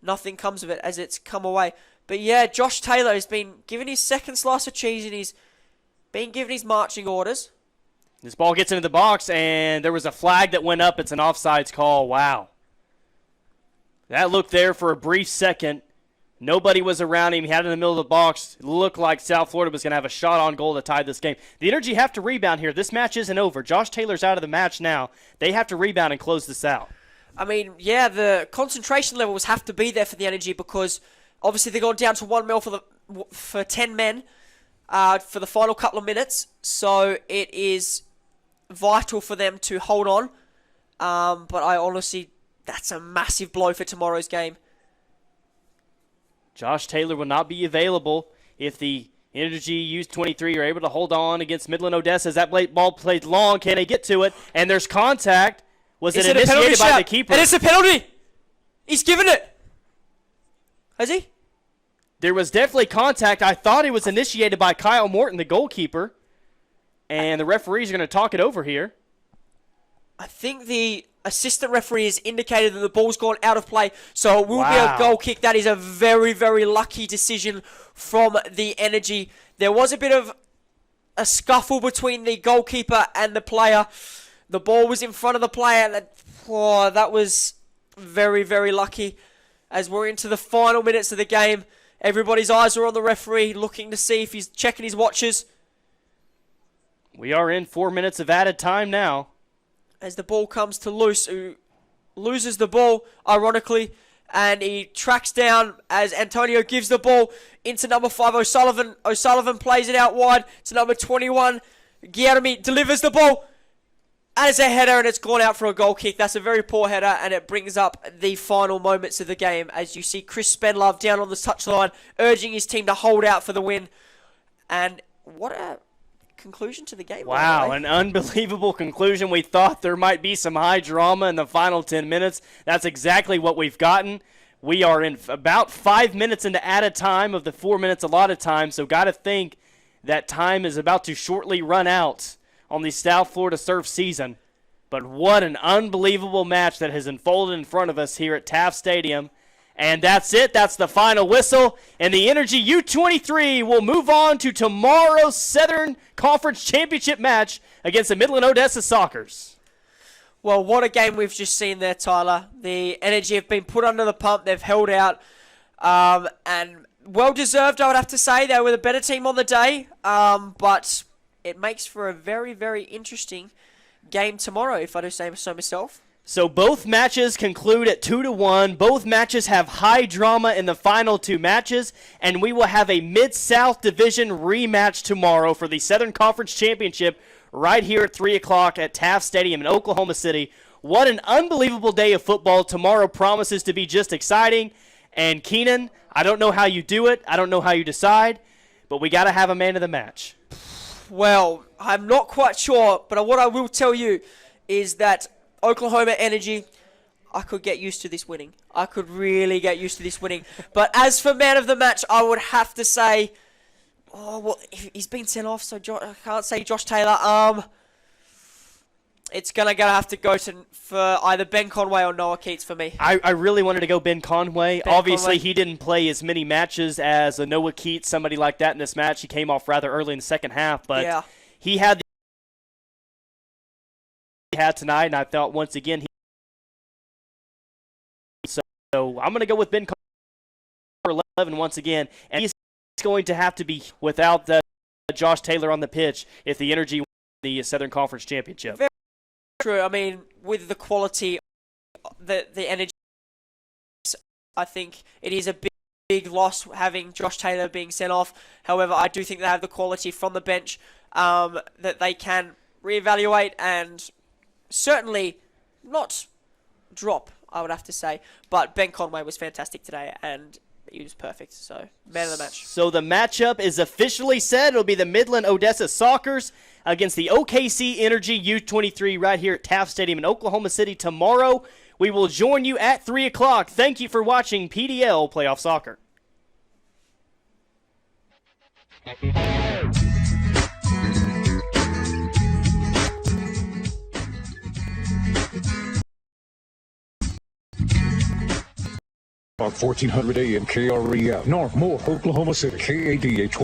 nothing comes of it as it's come away. But yeah, Josh Taylor has been given his second slice of cheese, and he's been given his marching orders. This ball gets into the box, and there was a flag that went up. It's an offsides call. Wow. That looked there for a brief second. Nobody was around him. He had it in the middle of the box. It looked like South Florida was going to have a shot on goal to tie this game. The Energy have to rebound here. This match isn't over. Josh Taylor's out of the match now. They have to rebound and close this out. I mean, yeah, the concentration levels have to be there for the Energy because obviously they're going down to 1-0 for 10 men for the final couple of minutes. So it is vital for them to hold on. But I honestly That's a massive blow for tomorrow's game. Josh Taylor will not be available if the Energy U23 are able to hold on against Midland Odessa. As that ball played long, can they get to it? And there's contact. Was it initiated by the keeper? And it's a penalty. He's given it. Has he? There was definitely contact. I thought it was initiated by Kyle Morton, the goalkeeper. And the referees are going to talk it over here. I think the assistant referee has indicated that the ball's gone out of play, so it will be a goal kick. That is a very, very lucky decision from the Energy. There was a bit of a scuffle between the goalkeeper and the player. The ball was in front of the player. That was very, very lucky. As we're into the final minutes of the game, everybody's eyes are on the referee, looking to see if he's checking his watches. We are in 4 minutes of added time now. As the ball comes to Luce, who loses the ball, ironically, and he tracks down as Antonio gives the ball into number 5, O'Sullivan. O'Sullivan plays it out wide to number 21. Guillermi delivers the ball, and it's a header, and it's gone out for a goal kick. That's a very poor header, and it brings up the final moments of the game as you see Chris Spenlove down on the touchline, urging his team to hold out for the win. And what a conclusion to the game. Wow, an unbelievable conclusion. We thought there might be some high drama in the final 10 minutes. That's exactly what we've gotten. We are in about 5 minutes into added time of the 4 minutes allotted time, so got to think that time is about to shortly run out on the South Florida Surf season. But what an unbelievable match that has unfolded in front of us here at Taft Stadium. And that's it. That's the final whistle. And the Energy U23 will move on to tomorrow's Southern Conference Championship match against the Midland Odessa Sockers. Well, what a game we've just seen there, Tyler. The Energy have been put under the pump. They've held out. And well-deserved, I would have to say. They were the better team on the day. But it makes for a very, very interesting game tomorrow, if I do say so myself. So both matches conclude at 2-1. Both matches have high drama in the final 2 matches, and we will have a Mid-South Division rematch tomorrow for the Southern Conference Championship right here at 3 o'clock at Taft Stadium in Oklahoma City. What an unbelievable day of football. Tomorrow promises to be just exciting. And Keenan, I don't know how you do it. I don't know how you decide, but we got to have a man of the match. Well, I'm not quite sure, but what I will tell you is that Oklahoma Energy, I could get used to this winning. I could really get used to this winning. But as for man of the match, I would have to say, he's been sent off, so I can't say Josh Taylor. It's gonna have to go for either Ben Conway or Noah Keats for me. I really wanted to go Ben Conway. Obviously, he didn't play as many matches as Noah Keats, somebody like that in this match. He came off rather early in the second half, but he had tonight, and I thought once again so I'm going to go with Ben Conway 11 once again, and he's going to have to be without Josh Taylor on the pitch if the Energy win the Southern Conference Championship. Very true. I mean, with the quality the Energy, I think it is a big loss having Josh Taylor being sent off. However, I do think they have the quality from the bench that they can reevaluate and certainly not drop, I would have to say. But Ben Conway was fantastic today, and he was perfect. So, man of the match. So the matchup is officially set. It'll be the Midland Odessa Sockers against the OKC Energy U23 right here at Taft Stadium in Oklahoma City tomorrow. We will join you at 3 o'clock. Thank you for watching PDL Playoff Soccer. On 1400 AM KREF, North Moore, Oklahoma City, KADA